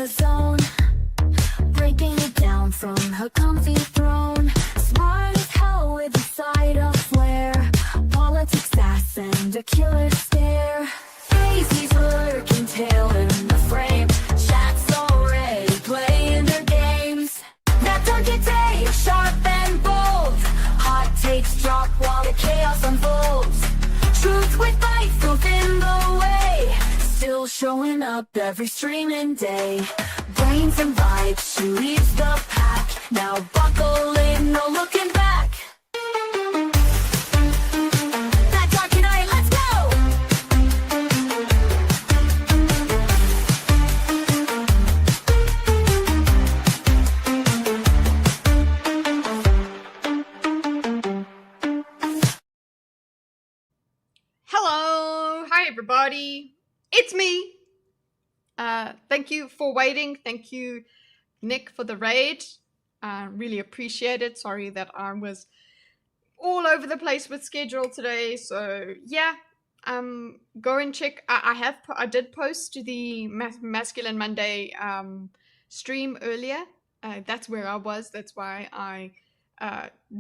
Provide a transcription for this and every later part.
the zone, breaking it down from her comfy throne. Smart as hell with a side of flair, politics sass and a killer stare. Casey's lurking tail in the frame, chat's already playing their games. That target day, sharp and bold, hot takes drop while the chaos unfolds. Truth with bite, filth in the way, still showing up every streaming day. Brains and vibes, she leads the pack. Now buckle in, no looking back. That dark night, let's go! Hello, hi everybody, it's me. Thank you for waiting. Thank you, Nick, for the raid. Really appreciate it. Sorry that I was all over the place with schedule today. So yeah, go and check. I did post the Masculine Monday stream earlier. That's where I was. That's why I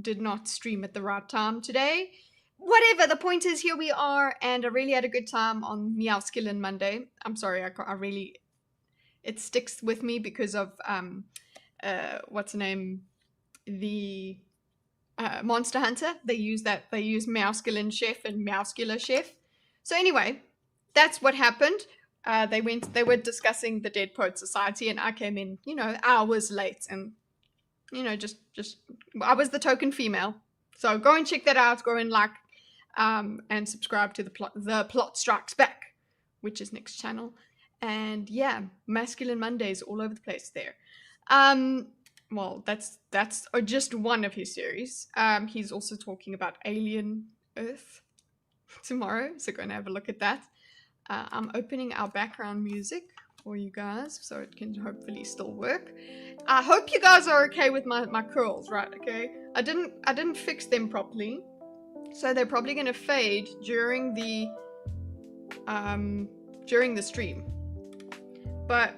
did not stream at the right time today. Whatever, the point is, here we are, and I really had a good time on Mearsheimer Monday. I'm sorry, I really, it sticks with me because of, what's the name, the Monster Hunter. They use Mearsheimer Chef and Mearsheimer Chef. So anyway, that's what happened. They were discussing the Dead Poet Society, and I came in, you know, hours late, and, you know, just, I was the token female. So go and check that out, go and like, and subscribe to the Plot Strikes Back, which is Nick's channel. And yeah, Masculine Mondays all over the place there. Well, that's just one of his series. He's also talking about Alien Earth tomorrow, so go and have a look at that. I'm opening our background music for you guys, so it can hopefully still work. I hope you guys are okay with my curls, right? Okay, I didn't fix them properly. So they're probably gonna fade during the stream, but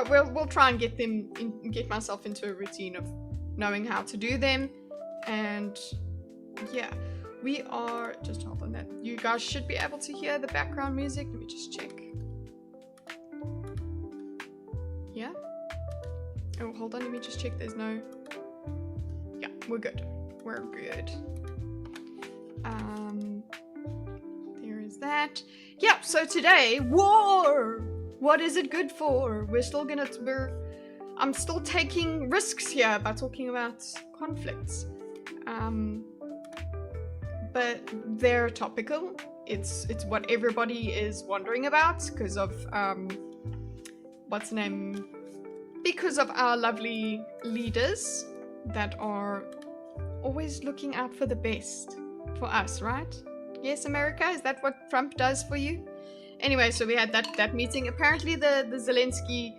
we'll try and get myself into a routine of knowing how to do them. And yeah, we are just hold on that. You guys should be able to hear the background music. Let me just check. Yeah. Oh, hold on. Let me just check. There's no. Yeah, we're good. We're good. There is that. Yeah, so today, war! What is it good for? I'm still taking risks here by talking about conflicts. But they're topical. It's what everybody is wondering about because of, what's the name? Because of our lovely leaders that are always looking out for the best. For us, right? Yes, America? Is that what Trump does for you? Anyway, so we had that meeting. Apparently the Zelensky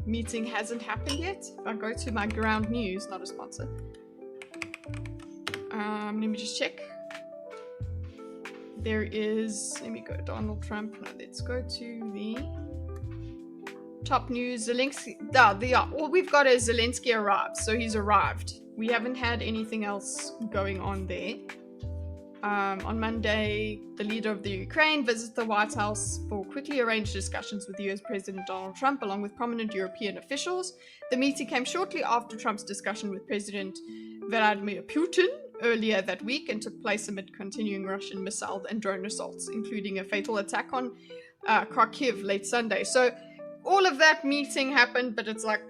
meeting hasn't happened yet. If I go to my ground news, not a sponsor. Let me just check. There is, let me go Donald Trump. No, let's go to the top news. Zelensky, all we've got is Zelensky arrived. So he's arrived. We haven't had anything else going on there. On Monday, the leader of the Ukraine visits the White House for quickly arranged discussions with US President Donald Trump, along with prominent European officials. The meeting came shortly after Trump's discussion with President Vladimir Putin earlier that week and took place amid continuing Russian missile and drone assaults, including a fatal attack on Kharkiv late Sunday. So all of that meeting happened, but it's like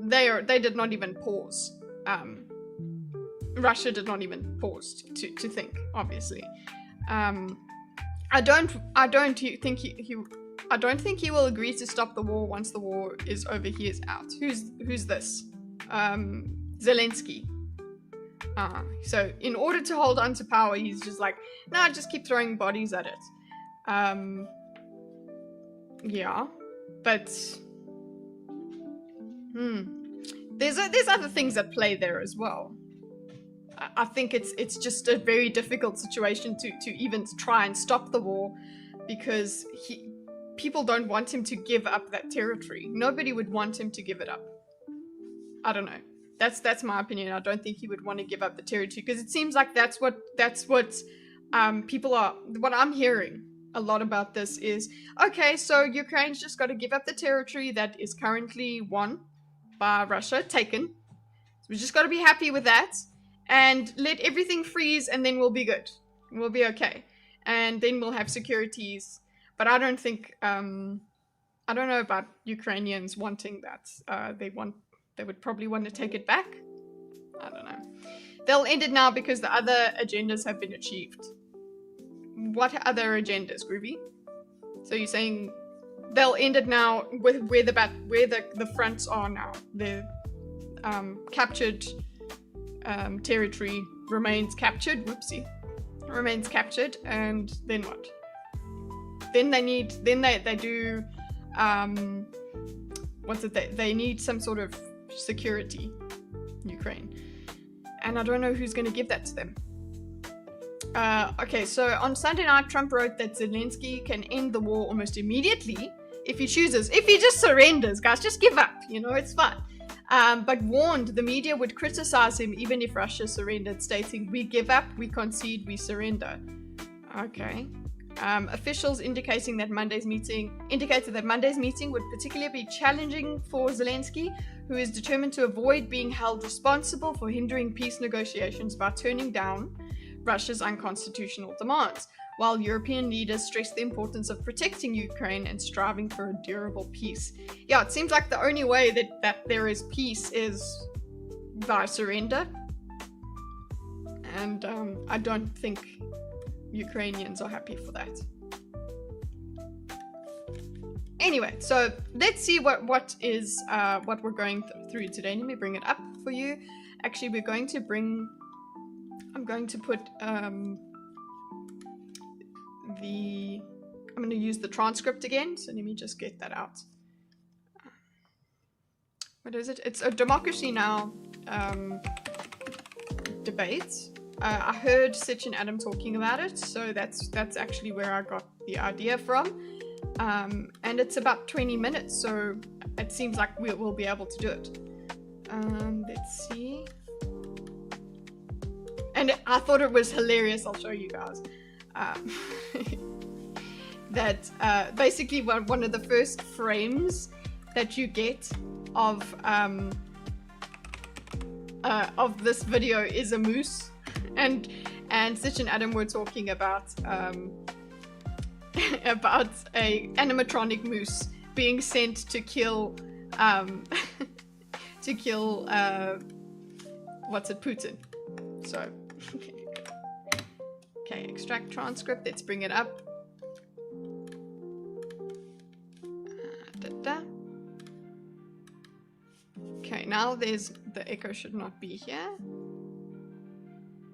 they did not even pause. Russia did not even pause to think, obviously. I don't think he will agree to stop the war once the war is over. He is out. Who's this? Zelensky. So in order to hold on to power, he's just like, nah, just keep throwing bodies at it. Yeah, but there's other things at play there as well. I think it's just a very difficult situation to even try and stop the war, because people don't want him to give up that territory. Nobody would want him to give it up. I don't know. That's my opinion. I don't think he would want to give up the territory, because it seems like that's what people are. What I'm hearing a lot about this is, okay, so Ukraine's just got to give up the territory that is currently won by Russia, taken. So we just got to be happy with that and let everything freeze, and then we'll be good. We'll be okay, and then we'll have securities. But I don't think I don't know about Ukrainians wanting that. They would probably want to take it back. I don't know. They'll end it now because the other agendas have been achieved. What other agendas, Groovy? So you're saying they'll end it now with where the fronts are now. The captured territory remains captured. Whoopsie. Remains captured, and then what? Then they do what's it? They need some sort of security, Ukraine, and I don't know who's going to give that to them. Okay, so on Sunday night, Trump wrote that Zelensky can end the war almost immediately if he chooses. If he just surrenders, guys, just give up. You know, it's fine. But warned the media would criticize him even if Russia surrendered, stating, "We give up, we concede, we surrender." Okay. Officials indicated that Monday's meeting would particularly be challenging for Zelensky, who is determined to avoid being held responsible for hindering peace negotiations by turning down Russia's unconstitutional demands, while European leaders stress the importance of protecting Ukraine and striving for a durable peace. Yeah, it seems like the only way that there is peace is by surrender. And I don't think Ukrainians are happy for that. Anyway, so let's see what we're going through today. Let me bring it up for you. Actually, I'm going to put I'm going to use the transcript again, so let me just get that out. What is it? It's a Democracy Now! Debate. I heard Sitch and Adam talking about it, so that's actually where I got the idea from. And it's about 20 minutes, so it seems like we'll be able to do it. Let's see. And I thought it was hilarious. I'll show you guys. That basically one of the first frames that you get of this video is a moose. And Sitch and Adam were talking about a animatronic moose being sent to kill Putin. So okay, extract transcript. Let's bring it up. Okay, now the echo should not be here.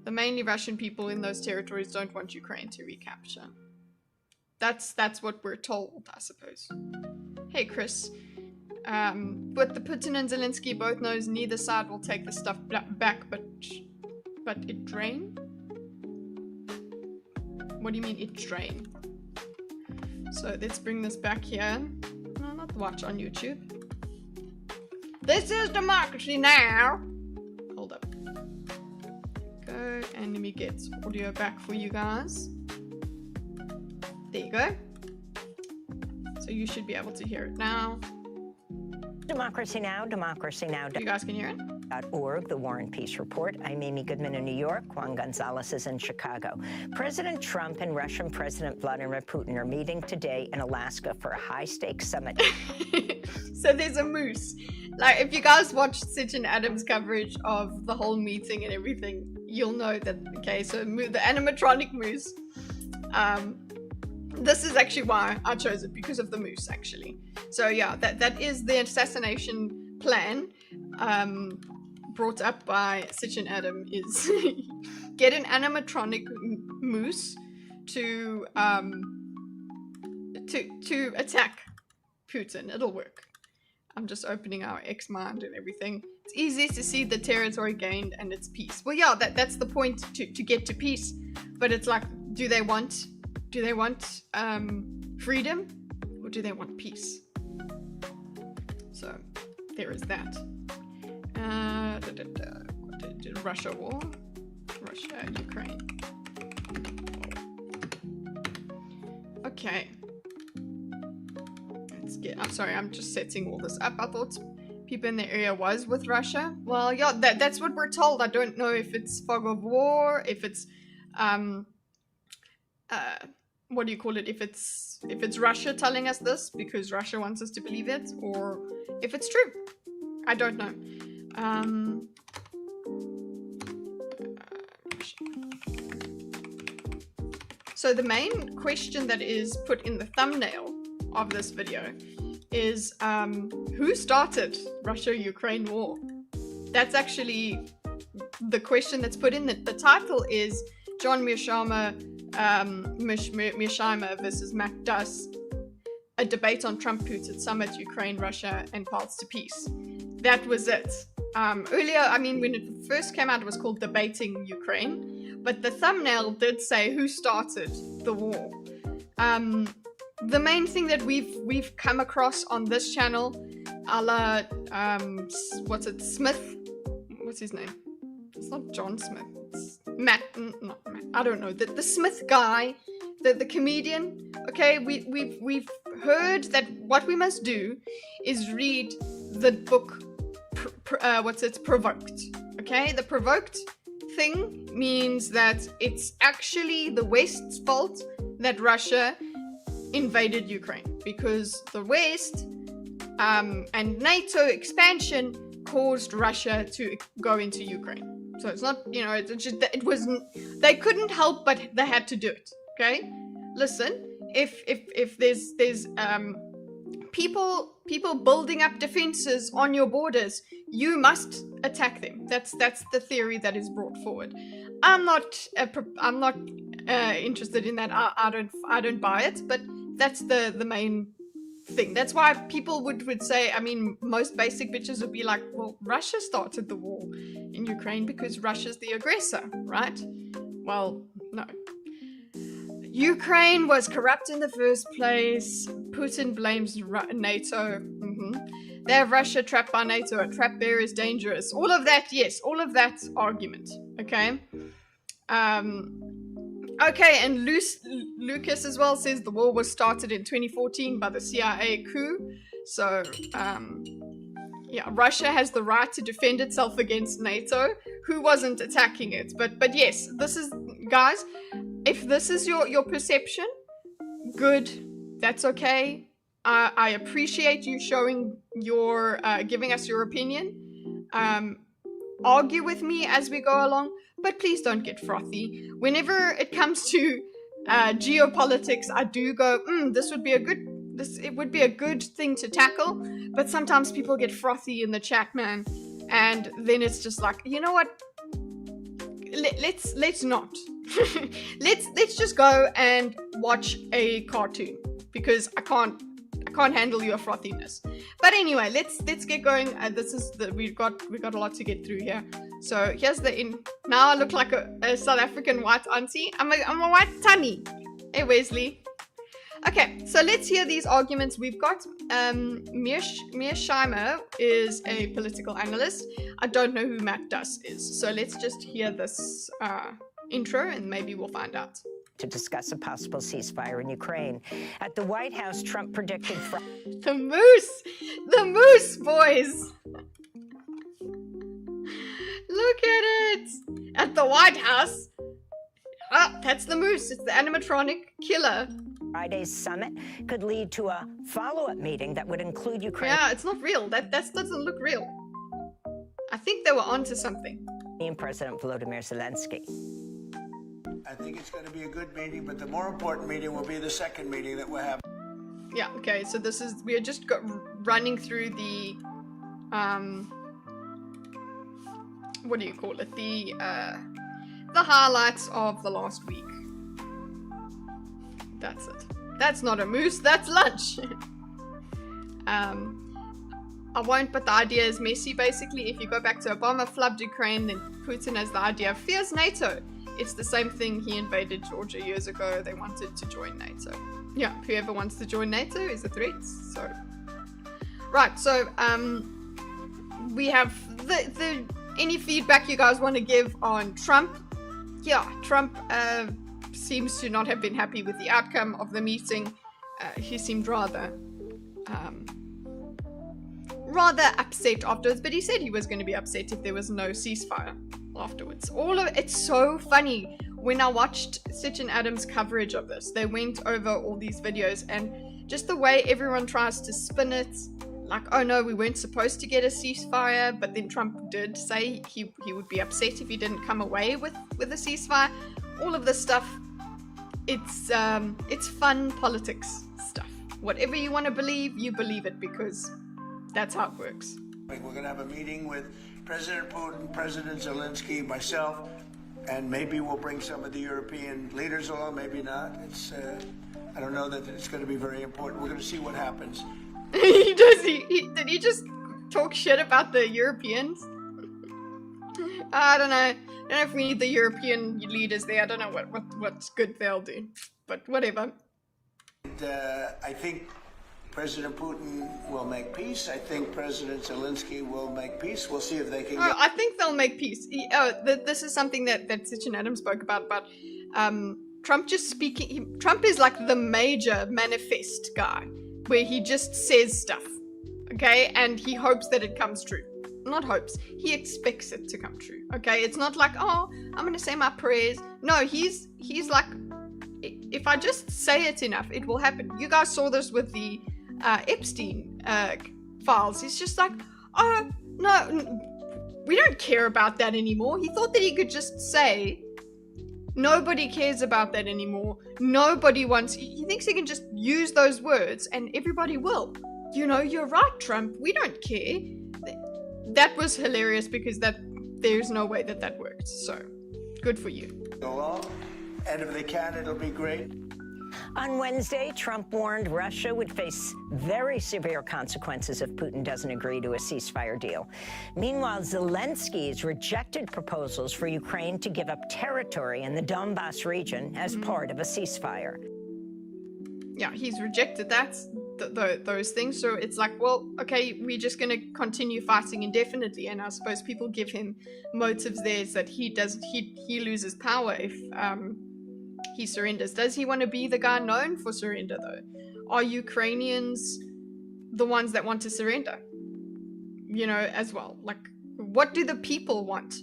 The mainly Russian people in those territories don't want Ukraine to recapture. That's what we're told, I suppose. Hey, Chris. But the Putin and Zelensky both knows neither side will take the stuff back, but it drain? What do you mean it drain? So let's bring this back here. No, not watch on YouTube. This is Democracy Now! Hold up. Go, and let me get audio back for you guys. There you go. So you should be able to hear it now. Democracy Now!, Democracy Now! You guys can hear it? .org, the War and Peace Report. I'm Amy Goodman in New York. Juan Gonzalez is in Chicago. President Trump and Russian President Vladimir Putin are meeting today in Alaska for a high-stakes summit. So there's a moose. Like, if you guys watched Sitch and Adam's coverage of the whole meeting and everything, you'll know that, okay, so the animatronic moose, this is actually why I chose it, because of the moose, actually. So yeah, that is the assassination plan, brought up by Sitch and Adam, is get an animatronic moose to attack Putin. It'll work. I'm just opening our X-Mind and everything. It's easy to see the territory gained and its peace. Well, yeah, that's the point, to get to peace. But it's like, do they want freedom or do they want peace? So there is that. Russia war, Russia, Ukraine. Okay. Let's get. I'm sorry, I'm just setting all this up. I thought people in the area was with Russia. Well, yeah, that's what we're told. I don't know if it's fog of war, if it's what do you call it? If it's Russia telling us this because Russia wants us to believe it, or if it's true. I don't know. So the main question that is put in the thumbnail of this video is who started Russia-Ukraine war? That's actually the question that's put in it. The title is John Mearsheimer, Mearsheimer versus Matt Duss, a debate on Trump-Putin summit, Ukraine, Russia, and paths to peace. That was it. Earlier, I mean, when it first came out, it was called Debating Ukraine, but the thumbnail did say who started the war. The main thing that we've come across on this channel, a la, Smith? What's his name? It's not John Smith. It's Matt, not Matt. I don't know. The Smith guy, the comedian. Okay, we've heard that what we must do is read the book. Provoked. Okay, the provoked thing means that it's actually the West's fault that Russia invaded Ukraine, because the West and NATO expansion caused Russia to go into Ukraine. So it's not, you know, it's just, it wasn't, they couldn't help but they had to do it. Okay, listen, if there's people building up defenses on your borders, you must attack them. That's the theory that is brought forward. I'm not interested in that. I don't buy it, but that's the main thing. That's why people would say, I mean, most basic bitches would be like, well, Russia started the war in Ukraine because Russia's the aggressor, right? Well, no. Ukraine was corrupt in the first place. Putin blames NATO. They have Russia trapped by NATO. A trap there is dangerous. All of that, yes, all of that argument. Okay. Okay, and Lucas as well says the war was started in 2014 by the CIA coup. So, yeah, Russia has the right to defend itself against NATO, who wasn't attacking it. But yes, this is, guys, if this is your perception, good, that's okay. I appreciate you showing your, giving us your opinion. Argue with me as we go along, but please don't get frothy. Whenever it comes to geopolitics, I do go, this would be a good, it would be a good thing to tackle. But sometimes people get frothy in the chat, man, and then it's just like, you know what? Let's not. let's just go and watch a cartoon, because I can't handle your frothiness. But anyway, let's get going. This is we got a lot to get through here. So here's now I look like a South African white auntie. I'm a white tunny. Hey Wesley. Okay, so let's hear these arguments. We've got Mearsheimer is a political analyst. I don't know who Matt Duss is. So let's just hear this intro and maybe we'll find out. To discuss a possible ceasefire in Ukraine. At the White House, Trump predicted the moose, boys. Look at it. At the White House. Ah, that's the moose. It's the animatronic killer. Friday's summit could lead to a follow-up meeting that would include Ukraine. Yeah, it's not real. That doesn't look real. I think they were onto something. And President Volodymyr Zelensky. I think it's going to be a good meeting, but the more important meeting will be the second meeting that we'll have. Yeah, okay, so we are just running through the, what do you call it? The highlights of the last week. That's it. That's not a moose, that's lunch. I won't, but the idea is messy, basically. If you go back to Obama flubbed Ukraine, then Putin has the idea of fears NATO. It's the same thing. He invaded Georgia years ago. They wanted to join NATO. Yeah, whoever wants to join NATO is a threat. So, right. So, we have the any feedback you guys want to give on Trump. Yeah, Trump seems to not have been happy with the outcome of the meeting. He seemed rather upset afterwards, but he said he was going to be upset if there was no ceasefire afterwards. It's so funny. When I watched Sitch and Adams' coverage of this, they went over all these videos, and just the way everyone tries to spin it, like, oh no, we weren't supposed to get a ceasefire, but then Trump did say he would be upset if he didn't come away with a ceasefire. All of this stuff, it's fun politics stuff. Whatever you want to believe, you believe it, because that's how it works. We're going to have a meeting with President Putin, President Zelensky, myself, and maybe we'll bring some of the European leaders along, maybe not. I don't know that it's going to be very important. We're going to see what happens. Did he just talk shit about the Europeans? I don't know. I don't know if we need the European leaders there. I don't know what's good they'll do, but whatever. And, I think President Putin will make peace. I think President Zelensky will make peace. We'll see if they can I think they'll make peace. This is something that Sitch and Adams spoke about Trump just speaking. Trump is like the major manifest guy, where he just says stuff, okay? And he hopes that it comes true. Not hopes, he expects it to come true, okay? It's not like, oh, I'm gonna say my prayers. No, he's like, if I just say it enough, it will happen. You guys saw this with the Epstein files. He's just like, oh, no, we don't care about that anymore. He thought that he could just say, nobody cares about that anymore. Nobody wants, he thinks he can just use those words and everybody will. You know, you're right, Trump. We don't care. That was hilarious, because there's no way that worked. So, good for you. go along, and if they can, it'll be great. On Wednesday, Trump warned Russia would face very severe consequences if Putin doesn't agree to a ceasefire deal. Meanwhile, Zelensky's rejected proposals for Ukraine to give up territory in the Donbass region as part of a ceasefire. Yeah, he's rejected those things. So it's like, well, okay, we're just going to continue fighting indefinitely. And I suppose people give him motives there that he loses power if he surrenders. Does he want to be the guy known for surrender, though? Are Ukrainians the ones that want to surrender? You know, as well. Like, what do the people want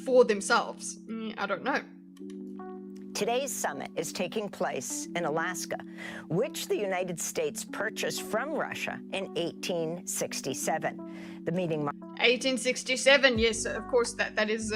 for themselves? I don't know. Today's summit is taking place in Alaska, which the United States purchased from Russia in 1867. The meeting 1867, yes, of course, that is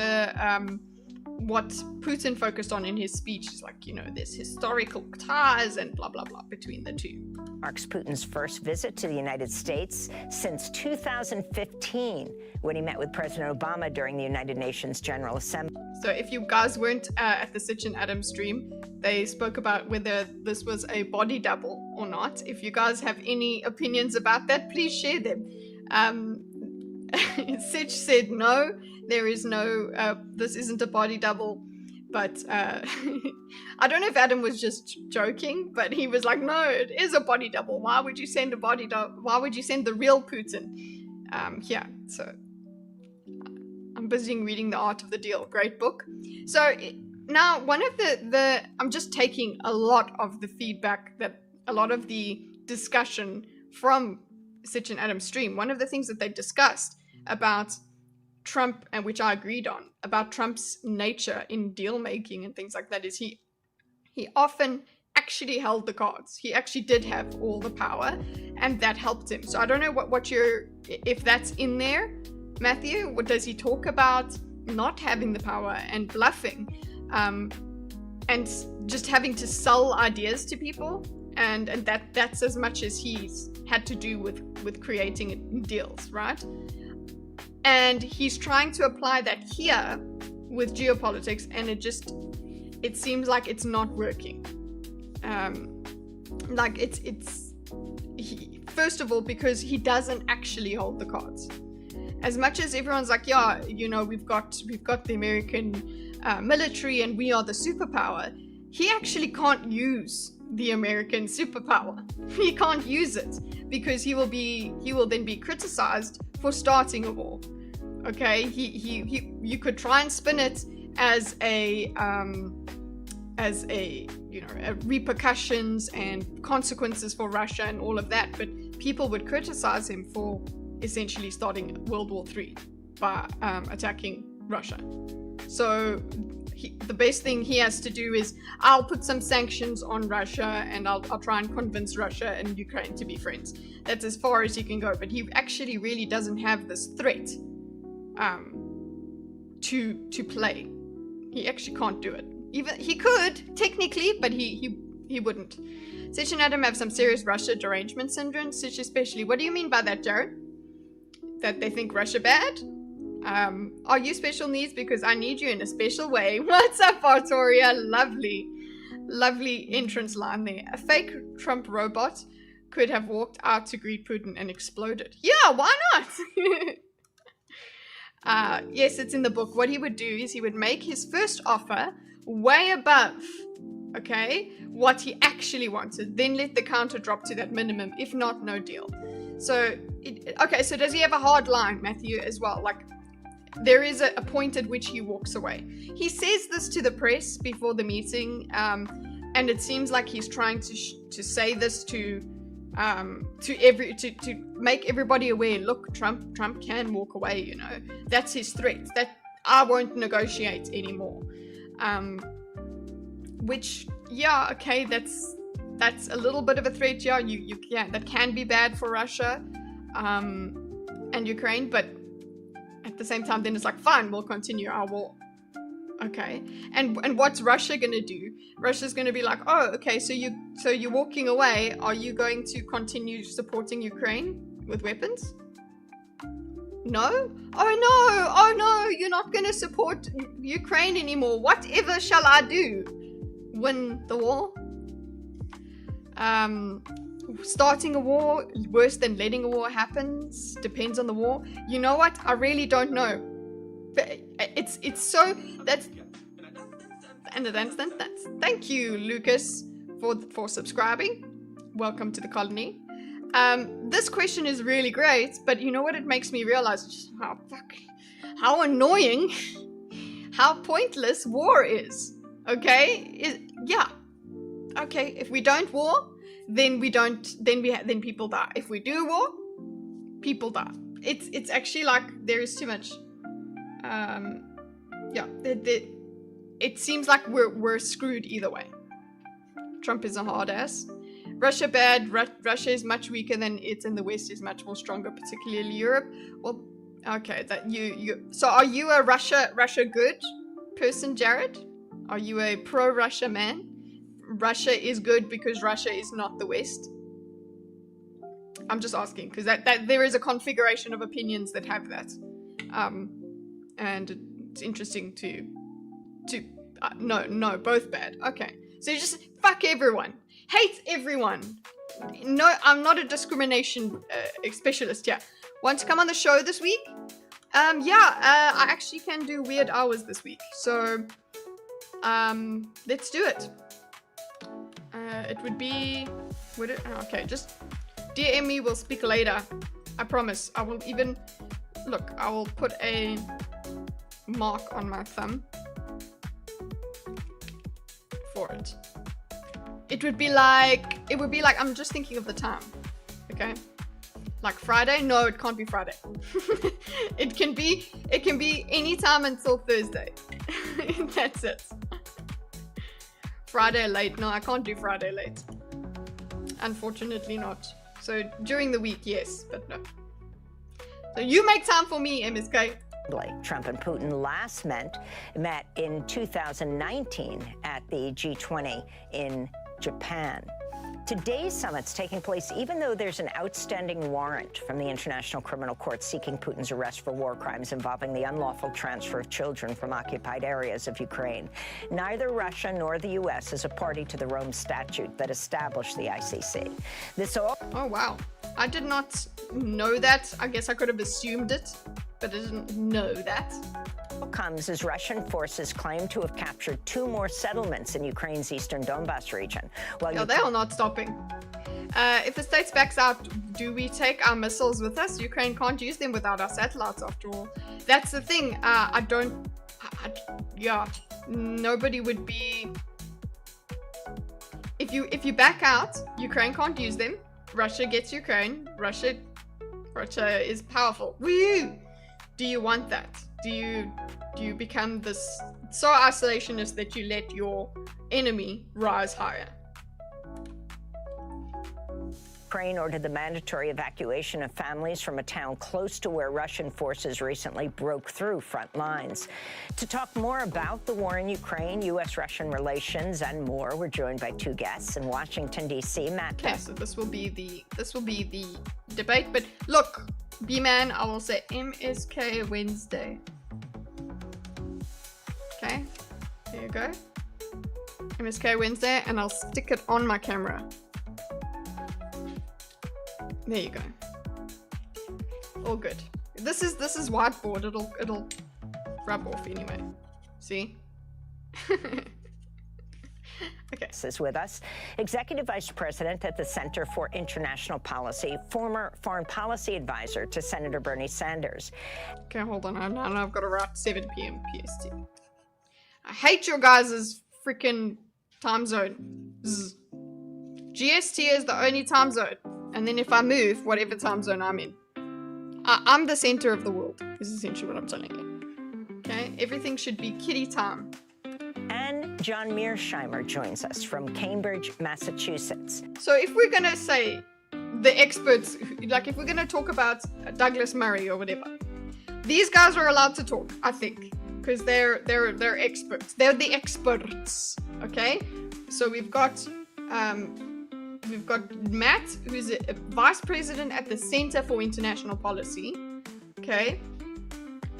what Putin focused on in his speech. Is like, you know, there's historical ties and blah, blah, blah between the two. marks Putin's first visit to the United States since 2015, when he met with President Obama during the United Nations General Assembly. So if you guys weren't at the Sitch and Adams stream, they spoke about whether this was a body double or not. If you guys have any opinions about that, please share them. Sitch said no, there is no, this isn't a body double. But I don't know if Adam was just joking, but he was like, no, it is a body double. Why would you send a body double? Why would you send the real Putin? Yeah, so I'm busy reading The Art of the Deal. Great book. So now one of I'm just taking a lot of the feedback, that a lot of the discussion from Sitch and Adam's stream. One of the things that they discussed about Trump, and which I agreed on, about Trump's nature in deal making and things like that, is he often actually held the cards. He actually did have all the power, and that helped him. So I don't know if that's in there, Matthew. What does he talk about? Not having the power and bluffing, and just having to sell ideas to people, and that's as much as he's had to do with creating deals, right? And he's trying to apply that here with geopolitics, and it seems like it's not working. First of all, because he doesn't actually hold the cards. As much as everyone's like, yeah, you know, we've got the American military and we are the superpower, he actually can't use the American superpower. He can't use it because he will then be criticized for starting a war. Okay, you could try and spin it as a repercussions and consequences for Russia and all of that, but people would criticize him for essentially starting World War III by attacking Russia. So the best thing he has to do is, I'll put some sanctions on Russia and I'll try and convince Russia and Ukraine to be friends. That's as far as he can go, but he actually really doesn't have this threat to play. He actually can't do it. Even he could technically, but he wouldn't. Sitch and Adam have some serious Russia derangement syndrome. Sitch especially. What do you mean by that, Jared? That they think Russia bad? Are you special needs? Because I need you in a special way. What's up, Artoria? Lovely entrance line there. A fake Trump robot could have walked out to greet Putin and exploded. Yeah, why not? Yes, it's in the book. What he would do is he would make his first offer way above, okay, what he actually wanted. Then let the counter drop to that minimum. If not, no deal. So, okay, so does he have a hard line, Matthew, as well? Like, there is a point at which he walks away. He says this to the press before the meeting, and it seems like he's trying to say this to make everybody aware. Look, Trump can walk away. You know, that's his threat. That I won't negotiate anymore. Which, yeah, okay, that's a little bit of a threat. Yeah, you can, that can be bad for Russia, and Ukraine, but at the same time, then it's like, fine, we'll continue our war. Okay, and what's Russia gonna do? Russia's gonna be like, oh, okay, so you're walking away. Are you going to continue supporting Ukraine with weapons? No? Oh no, you're not gonna support Ukraine anymore. Whatever shall I do? Win the war? Starting a war, worse than letting a war happen, depends on the war. You know what? I really don't know. But it's so, that's thank you, Lucas, for subscribing. Welcome to the colony. This question is really great, but you know what it makes me realize? Just how annoying, how pointless war is. Okay? Yeah. Okay, if we don't war, then people die. If we do war, people die. It's actually like there is too much. Yeah, it seems like we're screwed either way. Trump is a hard ass. Russia bad. Russia is much weaker than it, and the West is much more stronger, particularly Europe. Well, okay, that you. So, are you a Russia good person, Jared? Are you a pro-Russia man? Russia is good because Russia is not the West. I'm just asking because that there is a configuration of opinions that have that, and it's interesting to no, both bad. Okay, so you just fuck everyone, hate everyone. No, I'm not a discrimination specialist. Yeah, want to come on the show this week? I actually can do weird hours this week, so let's do it. It would be, would it? Okay, just DM me, we'll speak later. I promise. I will even, look, I will put a mark on my thumb for it. It would be like, I'm just thinking of the time, okay? Like Friday? No, it can't be Friday. It can be any time until Thursday. That's it. Friday late. No, I can't do Friday late. Unfortunately not. So during the week, yes, but no. So you make time for me, MSK. Trump and Putin last met in 2019 at the G20 in Japan. Today's summit's taking place even though there's an outstanding warrant from the International Criminal Court seeking Putin's arrest for war crimes involving the unlawful transfer of children from occupied areas of Ukraine. Neither Russia nor the U.S. is a party to the Rome Statute that established the ICC. Oh, wow. I did not know that. I guess I could have assumed it. but I didn't know that. Comes as Russian forces claim to have captured 2 more settlements in Ukraine's eastern Donbas region. While No, they are not stopping. If the States backs out, do we take our missiles with us? Ukraine can't use them without our satellites, after all. That's the thing. Yeah, nobody would be. If you back out, Ukraine can't use them. Russia gets Ukraine. Russia is powerful. Woo! Do you want that? Do you become this so isolationist that you let your enemy rise higher? Ukraine ordered the mandatory evacuation of families from a town close to where Russian forces recently broke through front lines. To talk more about the war in Ukraine, U.S.-Russian relations, and more, we're joined by 2 guests in Washington, D.C. Matt. Okay, so this will be the debate. But look, B-Man, I will say MSK Wednesday. Okay, there you go. MSK Wednesday, and I'll stick it on my camera. There you go. All good. This is whiteboard. It'll rub off anyway. See? Okay. This is with us, Executive Vice President at the Center for International Policy, former Foreign Policy Advisor to Senator Bernie Sanders. Okay, hold on. Now I've got to write 7 p.m. PST. I hate your guys' freaking time zone. Zzz. GST is the only time zone. And then if I move, whatever time zone I'm in, I'm the center of the world, is essentially what I'm telling you. Okay? Everything should be kiddie time. And John Mearsheimer joins us from Cambridge, Massachusetts. So if we're going to say the experts, like if we're going to talk about Douglas Murray or whatever, these guys are allowed to talk, I think, because they're experts. They're the experts, okay? So we've got Matt, who's a vice president at the Center for International Policy, okay?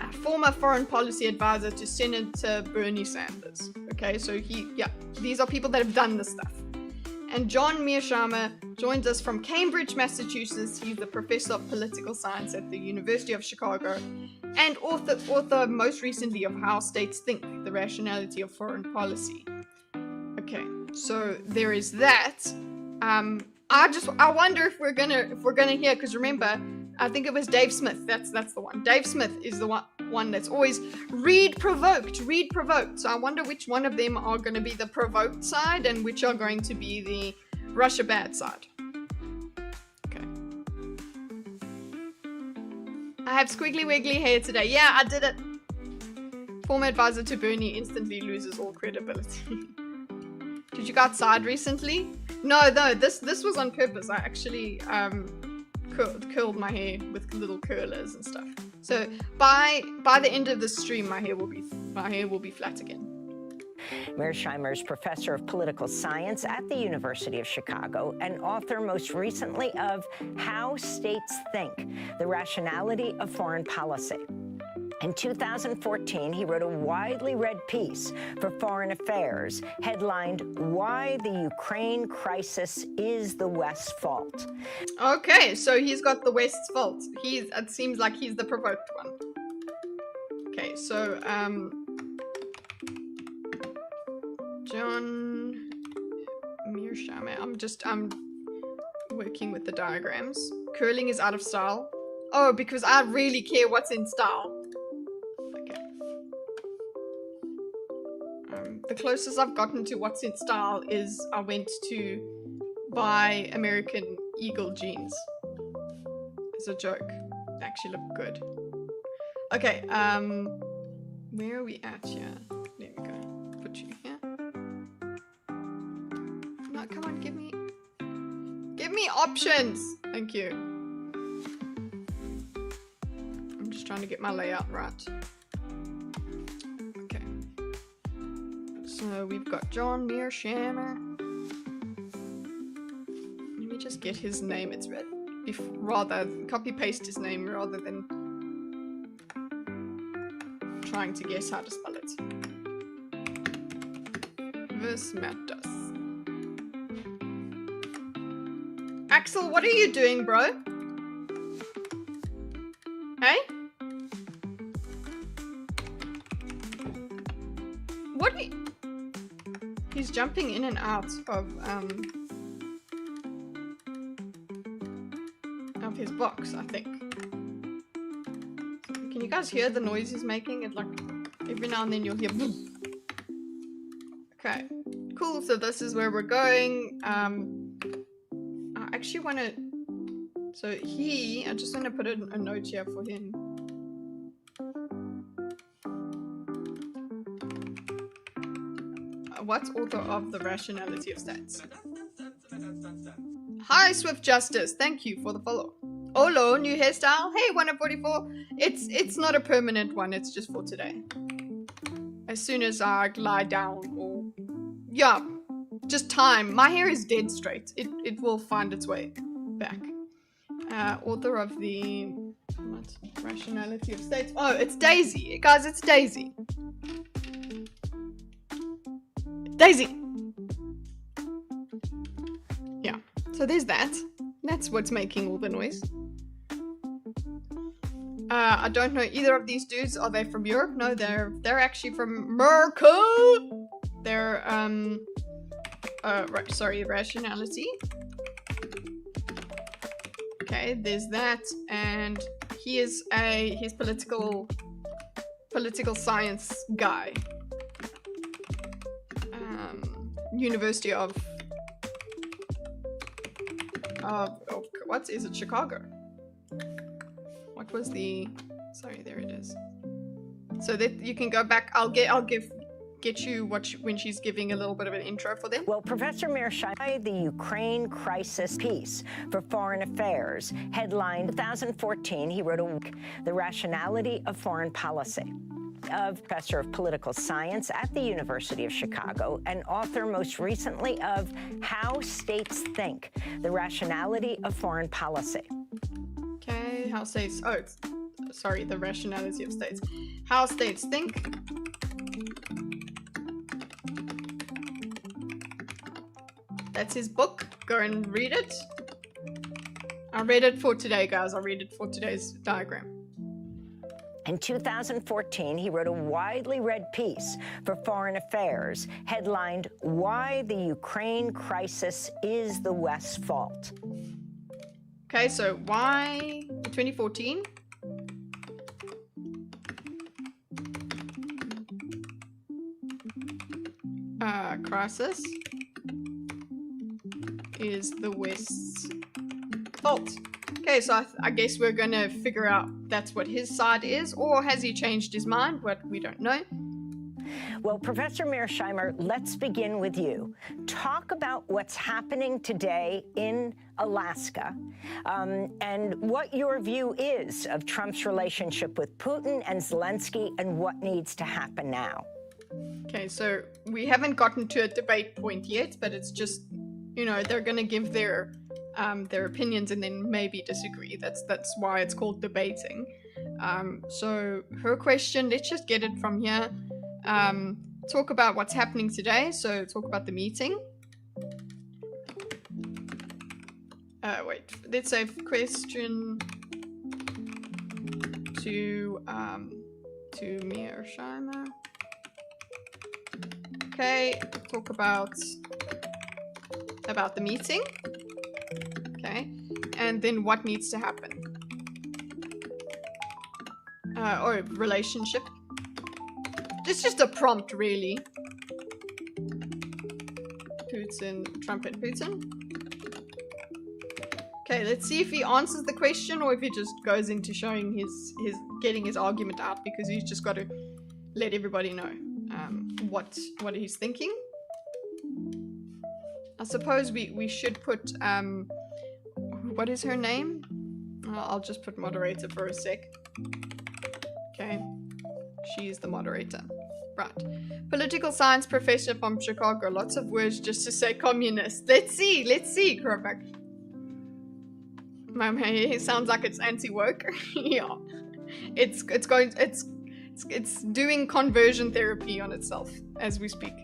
A former foreign policy advisor to Senator Bernie Sanders, okay? So these are people that have done this stuff. And John Mearsheimer joins us from Cambridge, Massachusetts. He's the professor of political science at the University of Chicago and author most recently of How States Think, the Rationality of Foreign Policy. Okay, so there is that. I wonder if we're gonna hear, because remember, I think it was Dave Smith. That's the one. Dave Smith is the one that's always read provoked. So I wonder which one of them are going to be the provoked side and which are going to be the Russia bad side. Okay. I have squiggly wiggly hair today. Yeah, I did it. Former advisor to Bernie instantly loses all credibility. Did you go outside recently? No, this was on purpose. I actually curled my hair with little curlers and stuff. So by the end of the stream, my hair will be flat again. Mearsheimer is professor of political science at the University of Chicago and author most recently of How States Think, the Rationality of Foreign Policy. In 2014, he wrote a widely read piece for Foreign Affairs headlined, Why the Ukraine Crisis is the West's Fault. Okay, so he's got the West's fault. It seems like he's the provoked one. Okay, so, John Mearsheimer. I'm working with the diagrams. Curling is out of style. Oh, because I really care what's in style. The closest I've gotten to what's in style is I went to buy American Eagle jeans. It's a joke. They actually look good. Okay, where are we at here? There we go. Put you here. No, come on, give me options. Thank you. I'm just trying to get my layout right. So we've got John Mearsheimer. Let me just get his name. It's rather copy paste his name rather than trying to guess how to spell it. Versus Matt Duss. Axel, what are you doing, bro? Hey? What? He's jumping in and out of his box, I think. Can you guys hear the noise he's making? It like every now and then you'll hear. Okay, cool. So this is where we're going. I actually want to. So I just want to put a note here for him. What's author of The Rationality of States? Hi, Swift Justice. Thank you for the follow. Olo, new hairstyle. Hey, 144. It's not a permanent one. It's just for today. As soon as I lie down or... Yeah, just time. My hair is dead straight. It will find its way back. Author of the... What? Rationality of States. Oh, it's Daisy. Guys, it's Daisy. Daisy! Yeah, so there's that. That's what's making all the noise. I don't know either of these dudes. Are they from Europe? No, they're actually from America. They're sorry, Rationality. Okay, there's that, and he is he's political science guy. University of what is it? Chicago. What was the? Sorry, there it is. So that you can go back. I'll get you when she's giving a little bit of an intro for them. Well, Professor Mearsheimer, the Ukraine crisis piece for Foreign Affairs, headlined 2014. He wrote a book, The Rationality of Foreign Policy. Of Professor of Political Science at the University of Chicago, and author most recently of How States Think, The Rationality of Foreign Policy. Okay, how states, sorry, The Rationality of States. How States Think. That's his book. Go and read it. I read it for today, guys. I read it for today's diagram. In 2014, he wrote a widely read piece for Foreign Affairs headlined, Why the Ukraine Crisis is the West's Fault. Okay, so why 2014? Crisis is the West's fault. Okay, so I guess we're gonna figure out that's what his side is, or has he changed his mind? What we don't know. Well, Professor Mearsheimer, let's begin with you. Talk about what's happening today in Alaska, and what your view is of Trump's relationship with Putin and Zelensky, and what needs to happen now. Okay, so we haven't gotten to a debate point yet, but it's just, you know, they're gonna give their opinions and then maybe disagree. That's why it's called debating. So her question, let's just get it from here. Talk about what's happening today. So talk about the meeting. Wait, let's say question to Mearsheimer. Okay, talk about the meeting. Okay, and then what needs to happen? Or relationship. It's just a prompt, really. Putin, Trump and Putin. Okay, let's see if he answers the question or if he just goes into showing getting his argument out, because he's just got to let everybody know what he's thinking. I suppose we should put what is her name? I'll just put moderator for a sec. Okay, she's the moderator. Right. Political science professor from Chicago. Lots of words just to say communist. Let's see, Krovak. My hair sounds like it's anti-woke. Yeah. It's doing conversion therapy on itself as we speak.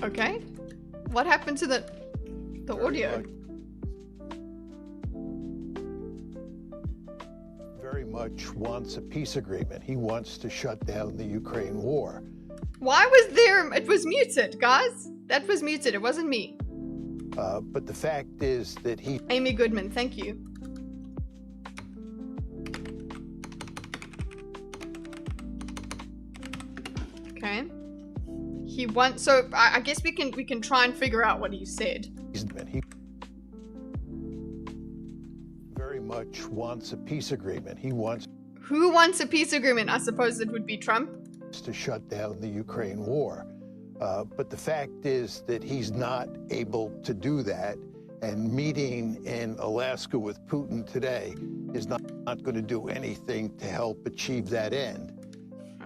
Okay. What happened to the audio? Very very much wants a peace agreement. He wants to shut down the Ukraine war. Why was there? It was muted, guys. That was muted. It wasn't me. But the fact is that he Amy Goodman, thank you. Okay. He wants. So I guess we can try and figure out what he said. he very much wants a peace agreement. He wants Who wants a peace agreement? I suppose it would be Trump. to shut down the Ukraine war. But the fact is that he's not able to do that. And meeting in Alaska with Putin today is not going to do anything to help achieve that end.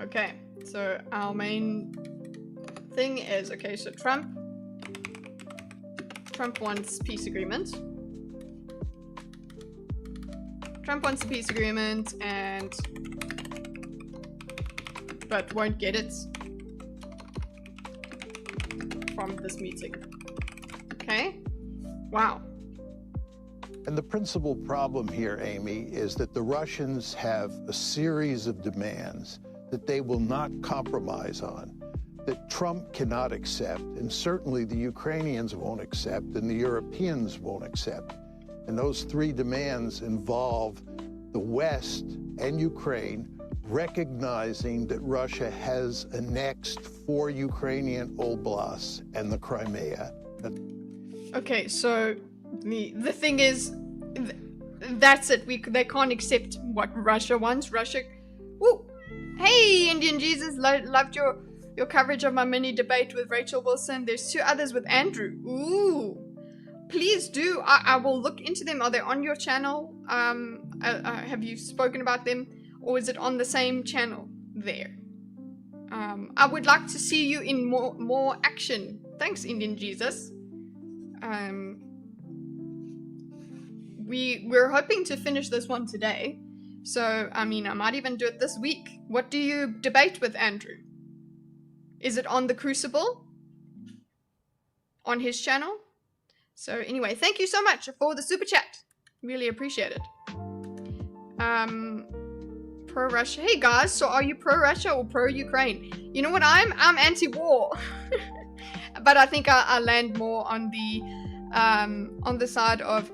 Okay. So our main thing is, okay, so Trump wants peace agreement. Trump wants a peace agreement but won't get it from this meeting. Okay? Wow. And the principal problem here, Amy, is that the Russians have a series of demands that they will not compromise on, that Trump cannot accept, and certainly the Ukrainians won't accept, and the Europeans won't accept. And those three demands involve the West and Ukraine recognizing that Russia has annexed 4 Ukrainian oblasts and the Crimea. Okay, so the thing is, that's it. They can't accept what Russia wants. Russia. Woo! Hey, Indian Jesus, loved your coverage of my mini debate with Rachel Wilson. There's 2 others with Andrew. Ooh, please do. I will look into them. Are they on your channel? Have you spoken about them, or is it on the same channel there? I would like to see you in more action. Thanks, Indian Jesus. We're hoping to finish this one today. So, I mean, I might even do it this week. What do you debate with Andrew? Is it on the Crucible? On his channel? So, anyway, thank you so much for the super chat. Really appreciate it. Pro-Russia. Hey, guys, so are you pro-Russia or pro-Ukraine? You know what? I'm anti-war. But I think I land more on the side of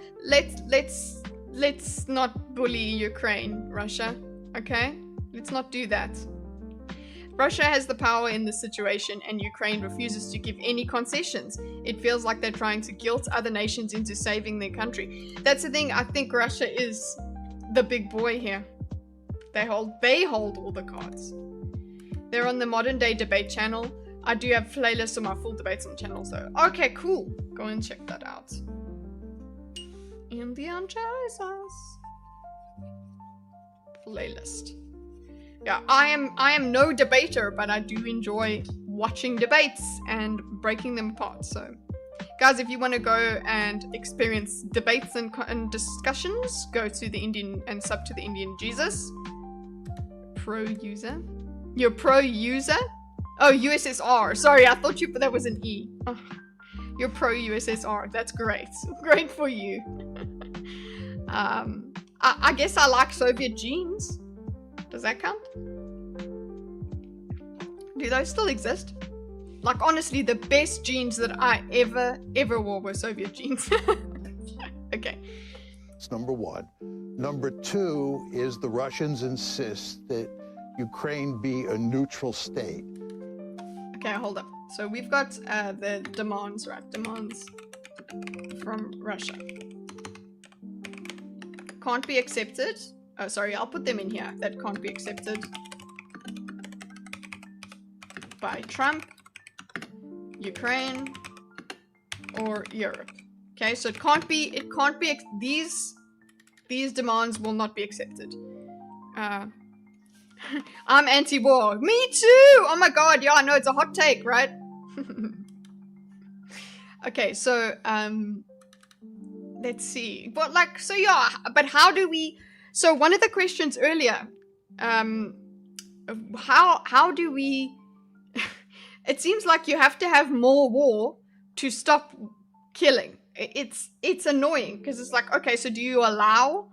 let's not bully Ukraine, Russia, okay? Let's not do that. Russia has the power in this situation and Ukraine refuses to give any concessions. It feels like they're trying to guilt other nations into saving their country. That's the thing, I think Russia is the big boy here. They hold all the cards. They're on the Modern Day Debate channel. I do have playlists of my full debates on channels though. Okay, cool. Go and check that out. Indian Jesus. Playlist. Yeah, I am no debater, but I do enjoy watching debates and breaking them apart. So, guys, if you want to go and experience debates and discussions, go to the Indian and sub to the Indian Jesus. Pro user. You're pro user? Oh, USSR. Sorry, I thought that was an E. Oh, you're pro USSR. That's great. Great for you. I guess I like Soviet genes. Does that count? Do those still exist? Like, honestly, the best jeans that I ever wore were Soviet jeans. Okay. That's number one. Number two is the Russians insist that Ukraine be a neutral state. Okay, hold up. So we've got the demands, right? Demands from Russia. Can't be accepted. Oh, sorry, I'll put them in here. That can't be accepted by Trump, Ukraine, or Europe. Okay, so it can't be, these demands will not be accepted. I'm anti-war. Me too! Oh my god, yeah, I know, it's a hot take, right? Okay, so, let's see. But like, so yeah, but how do we, so one of the questions earlier, how do we, it seems like you have to have more war to stop killing. It's annoying, because it's like, okay, so do you allow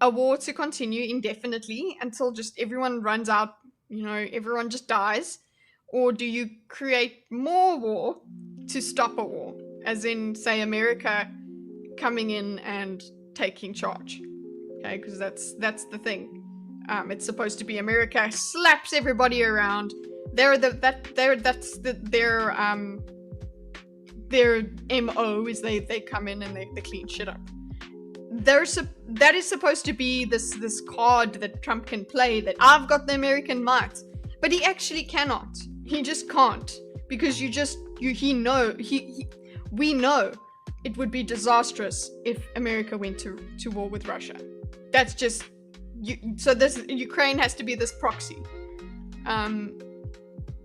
a war to continue indefinitely until just everyone runs out, everyone just dies? Or do you create more war to stop a war? As in, say, America coming in and taking charge. Okay, because that's the thing. It's supposed to be America slaps everybody around. Their MO is they come in and they clean shit up. That is supposed to be this card that Trump can play, that I've got the American might, but he actually cannot. He just can't, because we know it would be disastrous if America went to war with Russia. That's just so this Ukraine has to be this proxy.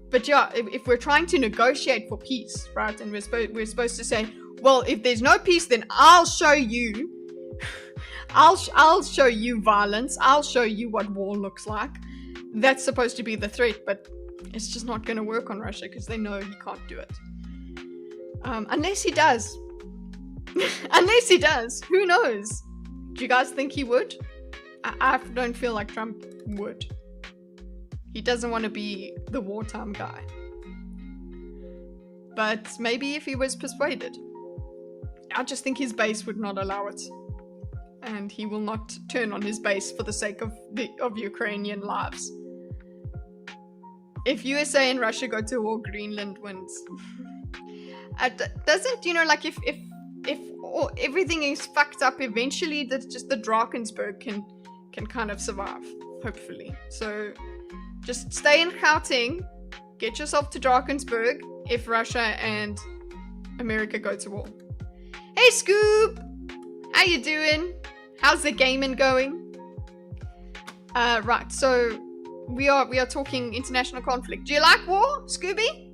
But yeah, if we're trying to negotiate for peace, right, and we're supposed to say, well, if there's no peace, then I'll show you. I'll show you violence. I'll show you what war looks like. That's supposed to be the threat, but it's just not going to work on Russia because they know he can't do it. Unless he does. Unless he does. Who knows? Do you guys think he would? I don't feel like Trump would. He doesn't want to be the wartime guy. But maybe if he was persuaded. I just think his base would not allow it. And he will not turn on his base for the sake of Ukrainian lives. If USA and Russia go to war, Greenland wins. Doesn't, like if everything is fucked up, eventually just the Drakensberg can kind of survive, hopefully. So just stay in Gauteng, get yourself to Drakensberg if Russia and America go to war. Hey Scoop! How you doing? How's the gaming going? Right, so we are talking international conflict. Do you like war, Scooby?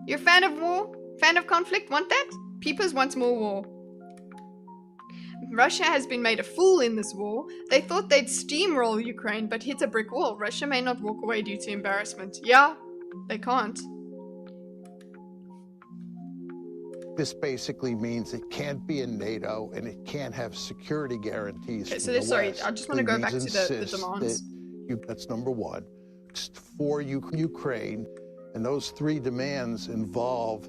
You're a fan of war? Fan of conflict? Want that? Peepers wants more war. Russia has been made a fool in this war. They thought they'd steamroll Ukraine, but hit a brick wall. Russia may not walk away due to embarrassment. Yeah, they can't. This basically means it can't be in NATO and it can't have security guarantees. Okay, from so the sorry, West. I just want to go back to the demands. That's number one. For Ukraine, and those three demands involve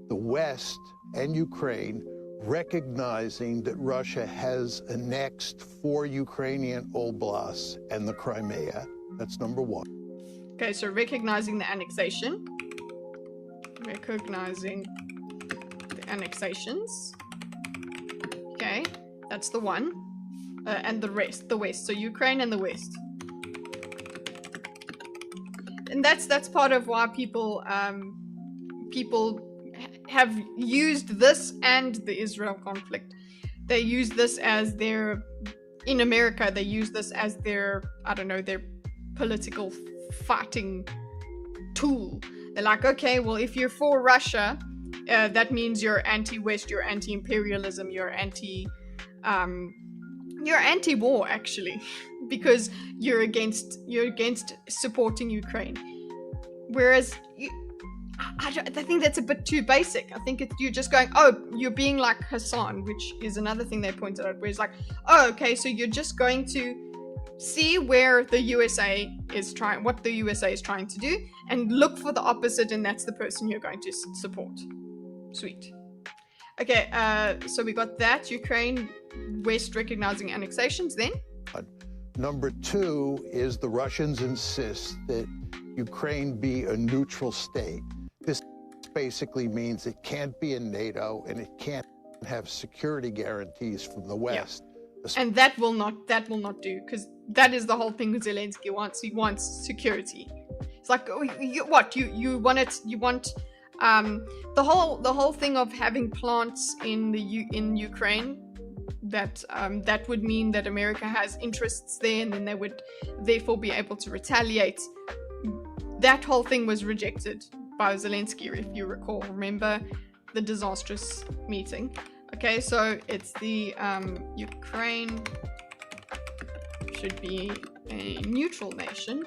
the West and Ukraine recognizing that Russia has annexed 4 Ukrainian oblasts and the Crimea. That's number one. Okay, so recognizing the annexation. Recognizing the annexations. Okay, that's the one. And the rest, the West. So Ukraine and the West. And that's part of why people have used this and the Israel conflict. They use this as their, in America, they use this as their, I don't know, their political fighting tool. They're like, okay, well, if you're for Russia, that means you're anti-West, you're anti-imperialism, you're anti-war, actually, because you're against supporting Ukraine. Whereas I think that's a bit too basic. I think you're just going, oh, you're being like Hassan, which is another thing they pointed out, where it's like, oh, okay, so you're just going to see where the USA is what the USA is trying to do, and look for the opposite, and that's the person you're going to support. Sweet. Okay, so we got that. Ukraine, West recognizing annexations then. Number two is the Russians insist that Ukraine be a neutral state. This basically means it can't be in NATO and it can't have security guarantees from the West. Yeah. And that will not do, because that is the whole thing Zelensky wants. He wants security. It's like, you want the whole thing of having plants in Ukraine. That would mean that America has interests there, and then they would therefore be able to retaliate. That whole thing was rejected by Zelensky, if you recall. Remember the disastrous meeting? Okay, so it's the Ukraine should be a neutral nation.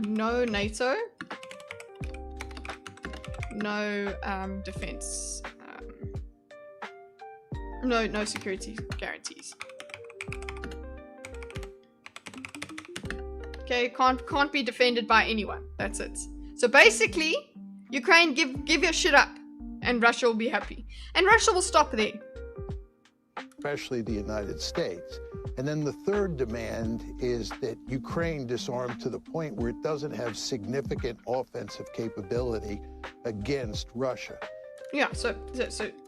No NATO. No defense. No security guarantees. Okay, can't be defended by anyone. That's it. So basically, Ukraine, give your shit up, and Russia will be happy, and Russia will stop there. Especially the United States. And then the third demand is that Ukraine disarm to the point where it doesn't have significant offensive capability against Russia. Yeah, so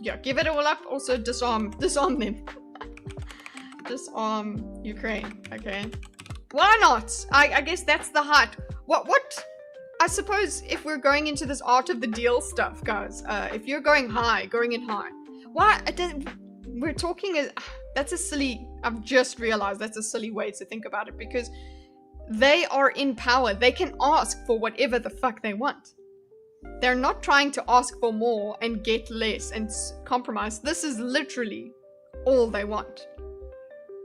yeah, give it all up. Also disarm them. Disarm Ukraine. Okay. Why not? I guess that's the heart. What? I suppose if we're going into this art of the deal stuff, guys, if you're going in high, why? We're talking. That's a silly. I've just realized that's a silly way to think about it, because they are in power. They can ask for whatever the fuck they want. They're not trying to ask for more and get less and compromise. This is literally all they want.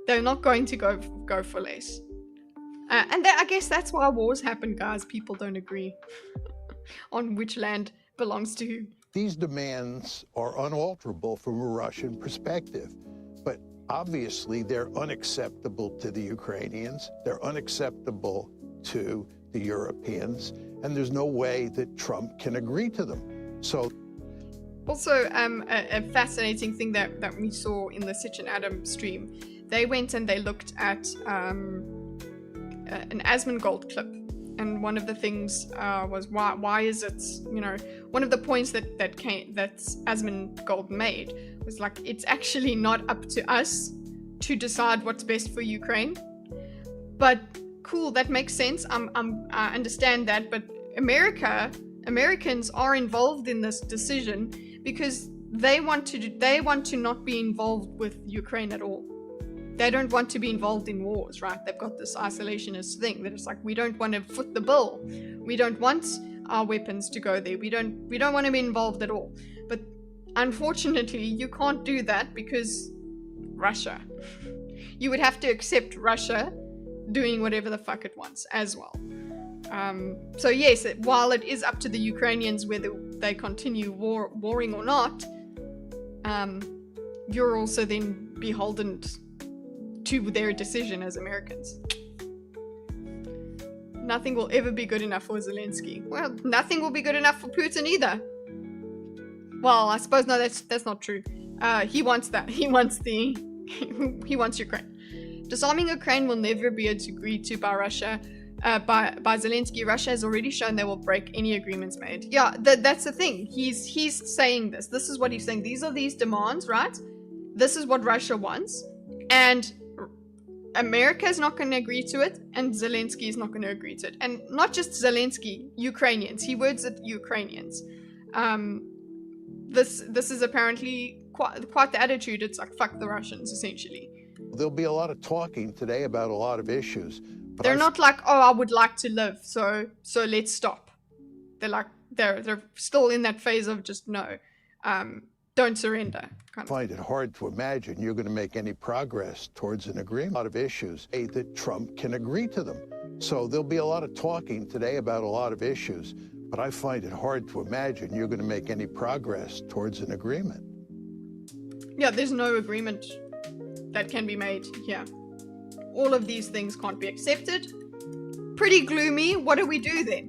They're not going to go for less. And I guess that's why wars happen, guys. People don't agree on which land belongs to who. These demands are unalterable from a Russian perspective, but obviously they're unacceptable to the Ukrainians. They're unacceptable to the Europeans, and there's no way that Trump can agree to them. So, also, a fascinating thing that we saw in the Sitch and Adam stream, they went and they looked at an Asmongold clip, and one of the things was why is it, you know, one of the points that Asmongold made was like, it's actually not up to us to decide what's best for Ukraine. But cool, that makes sense. I understand that, but Americans are involved in this decision because they want to not be involved with Ukraine at all. They don't want to be involved in wars, right? They've got this isolationist thing that it's like, we don't want to foot the bill. We don't want our weapons to go there. We don't want to be involved at all. But unfortunately, you can't do that because Russia. You would have to accept Russia doing whatever the fuck it wants as well. So yes, while it is up to the Ukrainians whether they continue warring or not, you're also then beholden to their decision as Americans. Nothing will ever be good enough for Zelensky. Well, nothing will be good enough for Putin either. Well, I suppose no, that's not true. He wants that. He wants Ukraine. Disarming Ukraine will never be agreed to by Russia. By Zelensky. Russia has already shown they will break any agreements made. Yeah, that's the thing. He's saying this. This is what he's saying. These are these demands, right? This is what Russia wants, and America is not going to agree to it, and Zelensky is not going to agree to it. And not just Zelensky, Ukrainians. He words it Ukrainians. This is apparently quite the attitude. It's like, fuck the Russians, essentially. There'll be a lot of talking today about a lot of issues. But they're not like, oh, I would like to live, so let's stop. They're like, they're still in that phase of just no, don't surrender. I find it hard to imagine you're going to make any progress towards an agreement. A lot of issues that Trump can agree to them. So there'll be a lot of talking today about a lot of issues, but I find it hard to imagine you're going to make any progress towards an agreement. Yeah, there's no agreement that can be made here. All of these things can't be accepted. Pretty gloomy. What do we do then?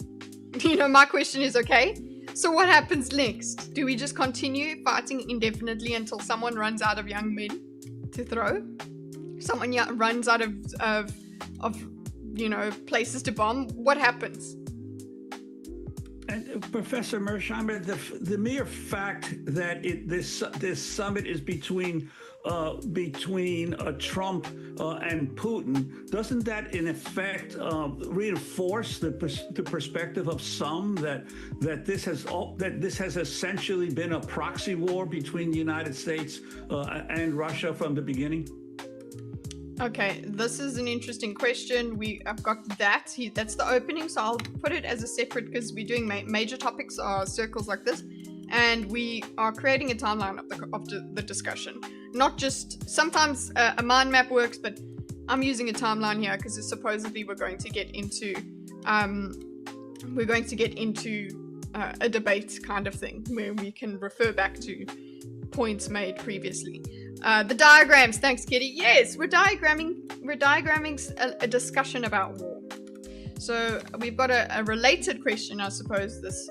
You know, my question is, okay, so what happens next? Do we just continue fighting indefinitely until someone runs out of young men to throw? Someone runs out of you know, places to bomb? What happens? And Professor Mearsheimer, the mere fact that this summit is between Trump and Putin, doesn't that in effect reinforce the perspective of some that this has essentially been a proxy war between the United States and Russia from the beginning? Okay, this is an interesting question. I've got that. That's the opening, so I'll put it as a separate, because we're doing major topics are circles like this, and we are creating a timeline of the discussion. Not just, sometimes a mind map works, but I'm using a timeline here because supposedly we're going to get into a debate kind of thing where we can refer back to points made previously. The diagrams, thanks, Kitty. Yes, we're diagramming a discussion about war. So we've got a related question, I suppose. This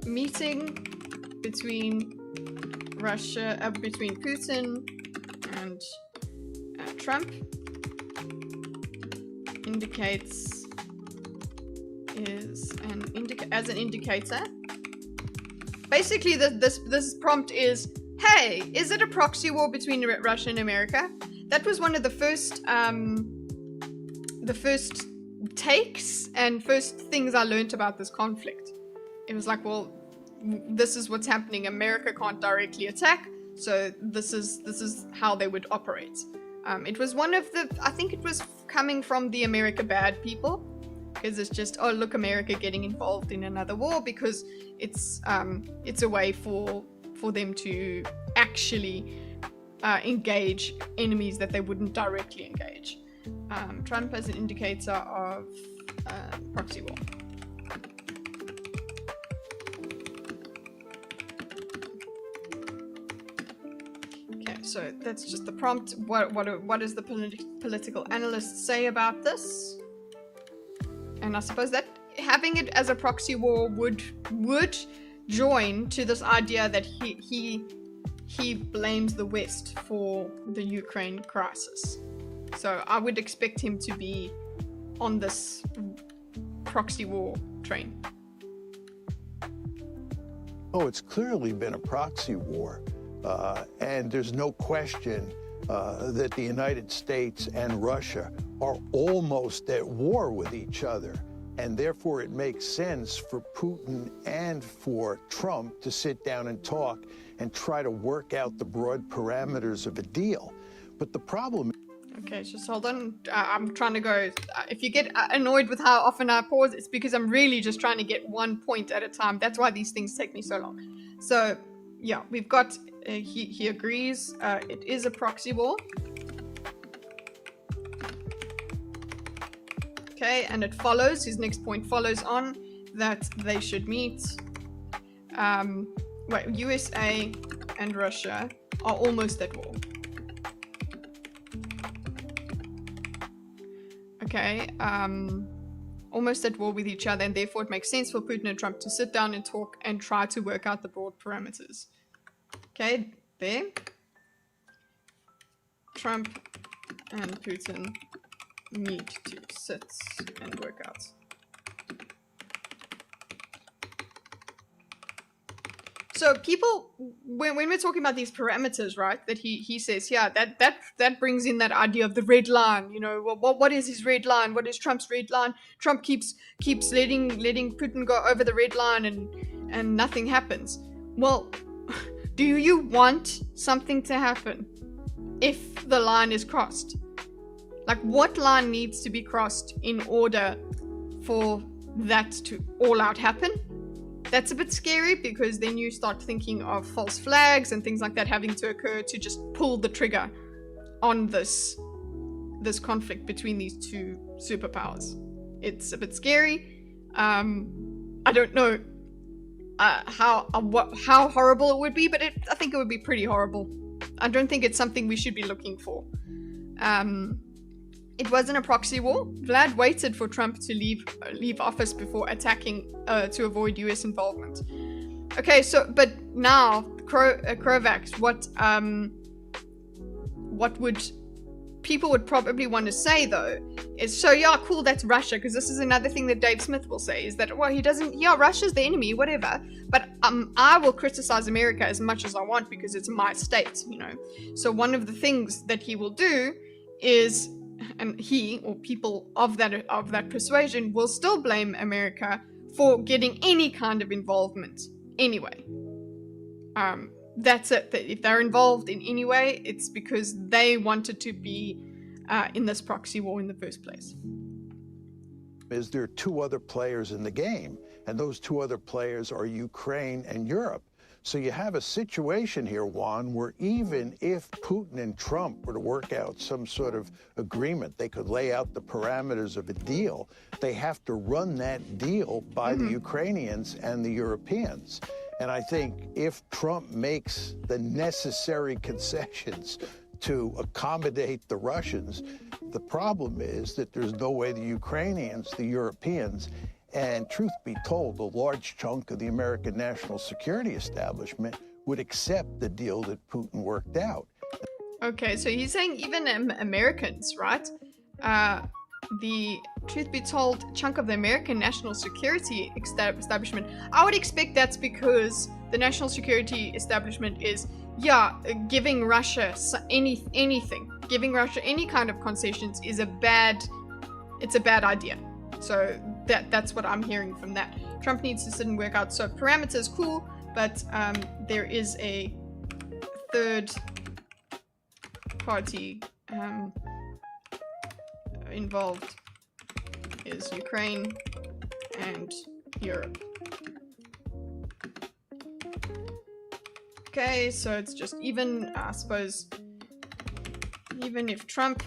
meeting between between Putin and Trump indicates as an indicator. Basically, this prompt is, hey, is it a proxy war between Russia and America? That was one of the first takes and first things I learned about this conflict. It was like, well, this is what's happening. America can't directly attack, so this is how they would operate. It was one of the, I think it was coming from the America bad people, because it's just, oh look, America getting involved in another war because it's a way for them to actually engage enemies that they wouldn't directly engage. Trump as an indicator of proxy war. Okay, so that's just the prompt. What does the political analysts say about this? And I suppose that having it as a proxy war would join to this idea that he blames the West for the Ukraine crisis. So I would expect him to be on this proxy war train. Oh, it's clearly been a proxy war. And there's no question that the United States and Russia are almost at war with each other. And therefore, it makes sense for Putin and for Trump to sit down and talk and try to work out the broad parameters of a deal. But the problem... Okay, just hold on. I'm trying to go. If you get annoyed with how often I pause, it's because I'm really just trying to get one point at a time. That's why these things take me so long. So, yeah, we've got... he agrees it is a proxy war. Okay, and it follows, his next point follows on that they should meet. USA and Russia are almost at war. Okay, almost at war with each other, and therefore it makes sense for Putin and Trump to sit down and talk and try to work out the broad parameters. Okay, there. Trump and Putin need to sit and work out. So people, when we're talking about these parameters, right, that he says, yeah, that brings in that idea of the red line. You know, well, what is his red line? What is Trump's red line? Trump keeps letting Putin go over the red line and nothing happens. Well, do you want something to happen if the line is crossed? Like, what line needs to be crossed in order for that to all out happen? That's a bit scary, because then you start thinking of false flags and things like that having to occur to just pull the trigger on this conflict between these two superpowers. It's a bit scary. I don't know how horrible it would be, but I think it would be pretty horrible. I don't think it's something we should be looking for. It wasn't a proxy war. Vlad waited for Trump to leave office before attacking to avoid US involvement. Okay, so but now Krovax, what would people would probably want to say though is, so yeah, cool, that's Russia, because this is another thing that Dave Smith will say is that, well, he doesn't, yeah, Russia's the enemy, whatever, but I will criticize America as much as I want because it's my state, you know. So one of the things that he will do is, and he or people of that persuasion will still blame America for getting any kind of involvement anyway. That's it. If they're involved in any way, it's because they wanted to be in this proxy war in the first place. Is there are two other players in the game, and those two other players are Ukraine and Europe. So you have a situation here, Juan, where even if Putin and Trump were to work out some sort of agreement, they could lay out the parameters of a deal. They have to run that deal by the Ukrainians and the Europeans. And I think if Trump makes the necessary concessions to accommodate the Russians, the problem is that there's no way the Ukrainians, the Europeans, and truth be told, a large chunk of the American national security establishment would accept the deal that Putin worked out. Okay, so he's saying even Americans, right? The truth be told, chunk of the American national security establishment. I would expect that's because the national security establishment is, yeah, giving Russia anything, giving Russia any kind of concessions is a bad idea. So that's what I'm hearing from that. Trump needs to sit and work out. So parameters, cool, but there is a third party involved, is Ukraine and Europe. Okay, so it's just even, I suppose, even if Trump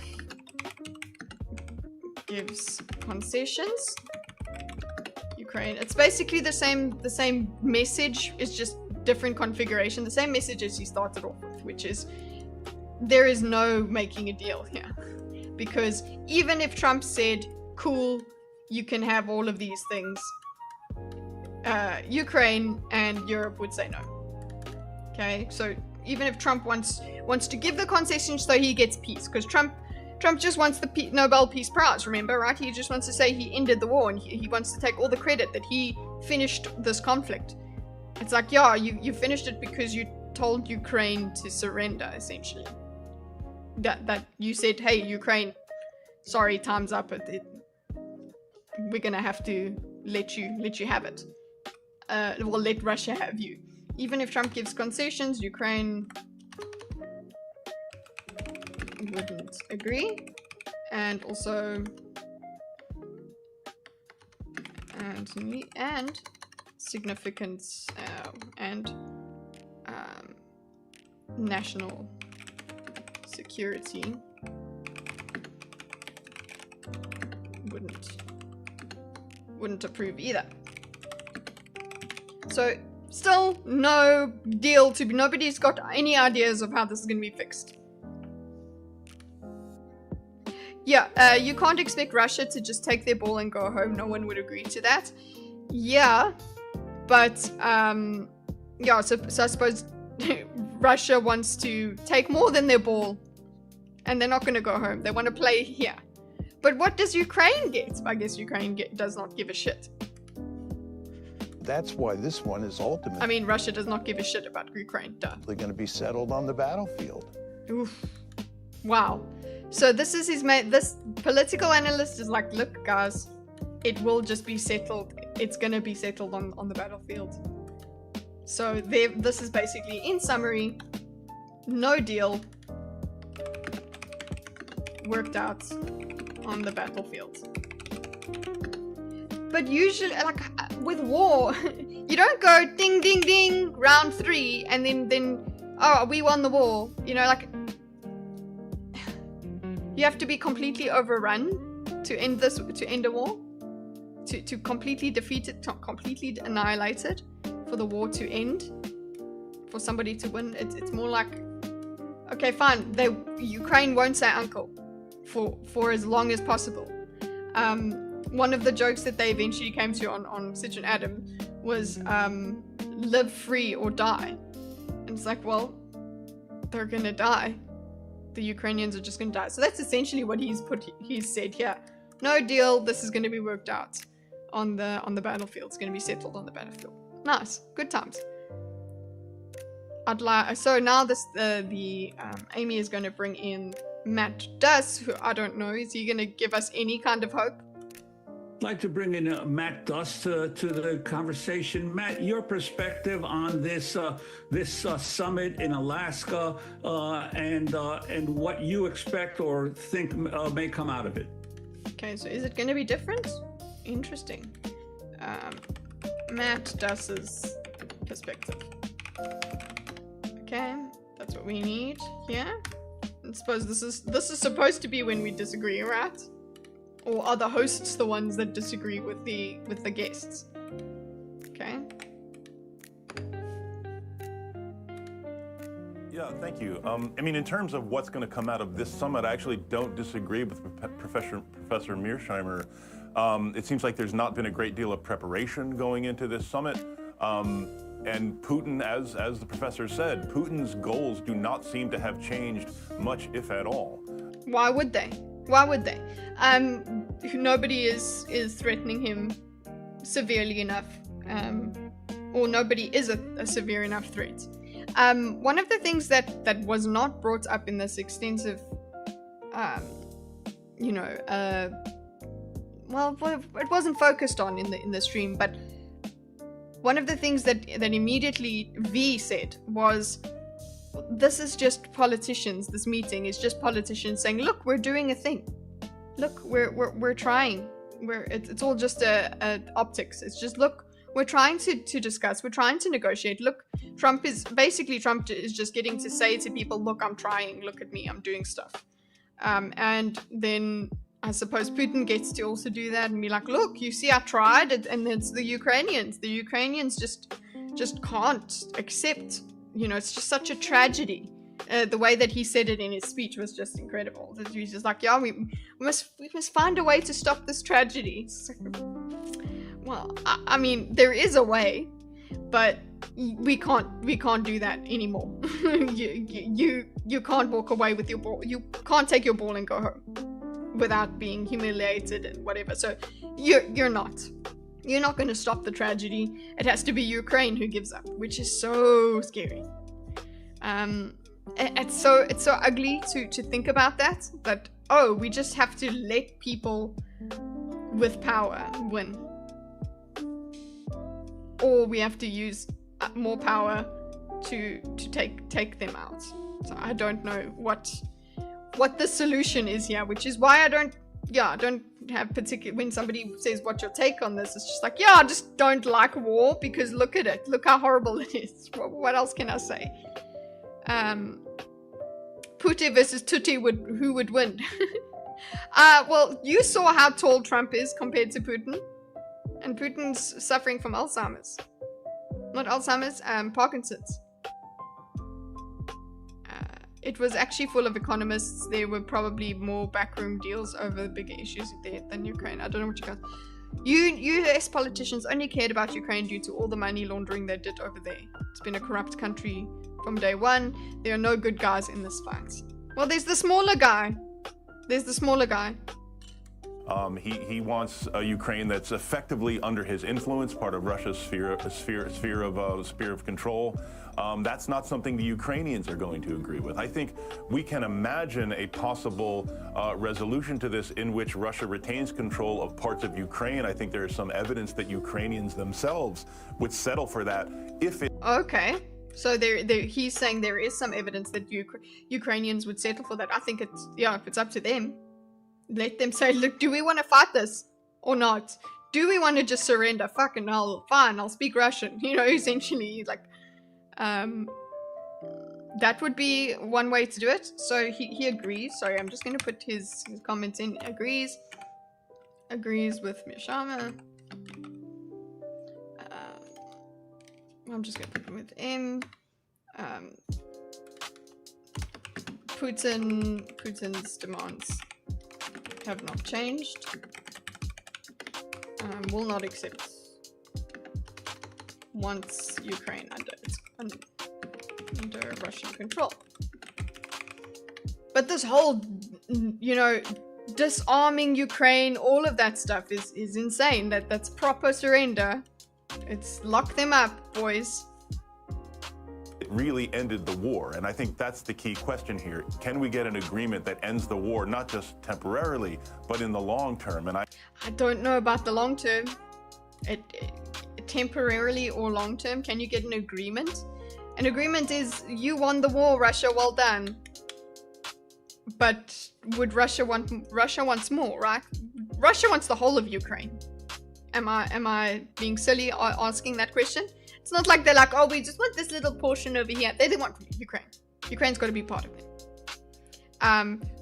gives concessions, Ukraine, it's basically the same message, it's just different configuration, the same message as he started off with, which is there is no making a deal here. Because even if Trump said, cool, you can have all of these things, Ukraine and Europe would say no. Okay, so even if Trump wants to give the concessions so he gets peace, because Trump just wants the Nobel Peace Prize, remember, right? He just wants to say he ended the war, and he wants to take all the credit that he finished this conflict. It's like, yeah, you finished it because you told Ukraine to surrender, essentially. That you said, hey, Ukraine, sorry, time's up. We're gonna have to let you have it. Well, let Russia have you. Even if Trump gives concessions, Ukraine wouldn't agree. And also, and significance and national security wouldn't approve either. So still no deal nobody's got any ideas of how this is going to be fixed. Yeah, you can't expect Russia to just take their ball and go home. No one would agree to that. Yeah, but yeah, so I suppose Russia wants to take more than their ball, and they're not going to go home. They want to play here. But what does Ukraine get? I guess Ukraine does not give a shit. That's why this one is ultimately, I mean, Russia does not give a shit about Ukraine, duh. going to be settled on the battlefield. Oof. Wow. So this is this political analyst is like, look, guys, it will just be settled. It's going to be settled on the battlefield. So this is basically, in summary, no deal worked out on the battlefield. But usually, like with war, you don't go ding ding ding round 3 and then oh, we won the war. You know, like you have to be completely overrun to end a war, to completely defeat it, to completely annihilate it, for the war to end, for somebody to win. It's more like, okay, fine, Ukraine won't say uncle for as long as possible. One of the jokes that they eventually came to on Sitch and Adam was live free or die. And it's like, well, they're gonna die. The Ukrainians are just gonna die. So that's essentially what he's said here. No deal, this is gonna be worked out on the battlefield. It's gonna be settled on the battlefield. Nice, good times. So now Amy is gonna bring in Matt Duss, who I don't know, is he gonna give us any kind of hope? I'd like to bring in Matt Duss to the conversation. Matt, your perspective on this summit in Alaska and what you expect or think may come out of it. Okay, so is it going to be different? Interesting. Matt Duss's perspective. Okay, that's what we need here. I suppose this is supposed to be when we disagree, right? Or are the hosts the ones that disagree with the guests? Okay. Yeah, thank you. I mean, in terms of what's going to come out of this summit, I actually don't disagree with Professor Mearsheimer. It seems like there's not been a great deal of preparation going into this summit. And Putin, as the professor said, Putin's goals do not seem to have changed much, if at all. Why would they? Why would they? Nobody is threatening him severely enough, or nobody is a severe enough threat. One of the things that was not brought up in this extensive, well, it wasn't focused on in the stream, but one of the things that immediately V said was, this is just politicians. This meeting is just politicians saying, look, we're doing a thing. Look, we're trying. It's all just a optics. It's just, look, we're trying to discuss. We're trying to negotiate. Look, Trump is just getting to say to people, look, I'm trying. Look at me. I'm doing stuff. And then I suppose Putin gets to also do that and be like, look, you see, I tried. And it's the Ukrainians. The Ukrainians just can't accept. It's just such a tragedy. The way that he said it in his speech was just incredible. That he was just like, yeah, we must find a way to stop this tragedy. Like, well, I mean, there is a way, but we can't do that anymore. you can't walk away with your ball. You can't take your ball and go home without being humiliated and whatever. So you're not going to stop the tragedy. It has to be Ukraine who gives up, which is so scary. It's so ugly to think about that. But we just have to let people with power win, or we have to use more power to take them out. So I don't know what the solution is here, which is why I don't have particular, when somebody says what's your take on this, it's just like, I just don't like war, because look at it, look how horrible it is. What else can I say? Putin versus Tutti, who would win? Well, you saw how tall Trump is compared to Putin, and Putin's suffering from Alzheimer's. Not Alzheimer's, Parkinson's. It was actually full of economists. There were probably more backroom deals over the bigger issues there than Ukraine. I don't know what you guys... US politicians only cared about Ukraine due to all the money laundering they did over there. It's been a corrupt country from day one. There are no good guys in this fight. Well, there's the smaller guy. He wants a Ukraine that's effectively under his influence, part of Russia's sphere of control. That's not something the Ukrainians are going to agree with. I think we can imagine a possible resolution to this in which Russia retains control of parts of Ukraine. I think there is some evidence that Ukrainians themselves would settle for that if it... Okay. So he's saying there is some evidence that Ukrainians would settle for that. I think if it's up to them. Let them say, look, do we want to fight this or not? Do we want to just surrender? Fucking hell, fine, I'll speak Russian. Essentially, like, that would be one way to do it. So he agrees. Sorry, I'm just going to put his comments in. Agrees with Mearsheimer. I'm just going to put them with M. Putin's demands have not changed. Will not accept once Ukraine under Russian control. But this whole, disarming Ukraine, all of that stuff is insane. That's proper surrender. It's lock them up, boys. It really ended the war, and I think that's the key question here. Can we get an agreement that ends the war, not just temporarily, but in the long term? And I don't know about the long term. Temporarily or long term, can you get an agreement? An agreement is, you won the war, Russia, well done. But would Russia wants more, right? Russia wants the whole of Ukraine. Am I being silly asking that question? It's not like they're like, we just want this little portion over here. They want Ukraine. Ukraine's got to be part of it.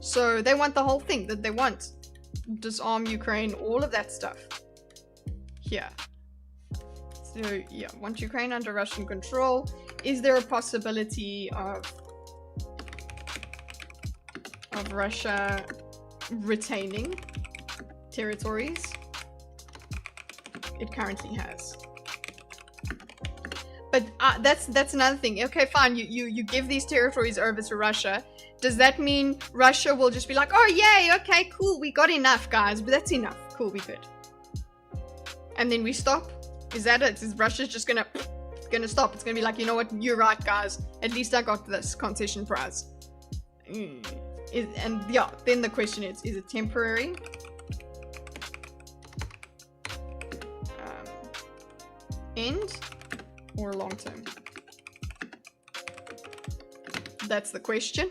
So they want the whole thing. That they want disarm Ukraine, all of that stuff. Here. So yeah, want Ukraine under Russian control. Is there a possibility of of Russia retaining territories. It currently has. But that's another thing. Okay, fine, you give these territories over to Russia. Does that mean Russia will just be like, oh yay, okay, cool, we got enough, guys, but that's enough. Cool, we good. And then we stop? Is that it? Is Russia just gonna stop? It's gonna be like, you know what, you're right, guys. At least I got this concession prize. And yeah, then the question is it temporary? End or long term? That's the question.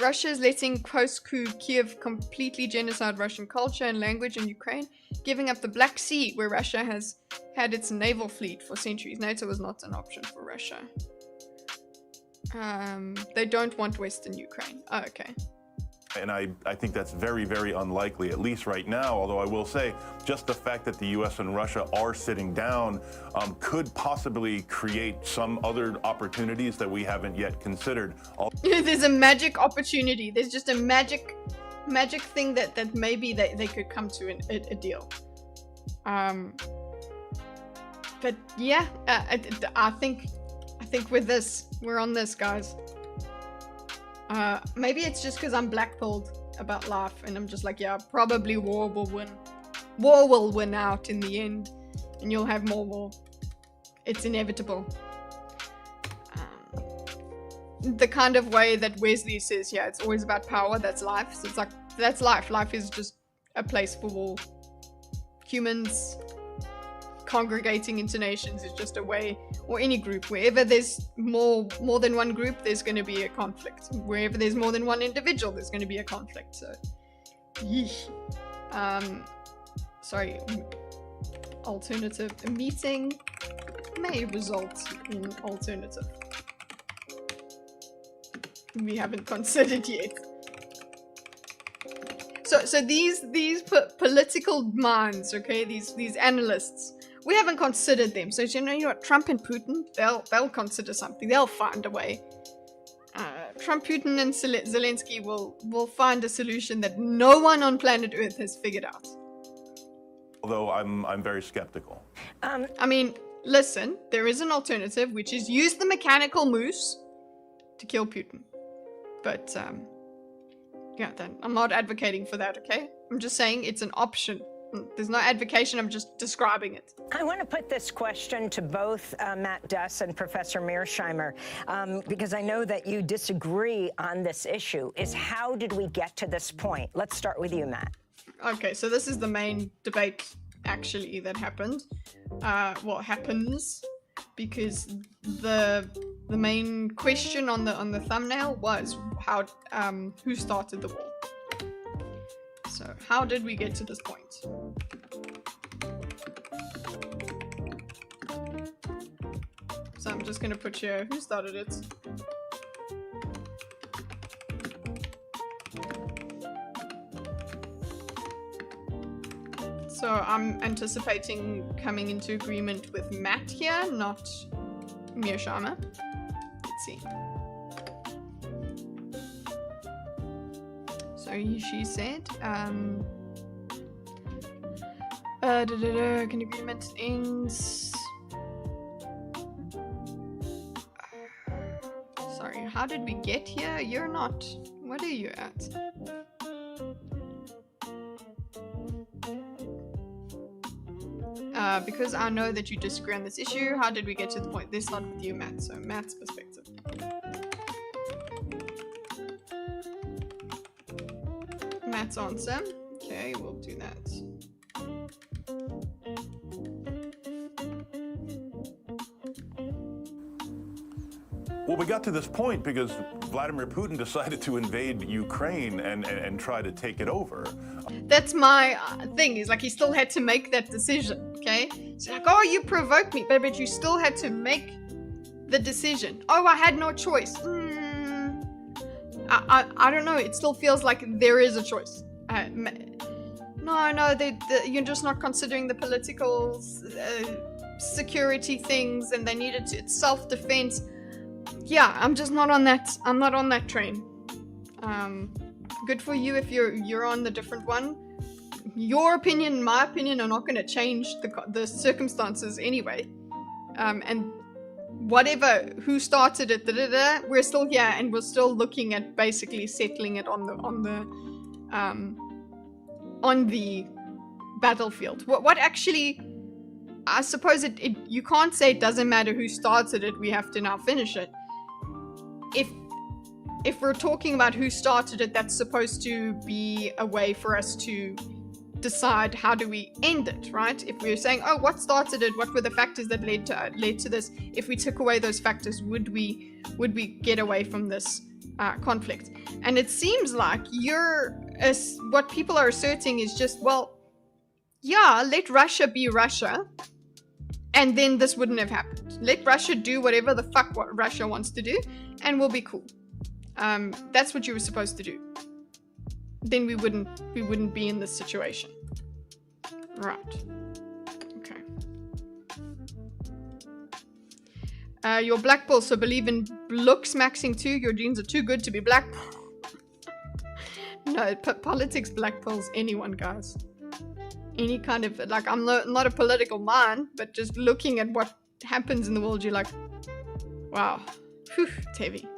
Russia is letting post-coup Kiev completely genocide Russian culture and language in Ukraine, giving up the Black Sea, where Russia has had its naval fleet for centuries. NATO was not an option for Russia. They don't want Western Ukraine. Oh, okay. And I think that's very, very unlikely, at least right now. Although I will say, just the fact that the U.S. and Russia are sitting down could possibly create some other opportunities that we haven't yet considered. There's a magic opportunity. There's just a magic thing that maybe they could come to a deal. But yeah, I think with this, we're on this, guys. Maybe it's just because I'm blackpilled about life and I'm just like, yeah, probably war will win. War will win out in the end and you'll have more war. It's inevitable. The kind of way that Wesley says, yeah, it's always about power, that's life. So it's like, that's life. Life is just a place for war. Humans congregating into nations is just a way, or any group, wherever there's more than one group, there's going to be a conflict. Wherever there's more than one individual, there's going to be a conflict. So, yeesh. Sorry, alternative. A meeting may result in alternative. We haven't considered yet. So these political minds, okay, these analysts, we haven't considered them. So you know what, Trump and Putin, they'll consider something. They'll find a way. Trump, Putin, and Zelensky will find a solution that no one on planet Earth has figured out. Although I'm very skeptical. I mean, listen, there is an alternative, which is use the mechanical moose to kill Putin. But yeah, then I'm not advocating for that, okay? I'm just saying it's an option. There's no advocation, I'm just describing it. I want to put this question to both Matt Duss and Professor Mearsheimer, because I know that you disagree on this issue, is how did we get to this point? Let's start with you, Matt. Okay, so this is the main debate, actually, that happened. Well, happens, because the main question on the thumbnail was how who started the war. So how did we get to this point? So I'm just gonna put here who started it. So I'm anticipating coming into agreement with Matt here, not Mearsheimer. Let's see. So she said, an agreement ends. Sorry, how did we get here? You're not. What are you at? Because I know that you disagree on this issue, how did we get to the point? This not with you, Matt. So Matt's perspective. Matt's answer. Okay, we'll do that. Well, we got to this point because Vladimir Putin decided to invade Ukraine and try to take it over. That's my thing, is like he still had to make that decision, okay? So like, oh, you provoked me, but you still had to make the decision. Oh, I had no choice. I don't know, it still feels like there is a choice. No, you're just not considering the political security things, and they needed to, it's self-defense. Yeah, I'm just not on that, I'm not on that train. Good for you if you're on the different one. Your opinion and my opinion are not going to change the circumstances anyway. And whatever, who started it, we're still here and we're still looking at basically settling it on the battlefield. What actually, I suppose you can't say it doesn't matter who started it, we have to now finish it. If we're talking about who started it, that's supposed to be a way for us to decide how do we end it, right? If we're saying, oh, what started it? What were the factors that led to this? If we took away those factors, would we get away from this conflict? And it seems like what people are asserting is just, well, yeah, let Russia be Russia, and then this wouldn't have happened. Let Russia do whatever the fuck what Russia wants to do, and we'll be cool. That's what you were supposed to do. Then we wouldn't be in this situation. Right. Okay. You're black bull, so believe in looks maxing too. Your genes are too good to be black. No, politics black pills anyone, guys. Any kind of, like, I'm not a political mind, but just looking at what happens in the world, you're like, wow, whew, it's heavy.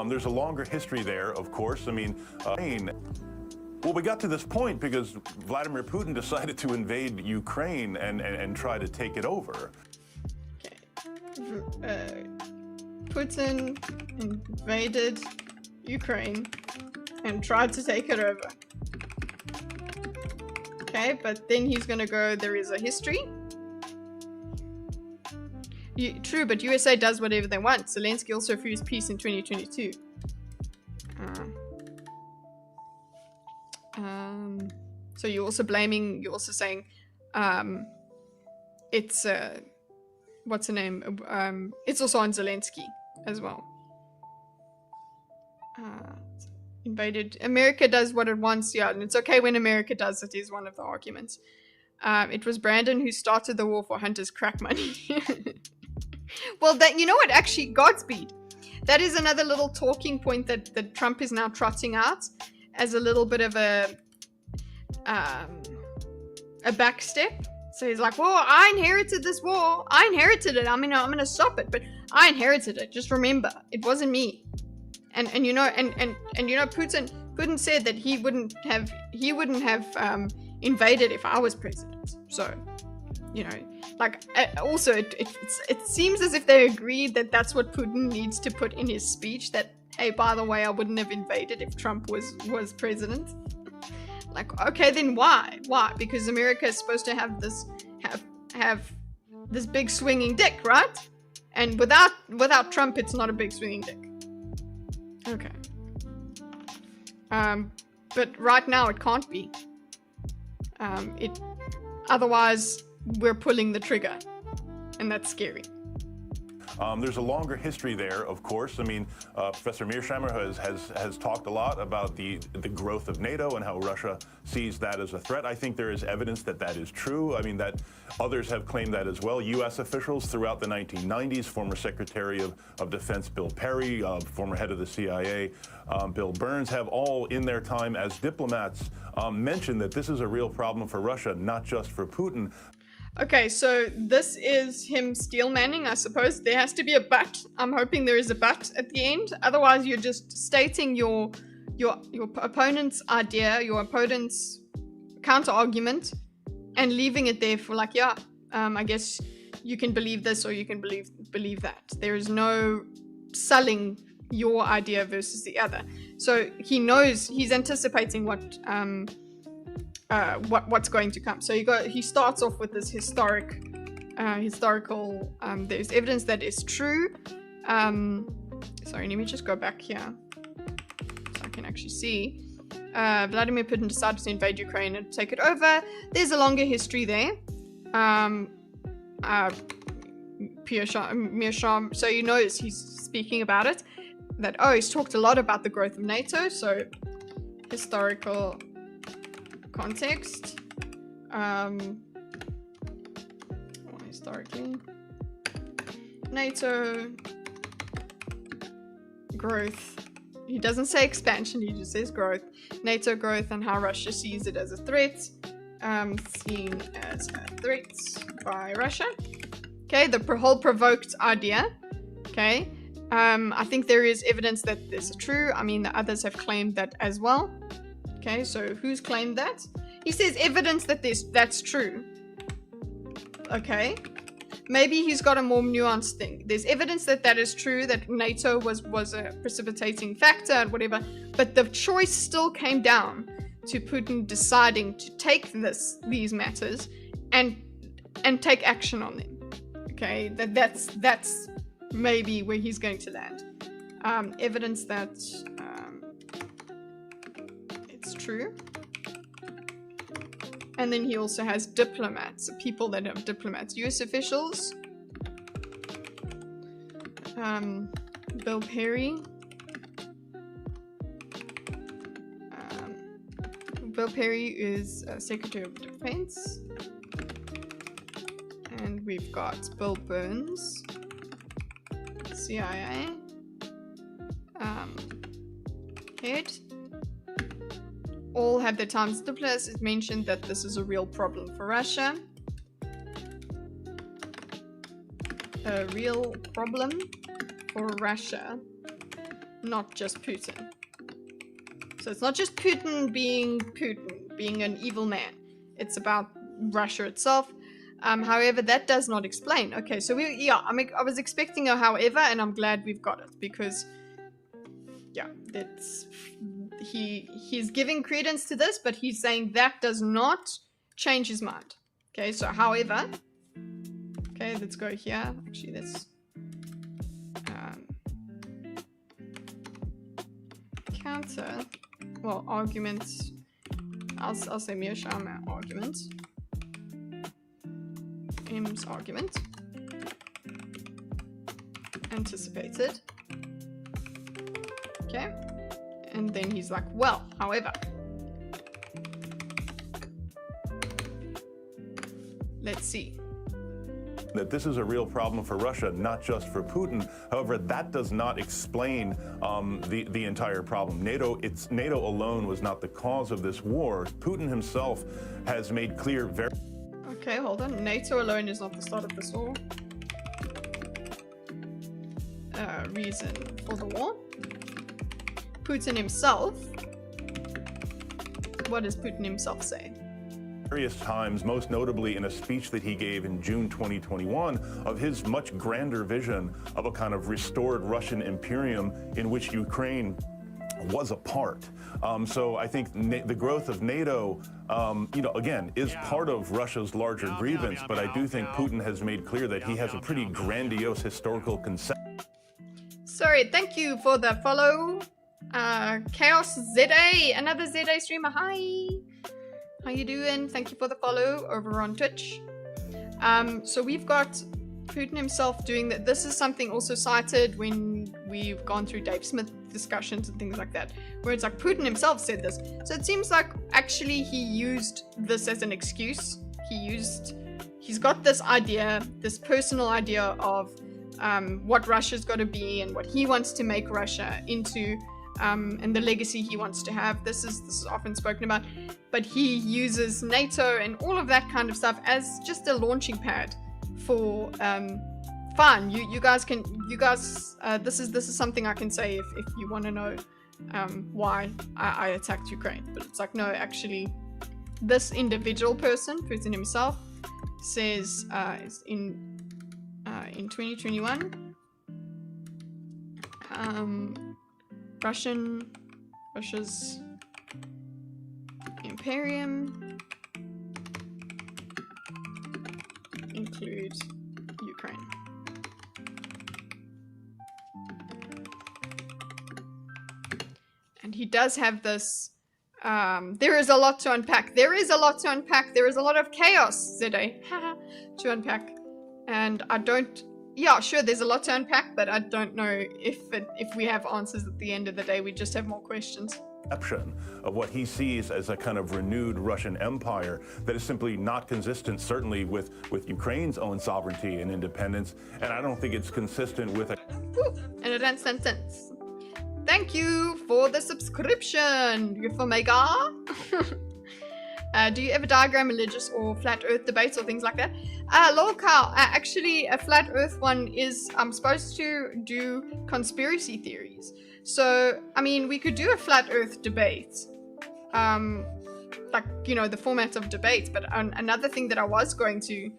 There's a longer history there, of course. I mean, well, we got to this point because Vladimir Putin decided to invade Ukraine and try to take it over. Okay. Putin invaded Ukraine and tried to take it over. Okay, but then he's gonna go, there is a history. True, but USA does whatever they want. Zelensky also refused peace in 2022. So you're also saying, it's, what's her name? It's also on Zelensky as well. Invaded. America does what it wants, yeah, and it's okay when America does it, is one of the arguments. It was Brandon who started the war for Hunter's crack money. Well, you know what? Actually, Godspeed. That is another little talking point that Trump is now trotting out as a little bit of a backstep. So he's like, well, I inherited this war. I inherited it. I'm gonna stop it, but I inherited it. Just remember, it wasn't me. And you know, and you know, Putin said that he wouldn't have invaded if I was president. So, you know, like, also it seems as if they agreed that that's what Putin needs to put in his speech, that, hey, by the way, I wouldn't have invaded if Trump was president. Like, okay, then why? Because America is supposed to have this big swinging dick, right? And without Trump, it's not a big swinging dick. Okay. But right now it can't be. Otherwise we're pulling the trigger, and that's scary. There's a longer history there, of course. I mean, Professor Mearsheimer has talked a lot about the growth of NATO and how Russia sees that as a threat. I think there is evidence that that is true. I mean, that others have claimed that as well. U.S. officials throughout the 1990s, former Secretary of Defense Bill Perry, former head of the CIA, Bill Burns, have all in their time as diplomats mentioned that this is a real problem for Russia, not just for Putin. Okay, so this is him steel manning, I suppose. There has to be a but. I'm hoping there is a but at the end. Otherwise, you're just stating your opponent's idea, your opponent's counter argument, and leaving it there for like, yeah, I guess you can believe this or you can believe that. There is no selling your idea versus the other. So he knows, he's anticipating what's going to come. So he starts off with this historical, there's evidence that is true. Sorry, let me just go back here so I can actually see. Vladimir Putin decided to invade Ukraine and take it over. There's a longer history there. Mearsheimer, so you notice he's speaking about it. That, he's talked a lot about the growth of NATO. So historical context, historically, NATO growth He doesn't say expansion, he just says growth. NATO growth and how Russia sees it as a threat. Seen as a threat by Russia. Okay, the whole provoked idea. Okay, I think there is evidence that this is true. I mean, the others have claimed that as well. Okay, so who's claimed that? He says evidence that that's true. Okay, maybe he's got a more nuanced thing. There's evidence that that is true, that NATO was a precipitating factor and whatever, but the choice still came down to Putin deciding to take these matters and take action on them. Okay, that's maybe where he's going to land. Evidence that it's true. And then he also has diplomats, people that have diplomats, US officials. Bill Perry. Bill Perry is Secretary of Defense. And we've got Bill Burns, CIA, head. All have their times. Diplomats has mentioned that this is a real problem for Russia. A real problem for Russia, not just Putin. So it's not just Putin, being an evil man. It's about Russia itself. However, that does not explain. Okay, so I was expecting a however, and I'm glad we've got it, because yeah, he's giving credence to this, but he's saying that does not change his mind. Okay, so however, okay, let's go here. Actually, let's counter. Well, arguments. I'll say Mearsheimer argument. M's argument. Anticipated. Okay. And then he's like, well, however. Let's see. That this is a real problem for Russia, not just for Putin. However, that does not explain the entire problem. NATO alone was not the cause of this war. Putin himself has made clear very... Okay, hold on. NATO alone is not the start of this war. Reason for the war. Putin himself. What does Putin himself say? Various times, most notably in a speech that he gave in June 2021, of his much grander vision of a kind of restored Russian imperium in which Ukraine was a part. So I think the growth of NATO, again, is part of Russia's larger grievance, but I do think Putin has made clear that he has a pretty grandiose historical concept. Sorry, thank you for the follow. Chaos ZA, another ZA streamer. Hi. How you doing? Thank you for the follow over on Twitch. So we've got Putin himself doing that. This is something also cited when we've gone through Dave Smith discussions and things like that, where it's like Putin himself said this. So it seems like actually he used this as an excuse. He's got this idea, this personal idea of what Russia's got to be and what he wants to make Russia into. And the legacy he wants to have. This is often spoken about, but he uses NATO and all of that kind of stuff as just a launching pad for fun. You guys, this is something I can say if you want to know why I attacked Ukraine. But it's like, no, actually, this individual person, Putin himself, says in 2021. Russia's imperium includes Ukraine. And he does have this, there is a lot to unpack. There is a lot of chaos, Zede, to unpack. And I don't, yeah, sure, there's a lot to unpack, but I don't know if we have answers at the end of the day. We just have more questions. Of what he sees as a kind of renewed Russian empire that is simply not consistent, certainly with Ukraine's own sovereignty and independence, and I don't think it's consistent with it. And a dance sentence. thank you for the subscription. You're for mega. Do you ever diagram religious or flat earth debates or things like that? Lol cow, actually a flat earth one is, I'm supposed to do conspiracy theories. So, I mean, we could do a flat earth debate. Like, you know, the format of debates, but another thing that I was going to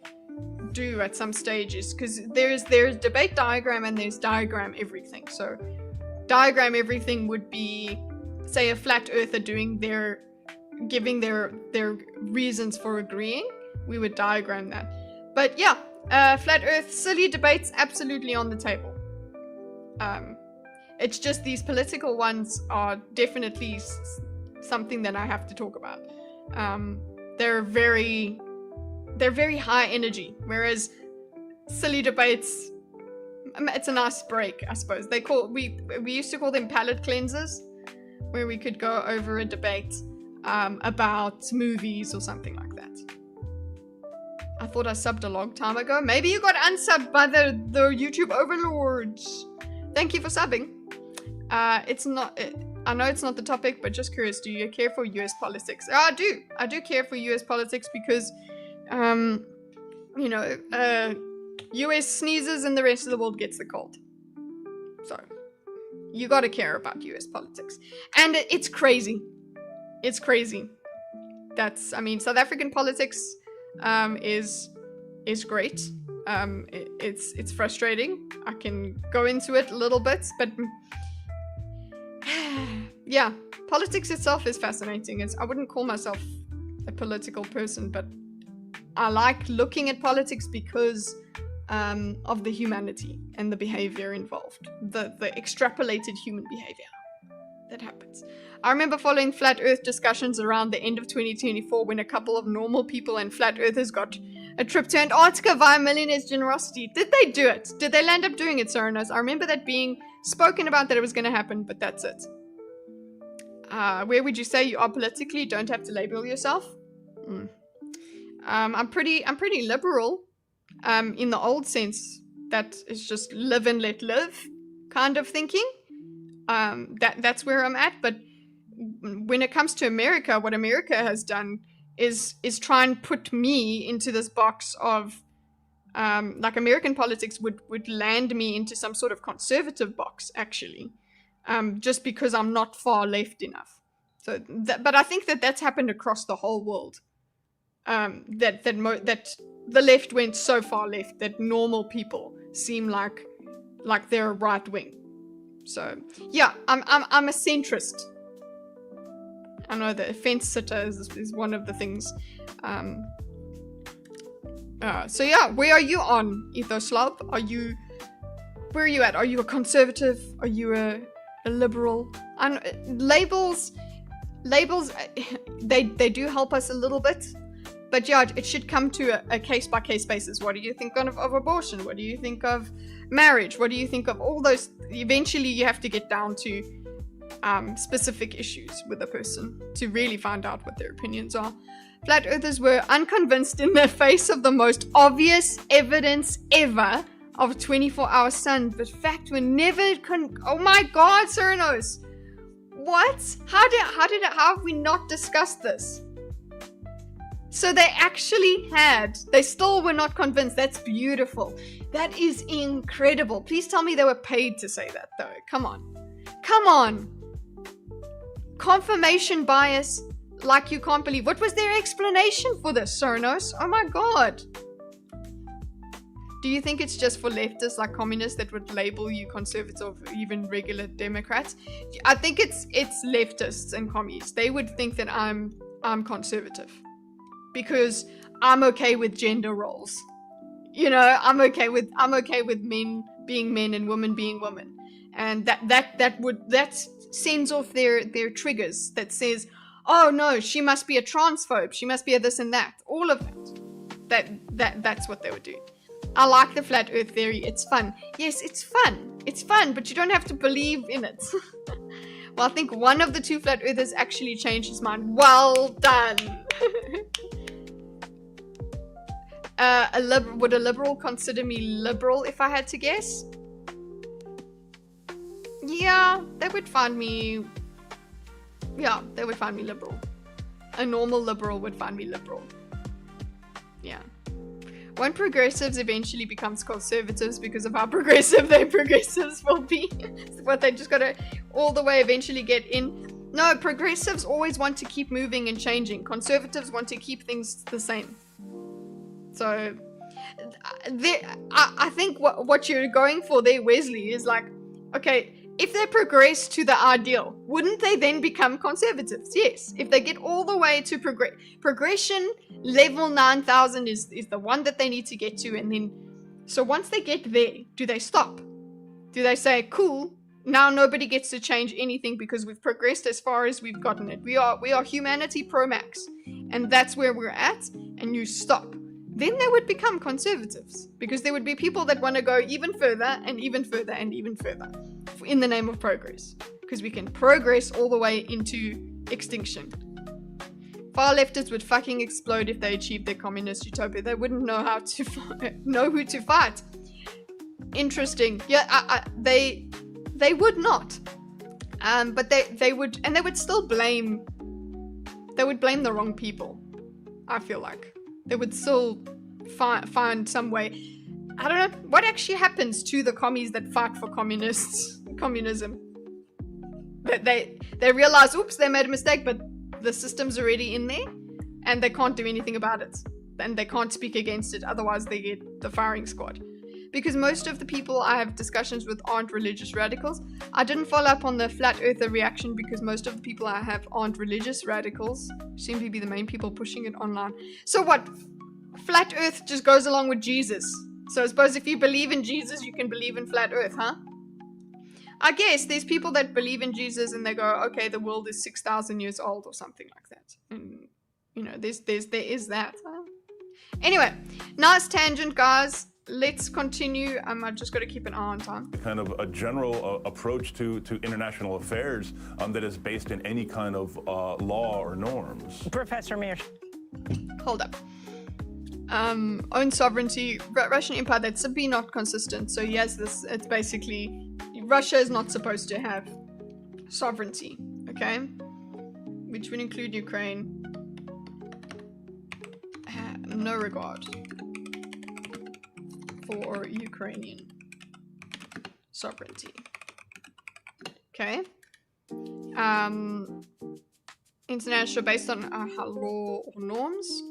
do at some stage is, because there's debate diagram and there's diagram everything. So diagram everything would be, say, a flat earther giving their reasons for agreeing. We would diagram that. But yeah, flat earth silly debates absolutely on the table. It's just these political ones are definitely something that I have to talk about. They're very high energy, whereas silly debates, it's a nice break, I suppose. We used to call them palate cleansers, where we could go over a debate about movies or something like that. I thought I subbed a long time ago. Maybe you got unsubbed by the YouTube overlords. Thank you for subbing. It's not. I know it's not the topic, but just curious. Do you care for U.S. politics? I do. I do care for U.S. politics because, you know, U.S. sneezes and the rest of the world gets the cold. So, you gotta care about U.S. politics, and it's crazy. It's crazy. I mean, South African politics is great. It's frustrating. I can go into it a little bit, but yeah, politics itself is fascinating. I wouldn't call myself a political person, but I like looking at politics because of the humanity and the behavior involved, the extrapolated human behavior that happens. I remember following flat earth discussions around the end of 2024 when a couple of normal people and flat earthers got a trip to Antarctica via millionaires' generosity. Did they do it? Did they land up doing it, Soranos? I remember that being spoken about, that it was going to happen, but that's it. Where would you say you are politically? Don't have to label yourself. I'm pretty liberal, in the old sense. That is just live and let live kind of thinking. That's where I'm at. But when it comes to America, what America has done is try and put me into this box of, like, American politics would land me into some sort of conservative box, actually, just because I'm not far left enough. So, but I think that's happened across the whole world. That the left went so far left that normal people seem like they're right wing. So yeah, I'm a centrist. I know the fence sitter is one of the things. So yeah, where are you on Ethoslav? Where are you at? Are you a conservative? Are you a liberal? Labels, they do help us a little bit. But yeah, it should come to a case-by-case basis. What do you think of abortion? What do you think of marriage? What do you think of all those? Eventually, you have to get down to specific issues with a person to really find out what their opinions are. Flat earthers were unconvinced in the face of the most obvious evidence ever of 24-hour sun, but fact were never oh my god, Cyrnos! What? How have we not discussed this? So they actually they still were not convinced. That's beautiful. That is incredible. Please tell me they were paid to say that, though. Come on. Confirmation bias, like you can't believe. What was their explanation for this, Cyrnos? Oh my god. Do you think it's just for leftists like communists that would label you conservative or even regular Democrats? I think it's leftists and communists. They would think that I'm conservative. Because I'm okay with gender roles. You know, I'm okay with men being men and women being women. And that sends off their triggers that says, oh no, she must be a transphobe, she must be a this and that. All of that. That's what they would do. I like the flat earth theory, it's fun. Yes, it's fun, but you don't have to believe in it. Well, I think one of the two flat earthers actually changed his mind. Well done. Would a liberal consider me liberal if I had to guess? Yeah, they would find me. Yeah, they would find me liberal. A normal liberal would find me liberal. Yeah. When progressives eventually becomes conservatives because of how progressive their progressives will be. But they just gotta all the way eventually get in. No, progressives always want to keep moving and changing. Conservatives want to keep things the same. So, I think what you're going for there, Wesley, is like, okay, if they progress to the ideal, wouldn't they then become conservatives? Yes. If they get all the way to progression, level 9,000 is the one that they need to get to. And then, so once they get there, do they stop? Do they say, cool, now nobody gets to change anything because we've progressed as far as we've gotten it. We are humanity pro max. And that's where we're at, and you stop. Then they would become conservatives, because there would be people that want to go even further and even further and even further in the name of progress, because we can progress all the way into extinction. Far leftists would fucking explode if they achieved their communist utopia. They wouldn't know how to know who to fight. Interesting. Yeah, they would not. But they would, and they would still blame. They would blame the wrong people. I feel like they would still find some way. I don't know what actually happens to the commies that fight for communism. That they realize, oops, they made a mistake, but the system's already in there, and they can't do anything about it, and they can't speak against it. Otherwise, they get the firing squad. Because most of the people I have discussions with aren't religious radicals. I didn't follow up on the flat earther reaction because most of the people I have aren't religious radicals. Seem to be the main people pushing it online. So what? Flat earth just goes along with Jesus. So I suppose if you believe in Jesus, you can believe in flat earth, huh? I guess there's people that believe in Jesus and they go, okay, the world is 6,000 years old or something like that. And, you know, there is that. Huh? Anyway, nice tangent, guys. Let's continue. I just got to keep an eye on time. Kind of a general approach to international affairs that is based in any kind of law or norms. Professor Mears. Hold up. Own sovereignty. Russian Empire, that's simply not consistent. So yes, it's basically Russia is not supposed to have sovereignty, okay? Which would include Ukraine. No regard for Ukrainian sovereignty. Okay. International based on law or norms.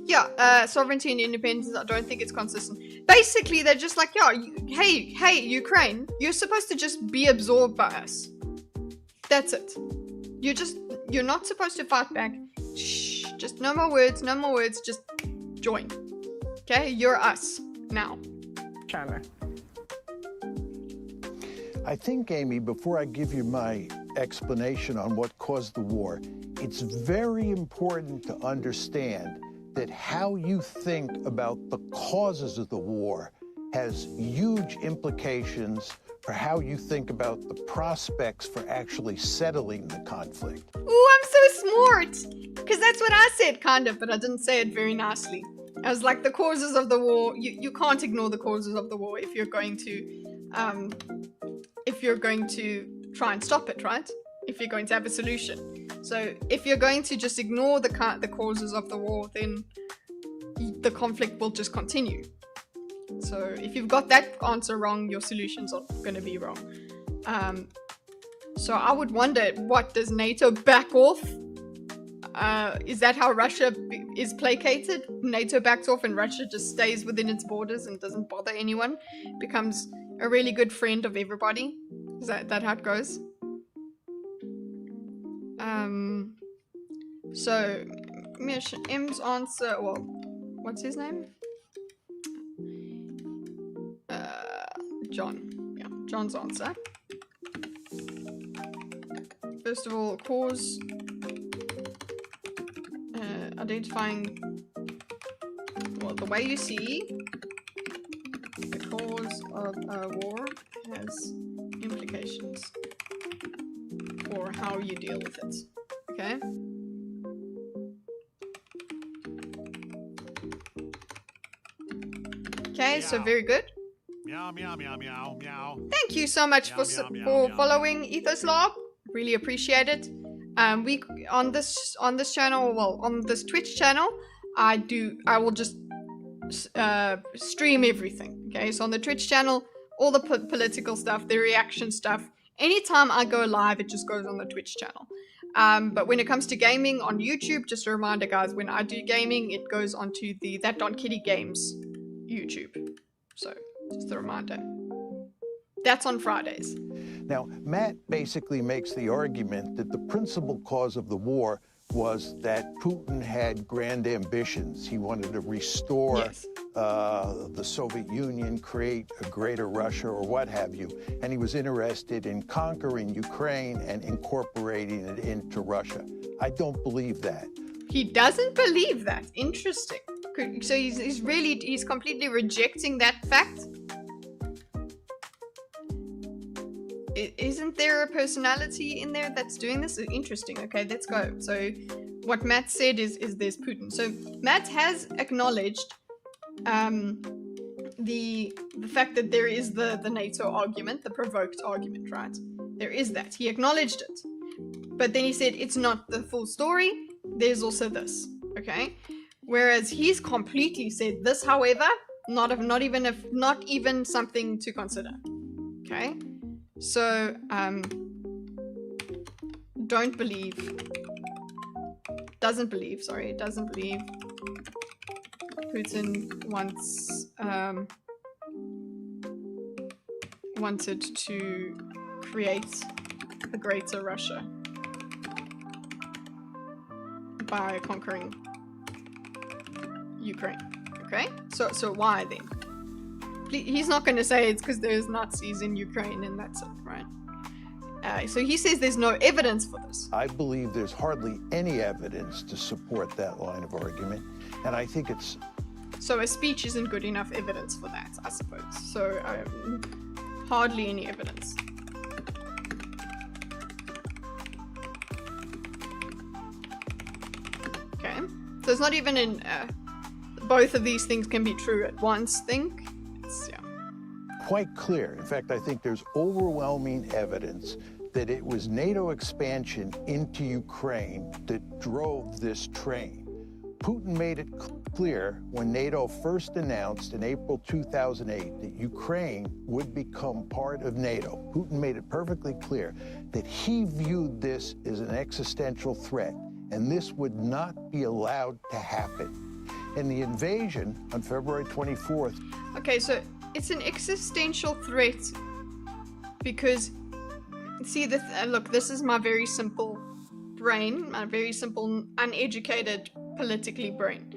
Yeah, sovereignty and independence, I don't think it's consistent. Basically, they're just like, yeah, hey, Ukraine, you're supposed to just be absorbed by us. That's it. You're not supposed to fight back. Shh, just no more words, just join. Okay, you're us now. Mearsheimer. I think, Amy, before I give you my explanation on what caused the war, it's very important to understand that how you think about the causes of the war has huge implications for how you think about the prospects for actually settling the conflict. Ooh, I'm so smart! Because that's what I said, kind of, but I didn't say it very nicely. I was like, the causes of the war, you can't ignore the causes of the war if you're going to try and stop it, right? If you're going to have a solution. So if you're going to just ignore the causes of the war, then the conflict will just continue. So if you've got that answer wrong, your solutions are going to be wrong. So I would wonder, what, does NATO back off? Is that how Russia is placated? NATO backs off and Russia just stays within its borders and doesn't bother anyone? Becomes a really good friend of everybody? Is that how it goes? So M's answer, well, what's his name? John. Yeah, John's answer. First of all, cause, identifying, well, the way you see the cause of a war has implications for how you deal with it. Okay? Okay, so very good. Yeah. Meow, meow, meow, meow, meow. Thank you so much for following Ethoslog. Really appreciate it. We on this channel, well, on this Twitch channel, I will just stream everything. Okay, so on the Twitch channel, all the political stuff, the reaction stuff. Anytime I go live, it just goes on the Twitch channel. But when it comes to gaming on YouTube, just a reminder, guys, when I do gaming, it goes onto the That Don Kitty Games YouTube. So, just a reminder. That's on Fridays. Now, Matt basically makes the argument that the principal cause of the war was that Putin had grand ambitions. He wanted to restore the Soviet Union, create a greater Russia, or what have you. And he was interested in conquering Ukraine and incorporating it into Russia. I don't believe that. He doesn't believe that. Interesting. So he's completely rejecting that fact? Isn't there a personality in there that's doing this? Interesting. Okay, let's go. So what Matt said is there's Putin. So Matt has acknowledged the fact that there is the NATO argument, the provoked argument, right? There is that. He acknowledged it. But then he said it's not the full story. There's also this. Okay? Whereas he's completely said this, however, not even something to consider. Okay? So, doesn't believe Putin wanted to create a greater Russia by conquering Ukraine. Okay? So why then? He's not going to say it's because there's Nazis in Ukraine and that's it, right? So he says there's no evidence for this. I believe there's hardly any evidence to support that line of argument, and I think it's... So a speech isn't good enough evidence for that, I suppose. So hardly any evidence. Okay, so it's not even in both of these things can be true at once thing. Quite clear. In fact, I think there's overwhelming evidence that it was NATO expansion into Ukraine that drove this train. Putin made it clear when NATO first announced in April 2008 that Ukraine would become part of NATO. Putin made it perfectly clear that he viewed this as an existential threat, and this would not be allowed to happen. And the invasion on February 24th... Okay, so it's an existential threat because, see, look, this is my very simple brain, my very simple, uneducated, politically brain.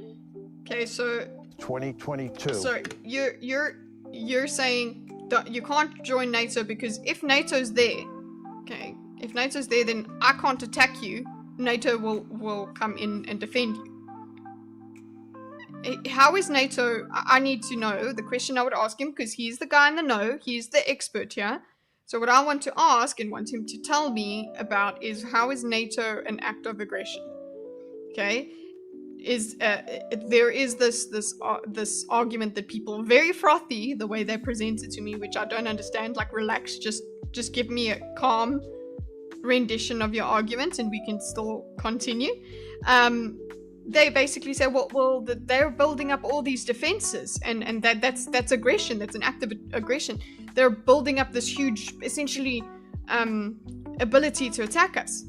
Okay, so 2022. So you're saying that you can't join NATO because if NATO's there, okay, if NATO's there, then I can't attack you. NATO will come in and defend you. How is NATO? I need to know. The question I would ask him, because he's the guy in the know, he's the expert here. So what I want to ask and want him to tell me about is how is NATO an act of aggression? Okay, there is this argument that people very frothy the way they present it to me, which I don't understand. Like, relax, just give me a calm rendition of your argument, and we can still continue. They basically say, well, they're building up all these defenses, and that's aggression. That's an act of aggression. They're building up this huge, essentially, ability to attack us,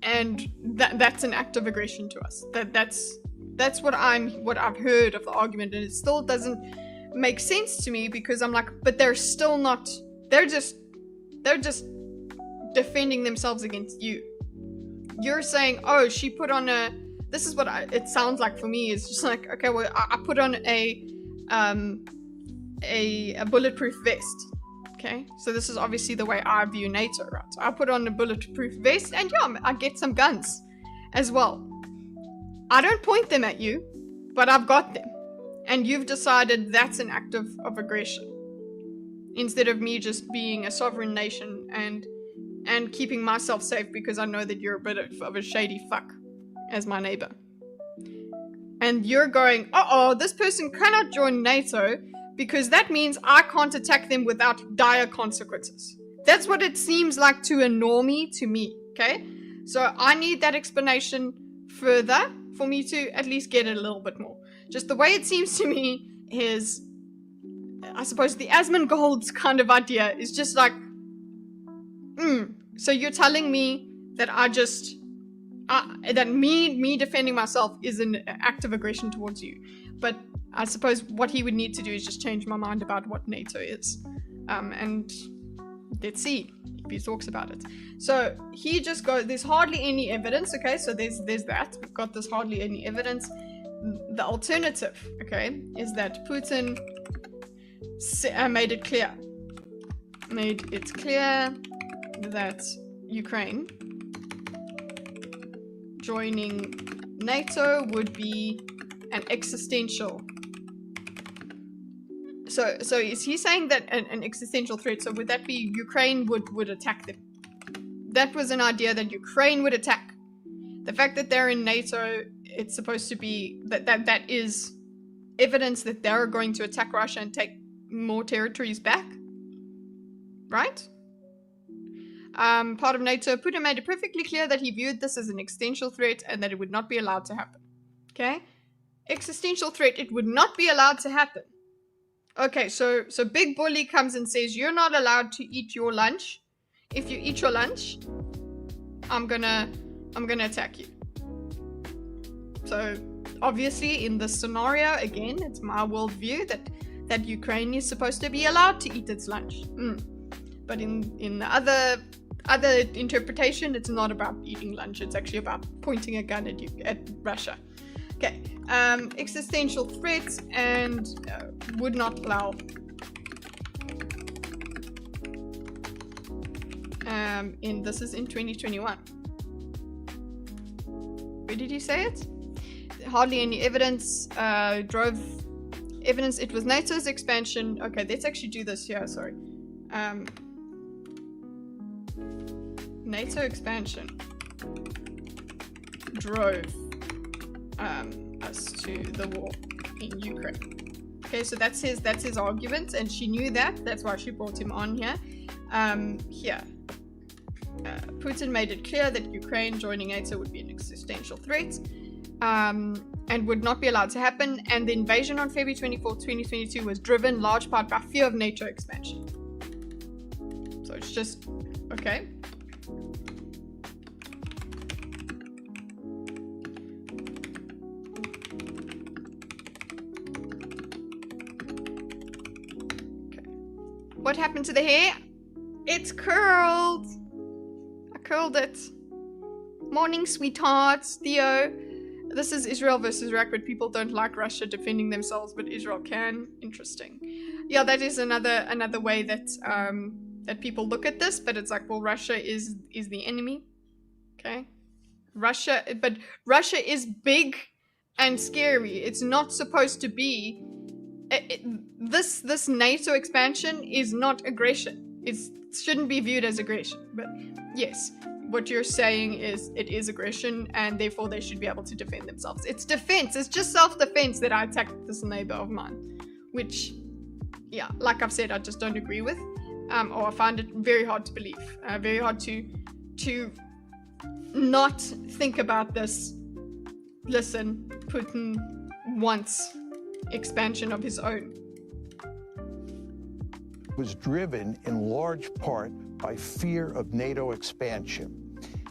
and that's an act of aggression to us. That's what I've heard of the argument, and it still doesn't make sense to me because I'm like, but they're still not. They're just defending themselves against you. You're saying, oh, she put on a. This is what it sounds like for me. It's just like, okay, well, I put on a bulletproof vest. Okay, so this is obviously the way I view NATO, right? So I put on a bulletproof vest, and yeah, I get some guns as well. I don't point them at you, but I've got them, and you've decided that's an act of aggression instead of me just being a sovereign nation and keeping myself safe because I know that you're a bit of a shady fuck as my neighbor. And you're going, this person cannot join NATO because that means I can't attack them without dire consequences. That's what it seems like to a normie to me, okay? So I need that explanation further for me to at least get it a little bit more. Just the way it seems to me is, I suppose the Asmongold's kind of idea is just like, so you're telling me that that me defending myself is an act of aggression towards you. But I suppose what he would need to do is just change my mind about what NATO is. And let's see if he talks about it. So he just goes, there's hardly any evidence, okay? So there's that. We've got this hardly any evidence. The alternative, okay, is that Putin made it clear that Ukraine joining NATO would be an existential. So is he saying that an existential threat? So would that be Ukraine would attack them? That was an idea that Ukraine would attack. The fact that they're in NATO, it's supposed to be that is evidence that they're going to attack Russia and take more territories back, right? Part of NATO, Putin made it perfectly clear that he viewed this as an existential threat and that it would not be allowed to happen. Okay? Existential threat, it would not be allowed to happen. Okay, so Big Bully comes and says, you're not allowed to eat your lunch. If you eat your lunch, I'm gonna attack you. So obviously in this scenario, again, it's my worldview that Ukraine is supposed to be allowed to eat its lunch. But in the other interpretation, it's not about eating lunch. It's actually about pointing a gun at Russia. Okay, existential threats and would not allow. This is in 2021. Where did he say it? Hardly any evidence. Drove evidence. It was NATO's expansion. Okay, let's actually do this here. Sorry. NATO expansion drove us to the war in Ukraine. Okay, so that's his argument, and she knew that. That's why she brought him on here. Putin made it clear that Ukraine joining NATO would be an existential threat, and would not be allowed to happen. And the invasion on February 24, 2022 was driven large part by fear of NATO expansion. So it's just okay. What happened to the hair? It's curled. I curled it. Morning, sweethearts. Theo. This is Israel versus Iraq, but people don't like Russia defending themselves, but Israel can. Interesting. Yeah, that is another way that that people look at this, but it's like, well, Russia is the enemy. Okay? Russia is big and scary. It's not supposed to be. This NATO expansion is not aggression. It shouldn't be viewed as aggression. But yes, what you're saying is it is aggression, and therefore they should be able to defend themselves. It's defense. It's just self-defense that I attacked this neighbor of mine, which, yeah, like I've said, I just don't agree with, or I find it very hard to believe, very hard to not think about this. Listen, Putin wants expansion of his own. Was driven in large part by fear of NATO expansion.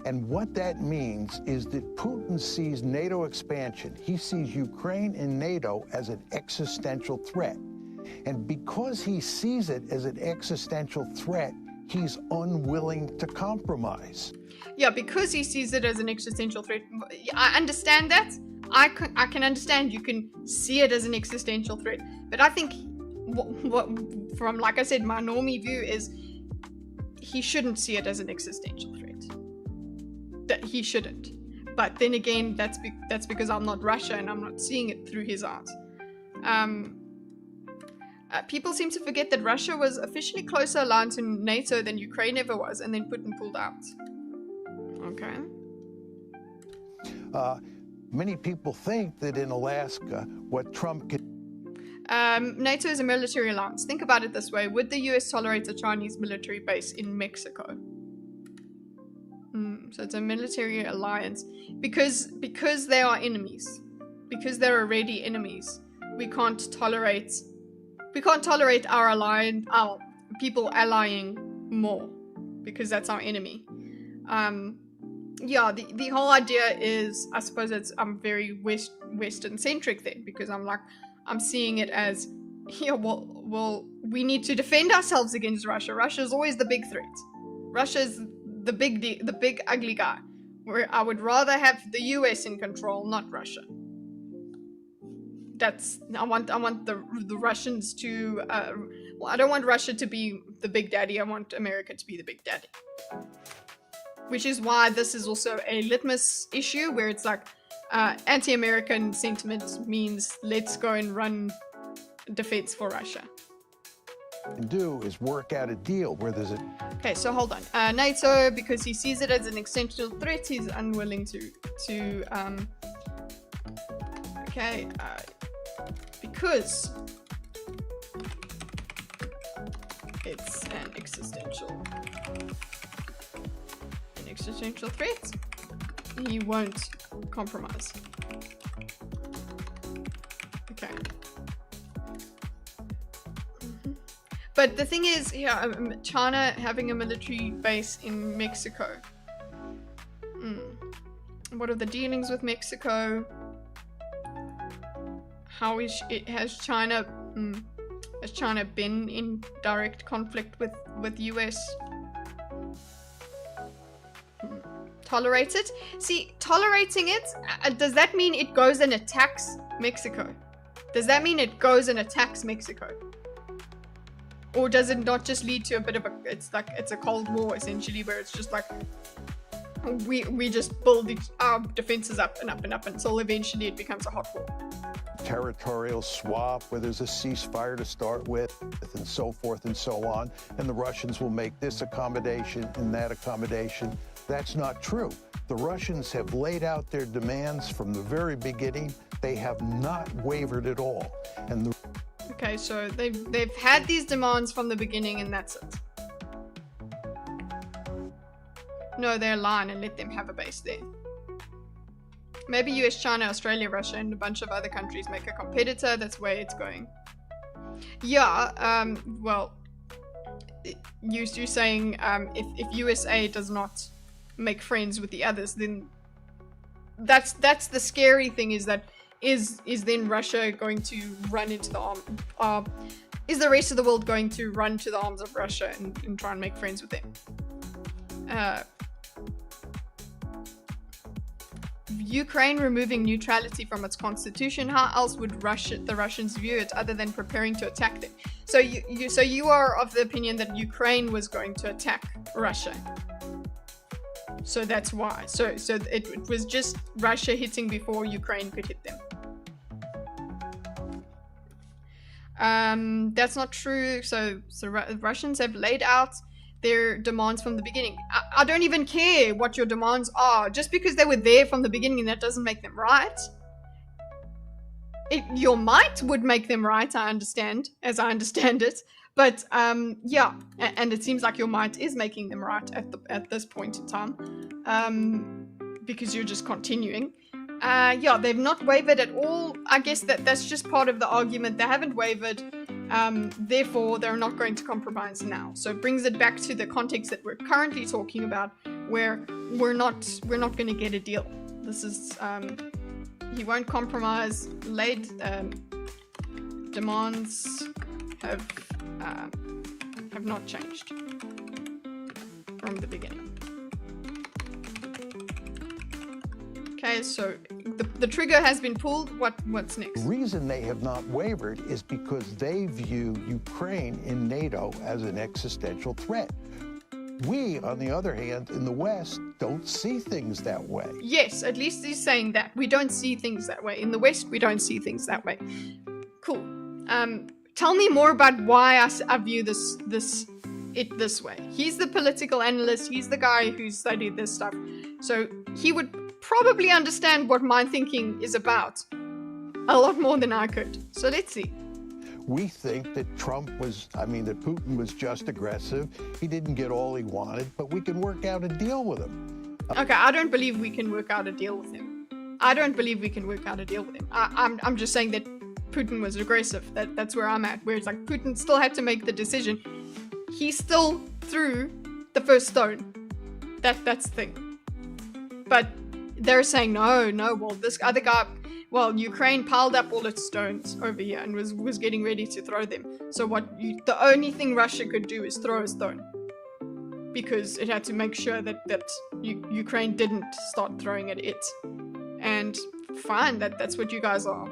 And what that means is that Putin sees NATO expansion. He sees Ukraine and NATO as an existential threat. And because he sees it as an existential threat, he's unwilling to compromise. Yeah, because he sees it as an existential threat. I understand that. I can understand you can see it as an existential threat. But I think what from, like I said, my normie view is he shouldn't see it as an existential threat. That he shouldn't. But then again, that's because I'm not Russia and I'm not seeing it through his eyes. People seem to forget that Russia was officially closer aligned to NATO than Ukraine ever was, and then Putin pulled out. Okay. Many people think that in Alaska, what Trump could... NATO is a military alliance. Think about it this way. Would the US tolerate a Chinese military base in Mexico? So it's a military alliance. Because they are enemies. Because they're already enemies. We can't tolerate our people allying more. Because that's our enemy. Yeah, the whole idea is, I suppose I'm very Western centric then, because I'm seeing it as, yeah, well, we need to defend ourselves against Russia. Russia's always the big threat. Russia's the big ugly guy. Where I would rather have the US in control, not Russia. I want the Russians to. Well, I don't want Russia to be the big daddy. I want America to be the big daddy. Which is why this is also a litmus issue, where it's like anti-American sentiment means let's go and run defense for Russia. Can do is work out a deal where there's a... Okay, so hold on. NATO, because he sees it as an existential threat, he's unwilling to because it's an existential threat, he won't compromise. Okay. But the thing is, yeah, China having a military base in Mexico. What are the dealings with Mexico? How is it? Has China been in direct conflict with US? Tolerate it? See, tolerating it, does that mean it goes and attacks Mexico? Does that mean it goes and attacks Mexico? Or does it not just lead to a bit of it's a Cold War essentially, where it's just like we just build our defenses up and up and up until eventually it becomes a hot war. Territorial swap where there's a ceasefire to start with, and so forth and so on, and the Russians will make this accommodation and that accommodation. That's not true. The Russians have laid out their demands from the very beginning. They have not wavered at all. And okay, so they've had these demands from the beginning, and that's it. No, they're lying and let them have a base there. Maybe US, China, Australia, Russia, and a bunch of other countries make a competitor. That's where it's going. Yeah, well, you're saying if USA does not make friends with the others, then that's the scary thing, is that is then Russia going to run into the is the rest of the world going to run to the arms of Russia and try and make friends with them? Ukraine removing neutrality from its constitution. How else would the Russians view it other than preparing to attack them? So you are of the opinion that Ukraine was going to attack Russia. So that's why. So it was just Russia hitting before Ukraine could hit them. That's not true. So Russians have laid out their demands from the beginning. I don't even care what your demands are. Just because they were there from the beginning, that doesn't make them right. Your might would make them right, I understand it. But yeah, and it seems like your might is making them right at this point in time, because you're just continuing. Yeah, they've not wavered at all. I guess that's just part of the argument. They haven't wavered. Therefore, they're not going to compromise now. So it brings it back to the context that we're currently talking about, where we're not going to get a deal. This is he won't compromise. Late demands have not changed from the beginning. Okay, so the trigger has been pulled. What's next? The reason they have not wavered is because they view Ukraine in NATO as an existential threat. We, on the other hand, in the West, don't see things that way. Yes, at least he's saying that. We don't see things that way. In the West, we don't see things that way. Cool. Tell me more about why I view it this way. He's the political analyst. He's the guy who studied this stuff. So he would probably understand what my thinking is about a lot more than I could. So let's see. We think that that Putin was just aggressive. He didn't get all he wanted, but we can work out a deal with him. Okay, I don't believe we can work out a deal with him. I'm just saying that Putin was aggressive. That's where I'm at. Where it's like Putin still had to make the decision. He still threw the first stone. That's the thing. But they're saying no. Well, this other guy. Well, Ukraine piled up all its stones over here and was getting ready to throw them. So the only thing Russia could do is throw a stone, because it had to make sure that Ukraine didn't start throwing at it. And fine, that's what you guys are.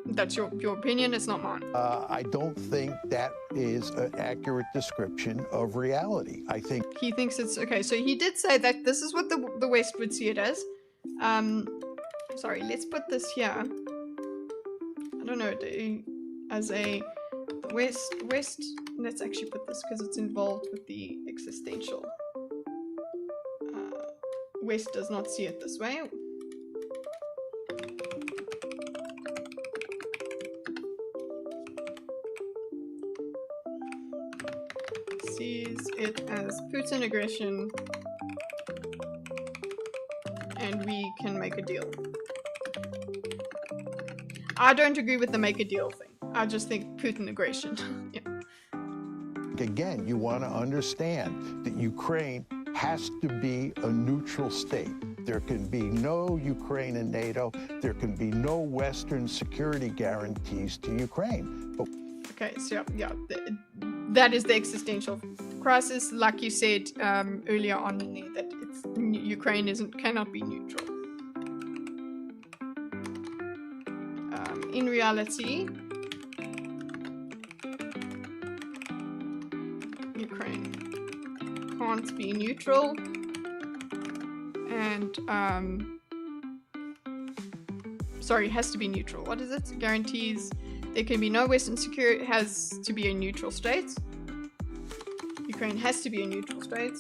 That's your opinion, it's not mine. I don't think that is an accurate description of reality. I think he thinks it's okay. So he did say that this is what the West would see it as. Sorry, let's put this here. I don't know, as a West. Let's actually put this because it's involved with the existential. West does not see it this way. Sees it as Putin aggression, and we can make a deal. I don't agree with the make a deal thing. I just think Putin aggression. Yeah. Again, you want to understand that Ukraine has to be a neutral state. There can be no Ukraine in NATO. There can be no Western security guarantees to Ukraine. But okay, so yeah, that is the existential crisis. Like you said earlier on, that Ukraine cannot be neutral. In reality, Ukraine can't be neutral, and sorry, has to be neutral. What is it? Guarantees there can be no Western security. Has to be a neutral state. Ukraine has to be a neutral state,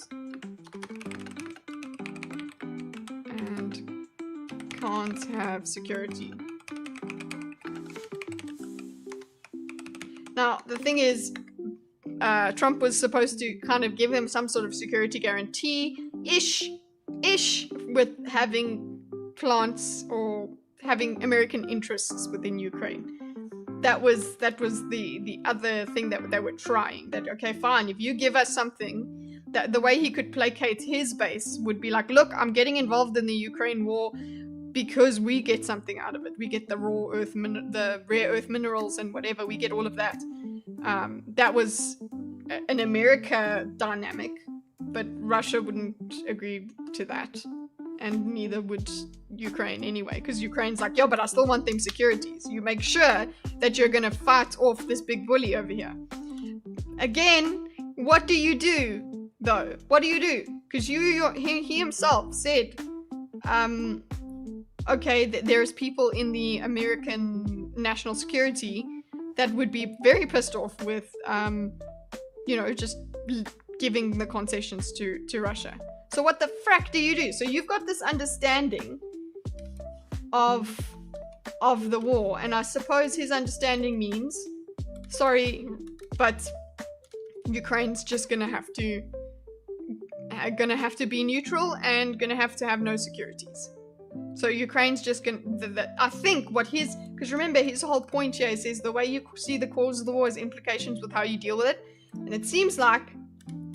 and can't have security. Now, the thing is, Trump was supposed to kind of give him some sort of security guarantee-ish with having plants or having American interests within Ukraine. That was the other thing that they were trying. That, okay, fine, if you give us something, that the way he could placate his base would be like, look, I'm getting involved in the Ukraine war because we get something out of it. We get the the rare earth minerals and whatever. We get all of that. That was an America dynamic, but Russia wouldn't agree to that, and neither would Ukraine anyway, because Ukraine's like, yo, but I still want them securities. You make sure that you're gonna fight off this big bully over here. Again, what do you do though? What do you do? Because he himself said, okay, there's people in the American national security that would be very pissed off with, just giving the concessions to Russia. So what the frack do you do? So you've got this understanding of the war, and I suppose his understanding means, sorry, but Ukraine's just gonna have to be neutral and gonna have to have no securities. So Ukraine's just gonna, I think what because remember his whole point here is the way you see the cause of the war is implications with how you deal with it. And it seems like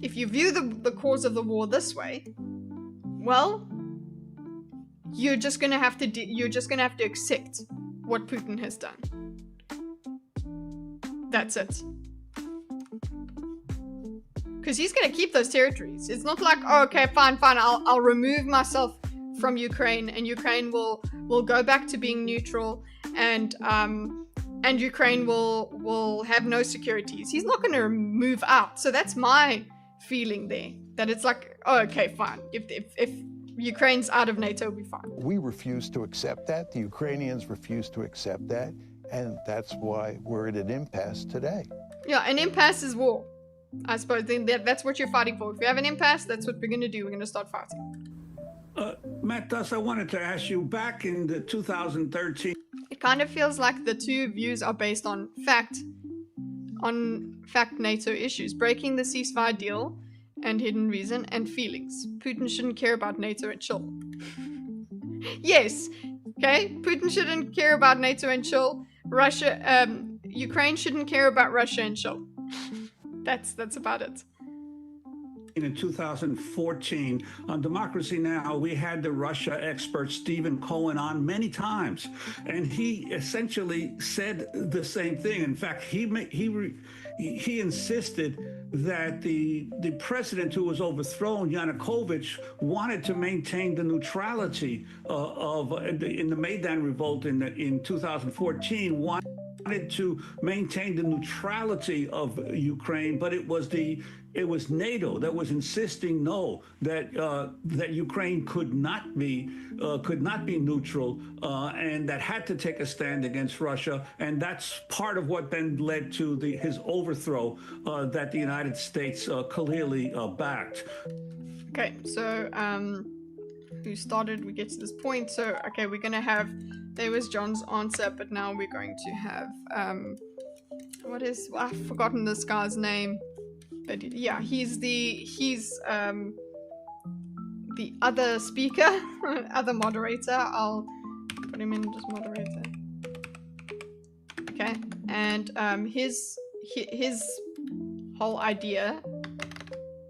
if you view the cause of the war this way, well, you're just gonna have to accept what Putin has done. That's it. Because he's gonna keep those territories. It's not like, oh, okay, fine, I'll remove myself from Ukraine, and Ukraine will go back to being neutral, and Ukraine will have no securities. He's not going to move out. So that's my feeling there. That it's like, oh, okay, fine. If Ukraine's out of NATO, we'll be fine. We refuse to accept that. The Ukrainians refuse to accept that, and that's why we're at an impasse today. Yeah, an impasse is war. I suppose that's what you're fighting for. If you have an impasse, that's what we're going to do. We're going to start fighting. Matt Duss, I wanted to ask you, back in the 2013... It kind of feels like the two views are based on fact NATO issues, breaking the ceasefire deal and hidden reason, and feelings. Putin shouldn't care about NATO and chill. Yes, okay, Putin shouldn't care about NATO and chill. Ukraine shouldn't care about Russia and chill. That's about it. In 2014 on Democracy Now!, we had the Russia expert Stephen Cohen on many times, and he essentially said the same thing. In fact, he insisted that the president who was overthrown, Yanukovych, wanted to maintain the neutrality in the Maidan revolt in 2014. Wanted to maintain the neutrality of Ukraine, but it was NATO that was insisting that Ukraine could not be neutral, and that had to take a stand against Russia, and that's part of what then led to his overthrow that the United States clearly backed. Okay, so we get to this point. So okay, we're gonna have. There was John's answer, but now we're going to have I've forgotten this guy's name, but yeah, he's the other speaker, other moderator. I'll put him in as moderator. Okay, and his whole idea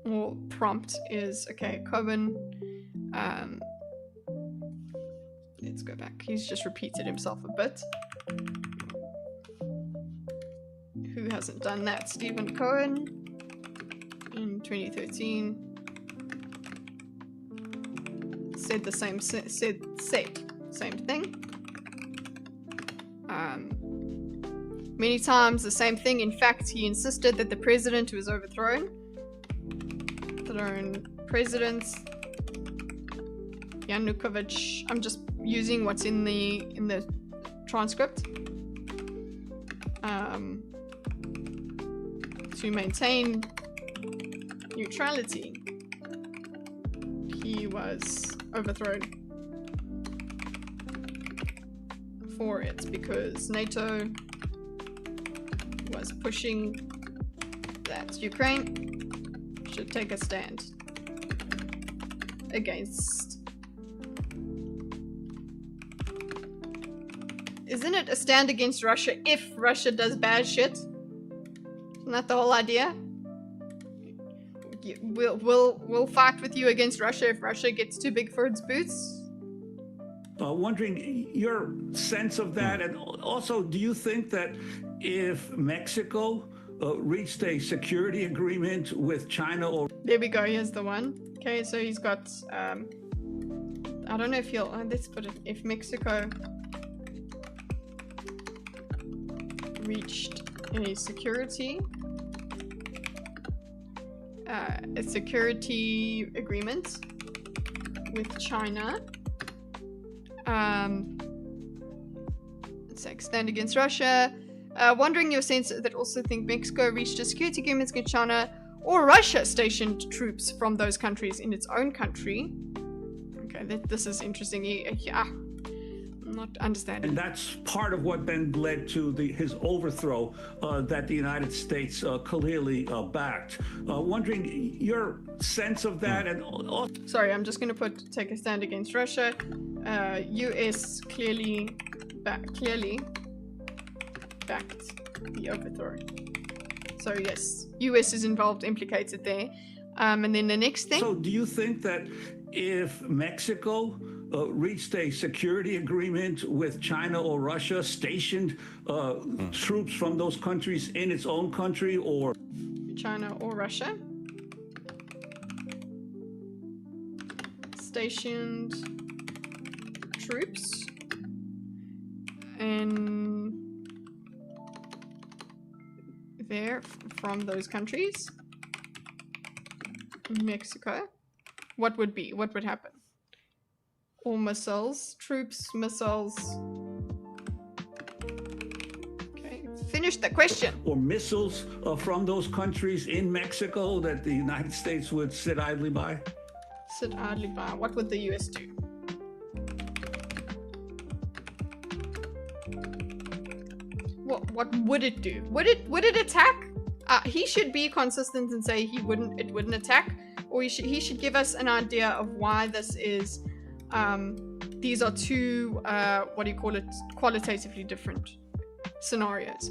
or prompt is, okay, Cohen, let's go back. He's just repeated himself a bit. Who hasn't done that? Stephen Cohen in 2013 said the same thing. Many times the same thing. In fact, he insisted that the president who was overthrown, President Yanukovych, I'm just using what's in the transcript, to maintain neutrality, he was overthrown for it because NATO was pushing that Ukraine should take a stand against. Isn't it a stand against Russia if Russia does bad shit? Isn't that the whole idea? We'll fight with you against Russia if Russia gets too big for its boots? Wondering your sense of that, and also, do you think that if Mexico reached a security agreement with China or... There we go, here's the one. Okay, so he's got, I don't know if he'll, let's put it, if Mexico reached a security agreement with China, let's say stand against Russia. Wondering your sense that also think Mexico reached a security agreement with China or Russia stationed troops from those countries in its own country. Okay, this is interesting. Yeah, I'm not understanding. And that's part of what then led to his overthrow that the United States clearly backed. Wondering your sense of that, and also... Sorry, I'm just going to take a stand against Russia. U.S. clearly backed the overthrow. So yes, US is involved, implicated there. And then the next thing. So do you think that if Mexico reached a security agreement with China or Russia, stationed troops from those countries in its own country, or China or Russia, stationed troops in there from those countries, Mexico, what would happen? Or missiles, troops, missiles. Okay, finish the question. Or missiles from those countries in Mexico that the United States would sit idly by? Sit idly by. What would the US do? what would it do? Would it attack? He should be consistent and say it wouldn't attack, or he should give us an idea of why this is. These are two qualitatively different scenarios.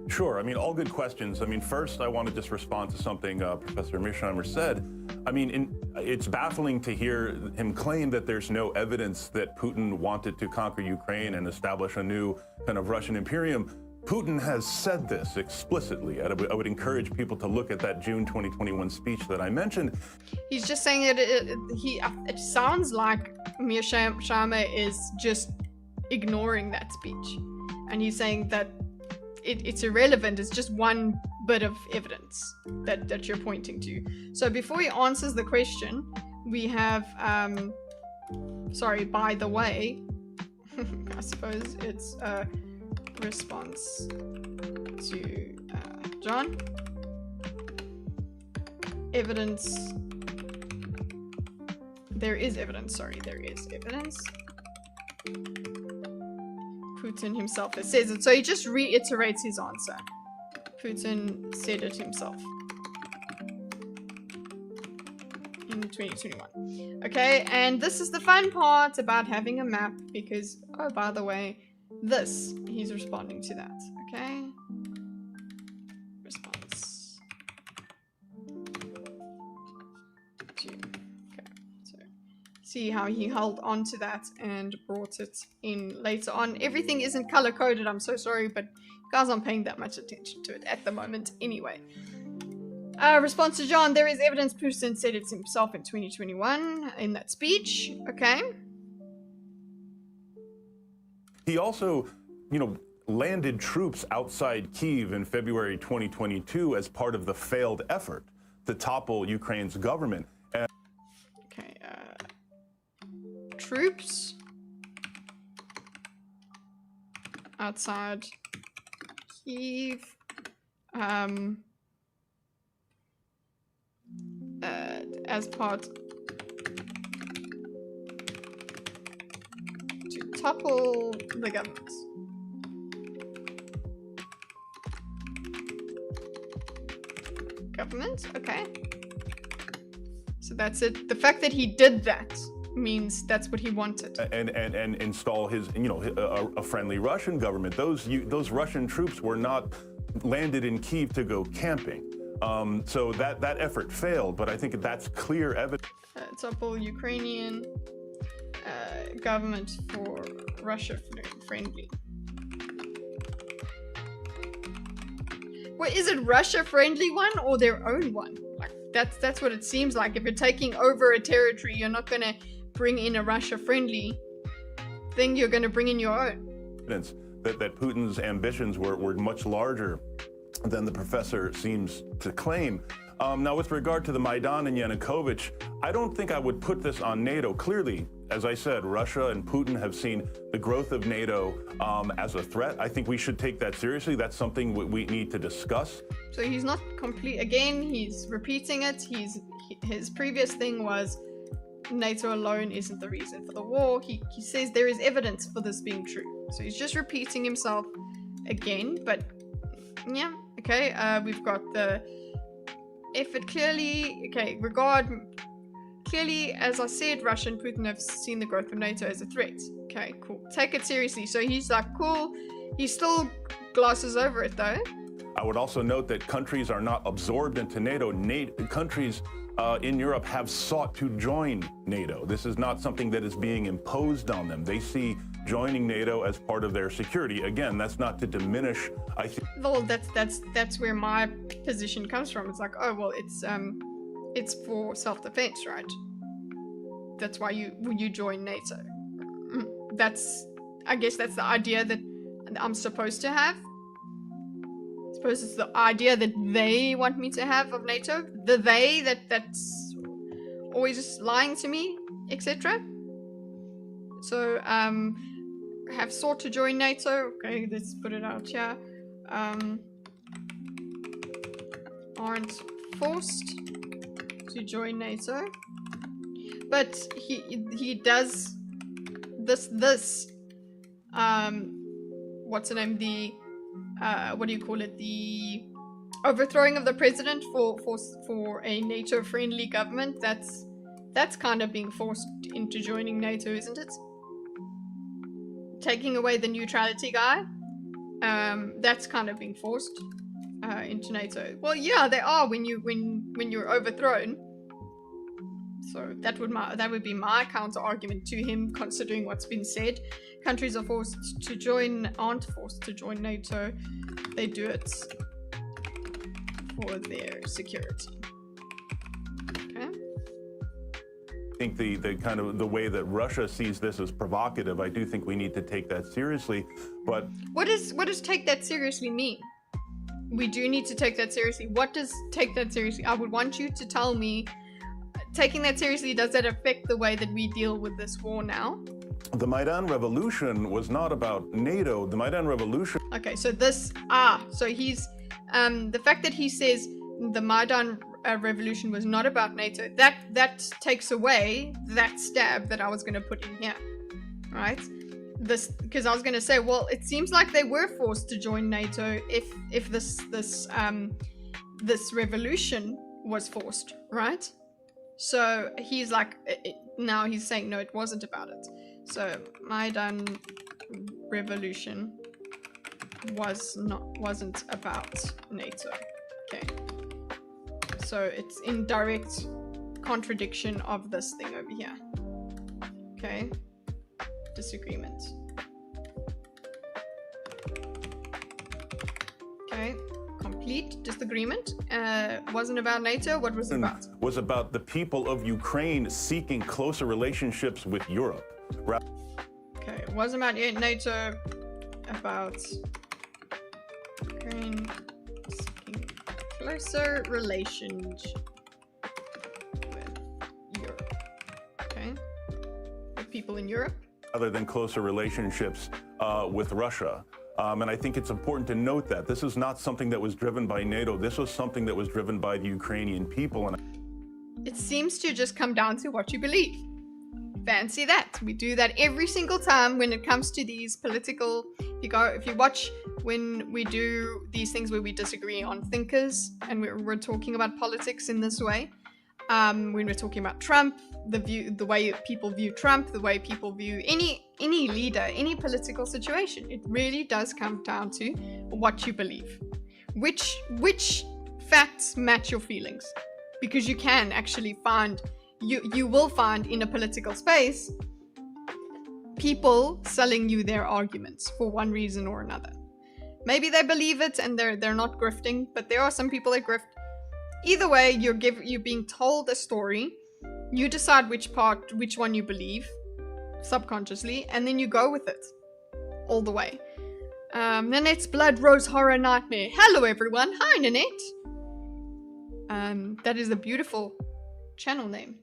Sure. I mean, all good questions. I mean, first, I want to just respond to something Professor Mearsheimer said. I mean, it's baffling to hear him claim that there's no evidence that Putin wanted to conquer Ukraine and establish a new kind of Russian imperium. Putin has said this explicitly. I would encourage people to look at that June 2021 speech that I mentioned. He's just saying that it sounds like Mearsheimer is just ignoring that speech. And he's saying that it's irrelevant. It's just one bit of evidence that you're pointing to. So before he answers the question, we have, sorry, by the way, I suppose it's a response to John. Evidence. There is evidence, sorry, there is evidence. Putin himself says it, so he just reiterates his answer. Putin said it himself in 2021. Okay, and this is the fun part about having a map, because, oh, by the way, this, he's responding to that, okay? Response to, okay, so see how he held on to that and brought it in later on. Everything isn't color-coded, I'm so sorry, but you guys aren't paying that much attention to it at the moment anyway. Response to John, there is evidence Putin said it himself in 2021 in that speech, okay? He also, landed troops outside Kyiv in February 2022 as part of the failed effort to topple Ukraine's government. Okay, troops outside Kyiv, as part to topple the government. Okay. So that's it. The fact that he did that means that's what he wanted. And install his, a friendly Russian government. Those Russian troops were not landed in Kyiv to go camping. So that effort failed, but I think that's clear evidence. Topple Ukrainian government for Russia friendly. Well, is it Russia friendly one or their own one? Like that's what it seems like. If you're taking over a territory, you're not gonna bring in a Russia friendly thing, you're gonna bring in your own. Evidence that Putin's ambitions were much larger than the professor seems to claim. Now, with regard to the Maidan and Yanukovych, I don't think I would put this on NATO. Clearly, as I said, Russia and Putin have seen the growth of NATO as a threat. I think we should take that seriously. That's something we need to discuss. So he's not complete. Again, he's repeating it. His previous thing was NATO alone isn't the reason for the war. He says there is evidence for this being true. So he's just repeating himself again. But yeah, okay. We've got the effort clearly. Okay, clearly, as I said, Russia and Putin have seen the growth of NATO as a threat. Okay, cool. Take it seriously. So he's like, cool. He still glosses over it though. I would also note that countries are not absorbed into NATO. Countries in Europe have sought to join NATO. This is not something that is being imposed on them. They see joining NATO as part of their security. Again, that's not to diminish. I think. Well, that's where my position comes from. It's like, oh well, it's for self-defense, right? That's why you join NATO. I guess that's the idea that I'm supposed to have. I suppose it's the idea that they want me to have of NATO. The they that's always lying to me, etc. So, have sought to join NATO. Okay, let's put it out here. Aren't forced to join NATO, but he does this what's the name, the what do you call it, the overthrowing of the president for a NATO friendly government, that's kind of being forced into joining NATO, isn't it? Taking away the neutrality guy, that's kind of being forced into NATO. Well, yeah, they are when you're overthrown. So that would be my counter argument to him, considering what's been said. Countries aren't forced to join NATO. They do it for their security. Okay. I think the kind of the way that Russia sees this as provocative, I do think we need to take that seriously. But what does take that seriously mean? We do need to take that seriously. What does take that seriously? I would want you to tell me. Taking that seriously, does that affect the way that we deal with this war now? The Maidan Revolution was not about NATO. The Maidan Revolution. Okay, so so he's the fact that he says the Maidan Revolution was not about NATO. That takes away that stab that I was going to put in here, right? This, because I was going to say, well, it seems like they were forced to join NATO if this revolution was forced, right? So he's like, now he's saying, no, it wasn't about it. So Maidan Revolution wasn't about NATO. Okay. So it's in direct contradiction of this thing over here. Okay. Disagreement. Okay. Complete disagreement. Wasn't about NATO. What was it about? Was about the people of Ukraine seeking closer relationships with Europe. Okay, it wasn't about NATO. About Ukraine seeking closer relations with Europe. Okay, with people in Europe. Other than closer relationships with Russia. And I think it's important to note that this is not something that was driven by NATO. This was something that was driven by the Ukrainian people. And it seems to just come down to what you believe. Fancy that. We do that every single time when it comes to these political. If you watch when we do these things where we disagree on thinkers, and we're talking about politics in this way. When we're talking about Trump, the way people view Trump, the way people view any leader, any political situation, it really does come down to what you believe. Which facts match your feelings? Because you can actually find, you will find in a political space, people selling you their arguments for one reason or another. Maybe they believe it and they're not grifting, but there are some people that grift. Either way, you're being told a story. You decide which one you believe, subconsciously, and then you go with it all the way. Nanette's Blood Rose Horror Nightmare. Hello, everyone. Hi, Nanette. That is a beautiful channel name.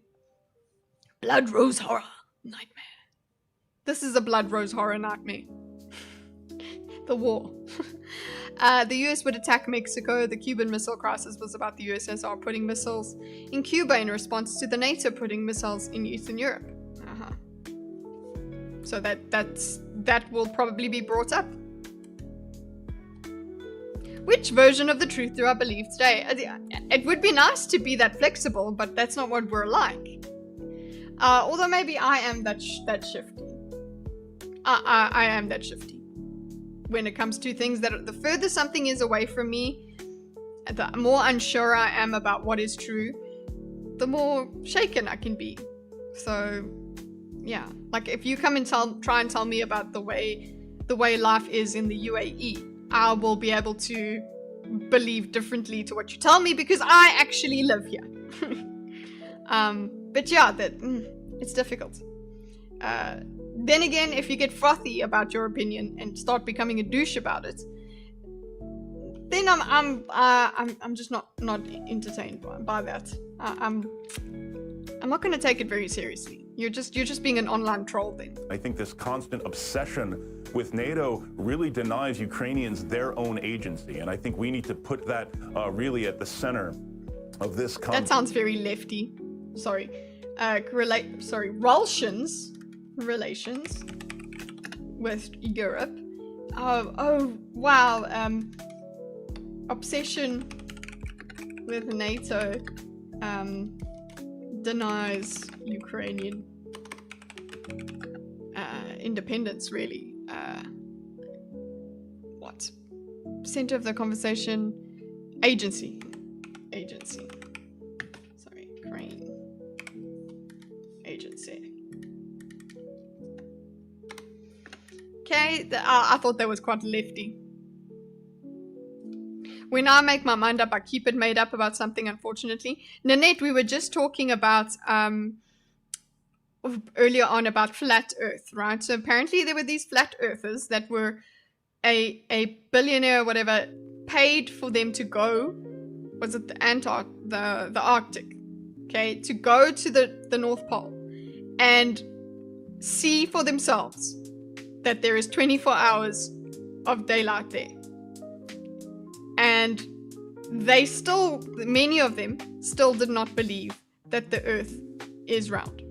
Blood Rose Horror Nightmare. This is a Blood Rose Horror Nightmare. The war. The US would attack Mexico. The Cuban Missile Crisis was about the USSR putting missiles in Cuba in response to the NATO putting missiles in Eastern Europe. So that will probably be brought up. Which version of the truth do I believe today? It would be nice to be that flexible, but that's not what we're like. Although maybe I am that shifty. I am that shifty. When it comes to things that the further something is away from me, the more unsure I am about what is true, the more shaken I can be. So, yeah, like if you come and try and tell me about the way life is in the UAE, I will be able to believe differently to what you tell me because I actually live here. But yeah, it's difficult. Then again, if you get frothy about your opinion and start becoming a douche about it, then I'm just not entertained by that. I'm not going to take it very seriously. You're just being an online troll then. I think this constant obsession with NATO really denies Ukrainians their own agency, and I think we need to put that really at the center of this. That sounds very lefty. Sorry. Relations with Europe Oh, wow. Obsession with NATO denies Ukrainian independence, really. What? Center of the conversation. Agency. Sorry, Ukraine. Agency. Okay, I thought that was quite lefty. When I make my mind up, I keep it made up about something, unfortunately. Nanette, we were just talking about, earlier on about flat Earth, right? So apparently there were these flat earthers that were a billionaire or whatever paid for them to go, was it the Arctic, okay, to go to the North Pole and see for themselves that there is 24 hours of daylight there. And they still, many of them, still did not believe that the Earth is round.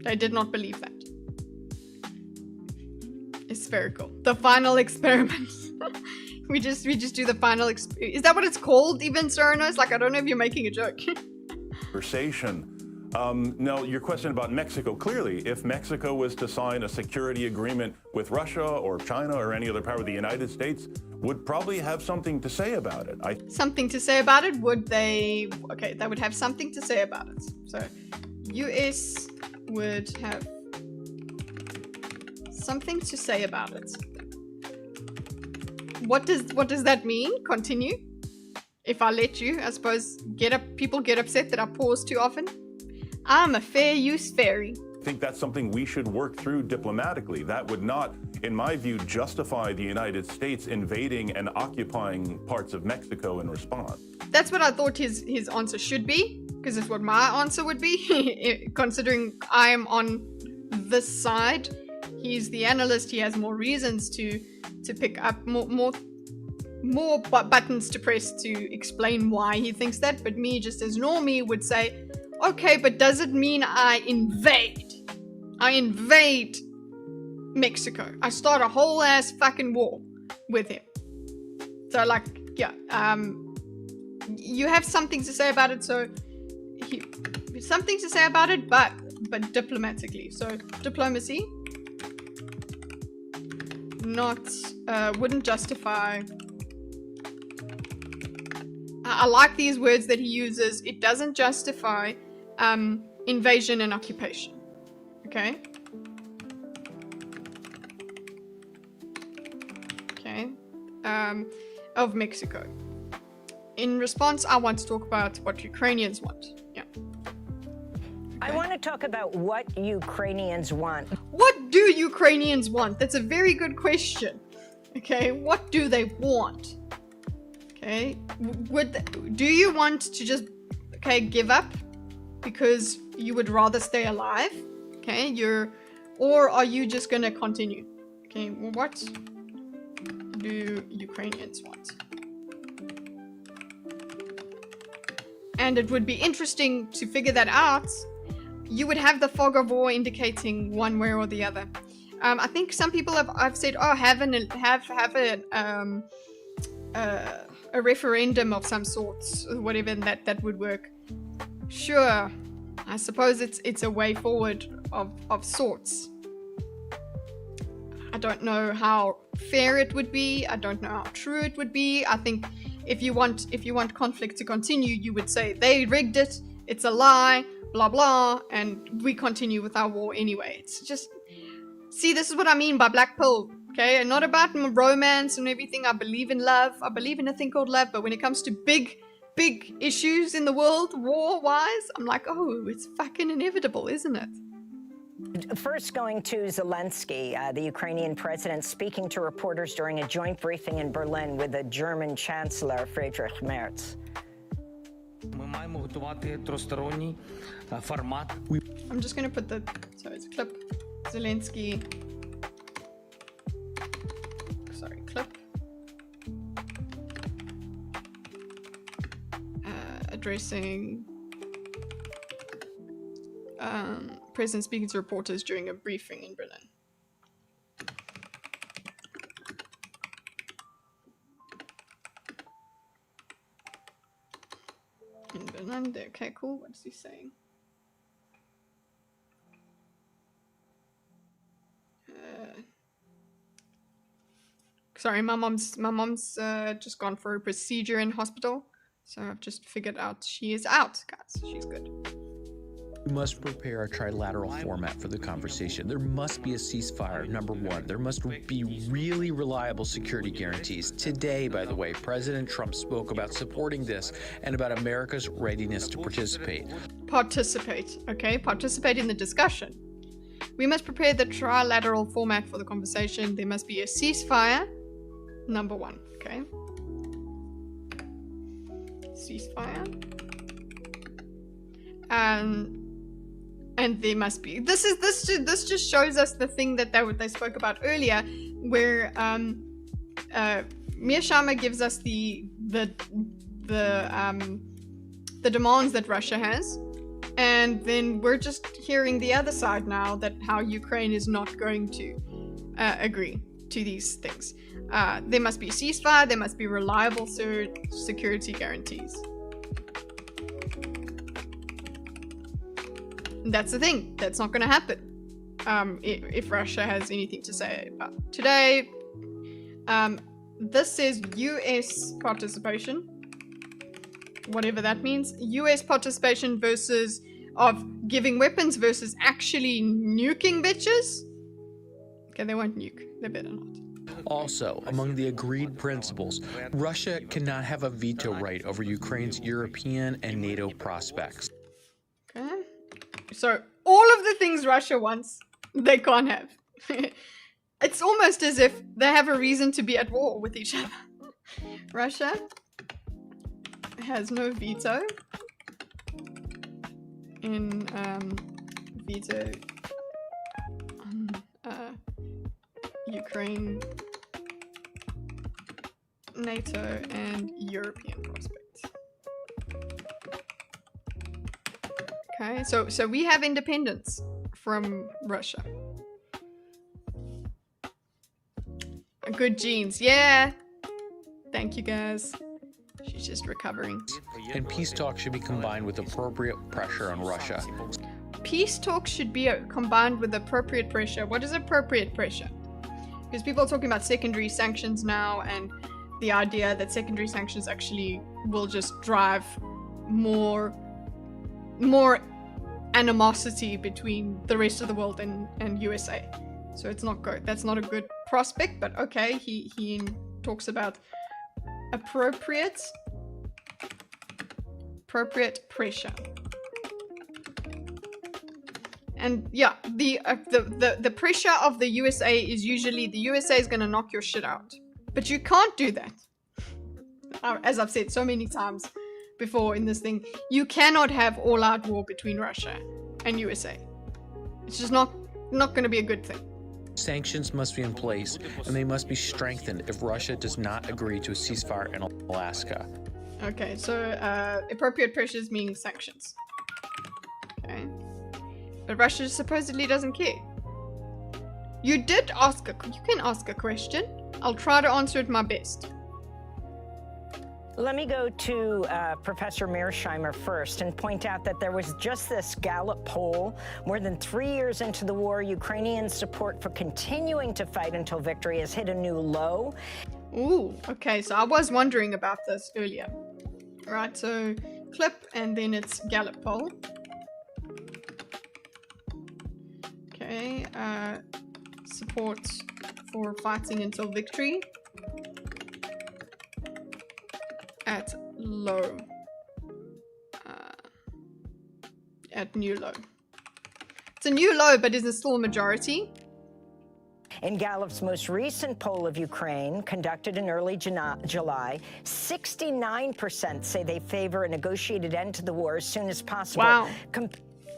They did not believe that. It's spherical. The final experiment. we just do the final experiment. Is that what it's called, even, Ceranos? Like, I don't know if you're making a joke. Conversation. No, your question about Mexico, clearly, if Mexico was to sign a security agreement with Russia or China or any other power, the United States would probably have something to say about it. Something to say about it? Would they? Okay, they would have something to say about it. So, US would have something to say about it. What does that mean? Continue. If I let you, I suppose people get upset that I pause too often. I'm a fair use fairy. I think that's something we should work through diplomatically. That would not, in my view, justify the United States invading and occupying parts of Mexico in response. That's what I thought his answer should be, because it's what my answer would be, considering I am on this side. He's the analyst. He has more reasons to pick up, more buttons to press to explain why he thinks that. But me, just as normie, would say, okay, but does it mean I invade? I invade Mexico. I start a whole ass fucking war with him. So, like, yeah, you have something to say about it. So, something to say about it, but diplomatically. So, diplomacy wouldn't justify. I like these words that he uses. It doesn't justify invasion and occupation. Okay? Okay. Of Mexico. In response, I want to talk about what Ukrainians want. Yeah. I want to talk about what Ukrainians want. What do Ukrainians want? That's a very good question. Okay, what do they want? Okay, do you want to just, give up because you would rather stay alive? Okay, or are you just gonna continue? Okay, well, what do Ukrainians want? And it would be interesting to figure that out. You would have the fog of war indicating one way or the other. I think some people have said, oh, have a referendum of some sort, whatever, that would work. Sure, I suppose it's a way forward of sorts. I don't know how fair it would be. I don't know how true it would be. I think if you want conflict to continue, you would say they rigged it, it's a lie, blah blah, and we continue with our war anyway. It's just, see, this is what I mean by black pill. Okay, and not about romance and everything. I believe in love. I believe in a thing called love. But when it comes to big issues in the world, war-wise, I'm like, oh, it's fucking inevitable, isn't it? First, going to Zelensky, the Ukrainian president, speaking to reporters during a joint briefing in Berlin with the German Chancellor Friedrich Merz. I'm just going to put it's a clip. Zelensky. Clip. Addressing president speaking to reporters during a briefing in Berlin. Finland. Okay, cool. What's he saying? Sorry, my mom's just gone for a procedure in hospital, so I've just figured out she is out, guys. She's good. We must prepare a trilateral format for the conversation. There must be a ceasefire, number one. There must be really reliable security guarantees. Today, by the way, President Trump spoke about supporting this and about America's readiness to participate. Participate, okay? Participate in the discussion. We must prepare the trilateral format for the conversation. There must be a ceasefire, number one, okay? Ceasefire. And there must be. This just shows us the thing that they spoke about earlier, where Mearsheimer gives us the demands that Russia has, and then we're just hearing the other side now, that how Ukraine is not going to agree to these things. There must be a ceasefire. There must be reliable security guarantees. That's the thing. That's not going to happen if Russia has anything to say about it. Today, this says US participation, whatever that means. US participation versus of giving weapons versus actually nuking bitches. Okay, they won't nuke. They better not. Also, among the agreed principles, Russia cannot have a veto right over Ukraine's European and NATO prospects. Okay. So all of the things Russia wants, they can't have. It's almost as if they have a reason to be at war with each other. Russia has no veto in veto on Ukraine, NATO, and European prospects. Okay, so we have independence from Russia. Good genes, yeah. Thank you, guys. She's just recovering. And peace talks should be combined with appropriate pressure on Russia. Peace talks should be combined with appropriate pressure. What is appropriate pressure? Because people are talking about secondary sanctions now, and the idea that secondary sanctions actually will just drive more animosity between the rest of the world and USA. So it's not good. That's not a good prospect, but okay, he talks about appropriate pressure. And yeah, the pressure of the USA is usually the USA is gonna knock your shit out. But you can't do that. As I've said so many times before in this thing, you cannot have all-out war between Russia and USA. It's just not going to be a good thing. Sanctions must be in place, and they must be strengthened if Russia does not agree to a ceasefire in Alaska. Okay, so appropriate pressures meaning sanctions. Okay. But Russia supposedly doesn't care. You can ask a question. I'll try to answer it my best. Let me go to Professor Mearsheimer first and point out that there was just this Gallup poll. More than 3 years into the war, Ukrainian support for continuing to fight until victory has hit a new low. Ooh, okay, so I was wondering about this earlier. Right, so clip, and then it's Gallup poll. Okay, support for fighting until victory. At low. At new low. It's a new low, but is it still a majority? In Gallup's most recent poll of Ukraine, conducted in early July, 69% say they favor a negotiated end to the war as soon as possible. Wow.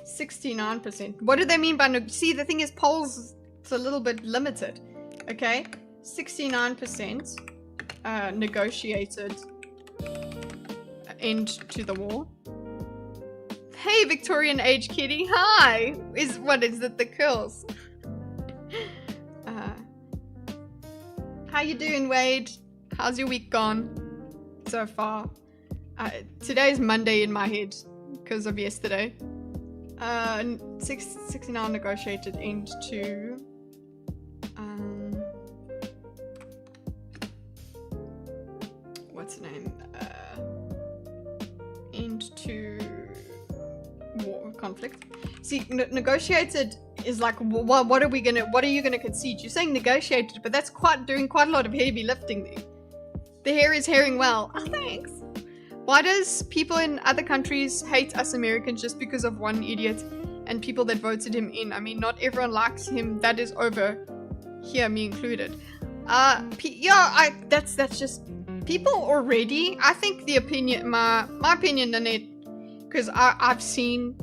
69%. What do they mean by see, the thing is, polls, it's a little bit limited. Okay? 69% negotiated end to the war. Hey, Victorian age kitty. Hi. What is it? The curls. How you doing, Wade? How's your week gone so far? Today's Monday in my head because of yesterday. 69 negotiated end to what's the name? End to war conflict. See, negotiated is like, what are you gonna concede? You're saying negotiated, but that's doing quite a lot of heavy lifting there. The hair is herring well. Oh, thanks. Why does people in other countries hate us Americans just because of one idiot and people that voted him in? I mean, not everyone likes him. That is over here, me included. That's just people already. I think the opinion, my opinion, Nanette, because I've seen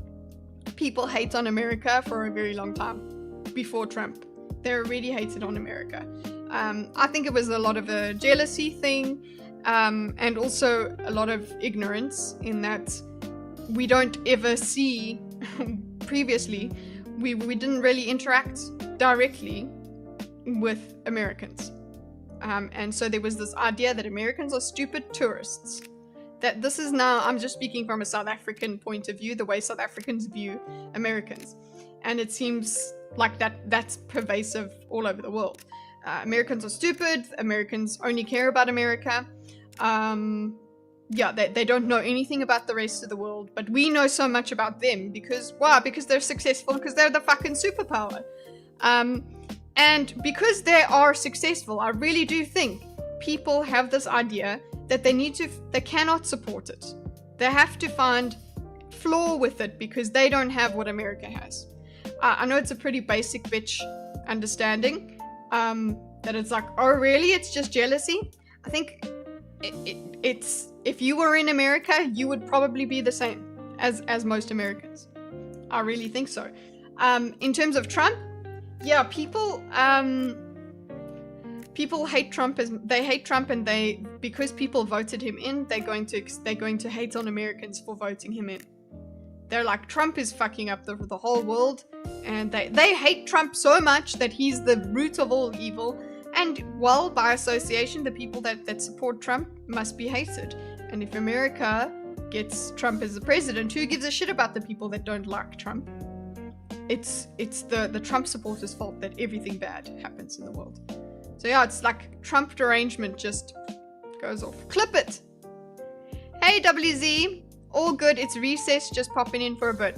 people hate on America for a very long time before Trump. They already hated on America. I think it was a lot of a jealousy thing. And also a lot of ignorance in that we don't ever see previously, we didn't really interact directly with Americans. And so there was this idea that Americans are stupid tourists. That this is now, I'm just speaking from a South African point of view, the way South Africans view Americans. And it seems like that's pervasive all over the world. Americans are stupid, Americans only care about America. They don't know anything about the rest of the world, but we know so much about them because they're successful, because they're the fucking superpower. And because they are successful, I really do think people have this idea that they cannot support it. They have to find flaw with it because they don't have what America has. I know it's a pretty basic bitch understanding, that it's like, oh really, it's just jealousy? I think it's if you were in America, you would probably be the same as most Americans. I really think so. In terms of Trump, yeah, people hate Trump they hate Trump, and because people voted him in, they're going to hate on Americans for voting him in. They're like, Trump is fucking up the whole world, and they hate Trump so much that he's the root of all evil. And, well, by association, the people that support Trump must be hated. And if America gets Trump as the president, who gives a shit about the people that don't like Trump? It's the Trump supporters' fault that everything bad happens in the world. So yeah, it's like Trump derangement just goes off. Clip it! Hey WZ, all good, it's recess, just popping in for a bit.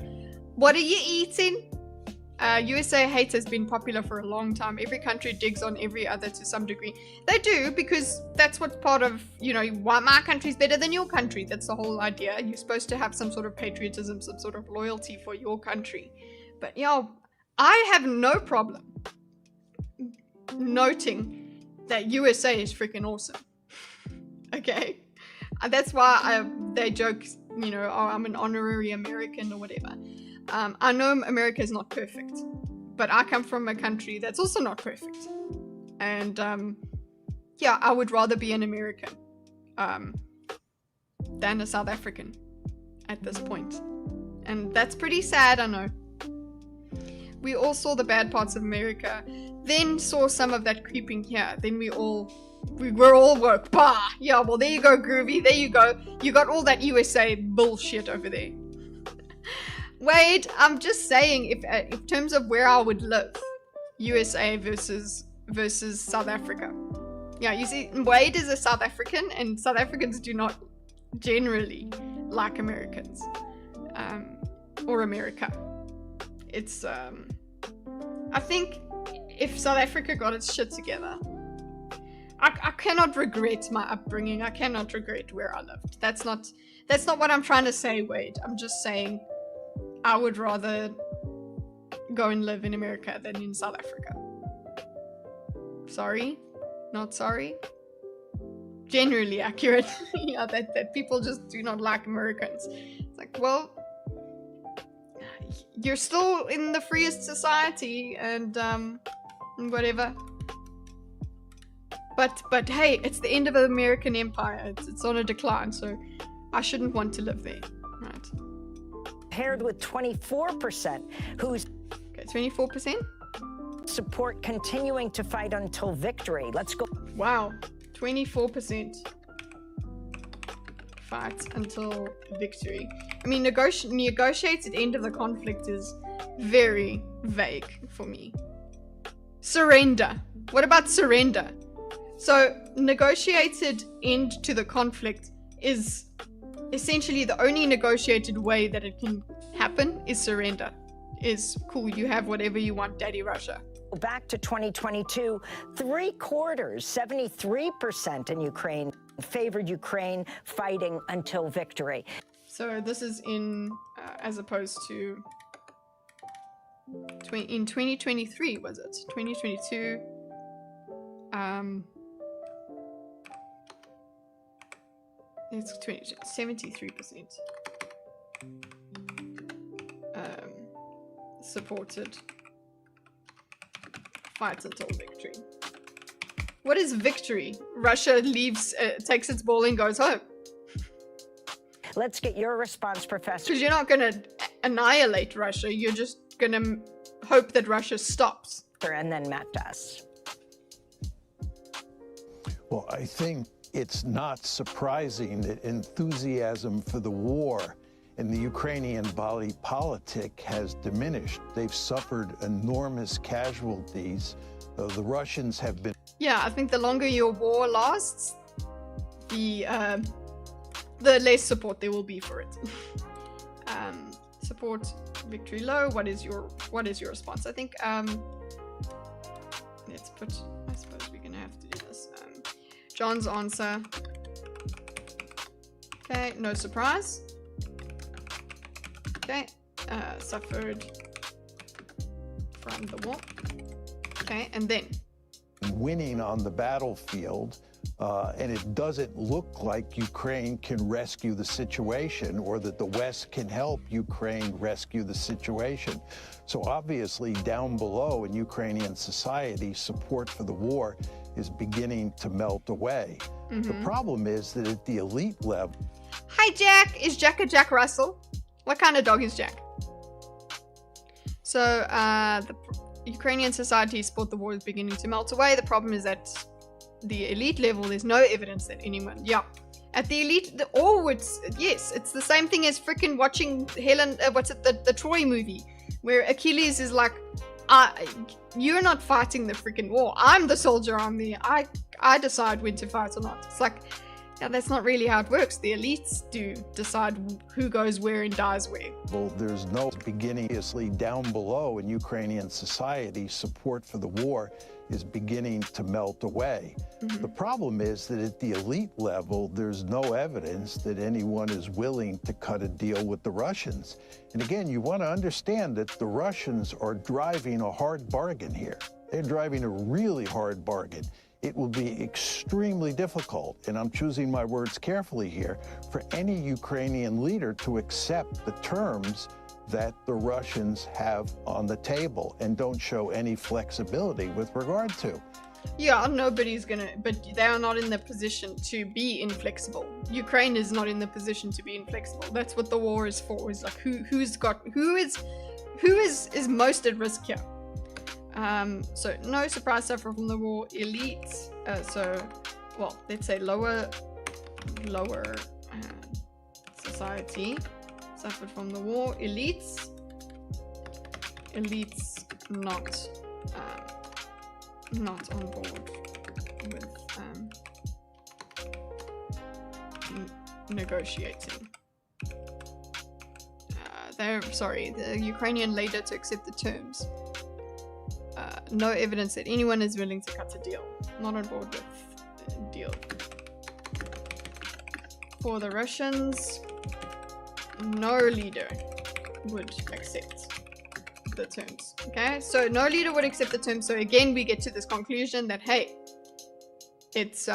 What are you eating? USA hate has been popular for a long time. Every country digs on every other to some degree. They do, because that's what's part of, why my country's better than your country. That's the whole idea. You're supposed to have some sort of patriotism, some sort of loyalty for your country. But, I have no problem noting that USA is freaking awesome. Okay? That's why they joke, oh, I'm an honorary American or whatever. I know America is not perfect, but I come from a country that's also not perfect. And, I would rather be an American than a South African at this point. And that's pretty sad, I know. We all saw the bad parts of America, then saw some of that creeping here. Then we were all woke. Bah! Yeah, well, there you go, Groovy. There you go. You got all that USA bullshit over there. Wade, I'm just saying, if in terms of where I would live, USA versus South Africa. Yeah, you see, Wade is a South African, and South Africans do not generally like Americans. Or America. It's, I think if South Africa got its shit together, I cannot regret my upbringing. I cannot regret where I lived. That's not what I'm trying to say, Wade. I'm just saying I would rather go and live in America than in South Africa. Sorry? Not sorry? Generally accurate. Yeah, that people just do not like Americans. It's like, well, you're still in the freest society and whatever. But hey, it's the end of the American Empire. It's on a decline, so I shouldn't want to live there, right? Paired with 24% who's 24%? Support continuing to fight until victory. Let's go. Wow, 24%. fight until victory. I mean, negotiated end of the conflict is very vague for me. Surrender. What about surrender? So, negotiated end to the conflict is essentially the only negotiated way that it can happen is surrender. Is cool, you have whatever you want, Daddy Russia. Back to 2022, 3/4, 73% in Ukraine favored Ukraine fighting until victory. So this is in, as opposed to, in 2023, was it? 2022, it's 73%. Supported fights until victory. What is victory? Russia leaves, takes its ball and goes home. Let's get your response, Professor. Because you're not going to annihilate Russia. You're just going to hope that Russia stops. And then Matt Duss. Well, I think it's not surprising that enthusiasm for the war in the Ukrainian body politic has diminished. They've suffered enormous casualties. The Russians have been... Yeah, I think the longer your war lasts, the less support there will be for it. Support victory low. What is your response? I think let's put, I suppose we're gonna have to do this. John's answer. Okay, no surprise. Okay, suffered from the war. Okay, and then winning on the battlefield, and it doesn't look like Ukraine can rescue the situation or that the West can help Ukraine rescue the situation. So obviously down below in Ukrainian society, support for the war is beginning to melt away. The problem is that at the elite level... Hi Jack! Is Jack a Jack Russell? What kind of dog is Jack? So, the Ukrainian society support the war is beginning to melt away. The problem is that the elite level, there's no evidence that anyone... Yeah. At the elite, yes, it's the same thing as freaking watching the Troy movie, where Achilles is like, you're not fighting the freaking war. I'm the soldier on the... I decide when to fight or not. It's like... Yeah, that's not really how it works. The elites do decide who goes where and dies where. Well, there's no beginning, obviously, down below in Ukrainian society, support for the war is beginning to melt away. The problem is that at the elite level, there's no evidence that anyone is willing to cut a deal with the Russians. And again, you want to understand that the Russians are driving a hard bargain here. They're driving a really hard bargain. It will be extremely difficult, and I'm choosing my words carefully here, for any Ukrainian leader to accept the terms that the Russians have on the table and don't show any flexibility with regard to. Yeah, nobody's gonna, but they are not in the position to be inflexible. Ukraine is not in the position to be inflexible. That's what the war is for, is like who is most at risk here. So no surprise, suffer from the war. Elites, well, let's say lower society suffered from the war. Elites not on board with negotiating. The Ukrainian leader to accept the terms. No evidence that anyone is willing to cut a deal. Not on board with a deal. For the Russians, no leader would accept the terms. Okay, so no leader would accept the terms. So again, we get to this conclusion that, hey, it's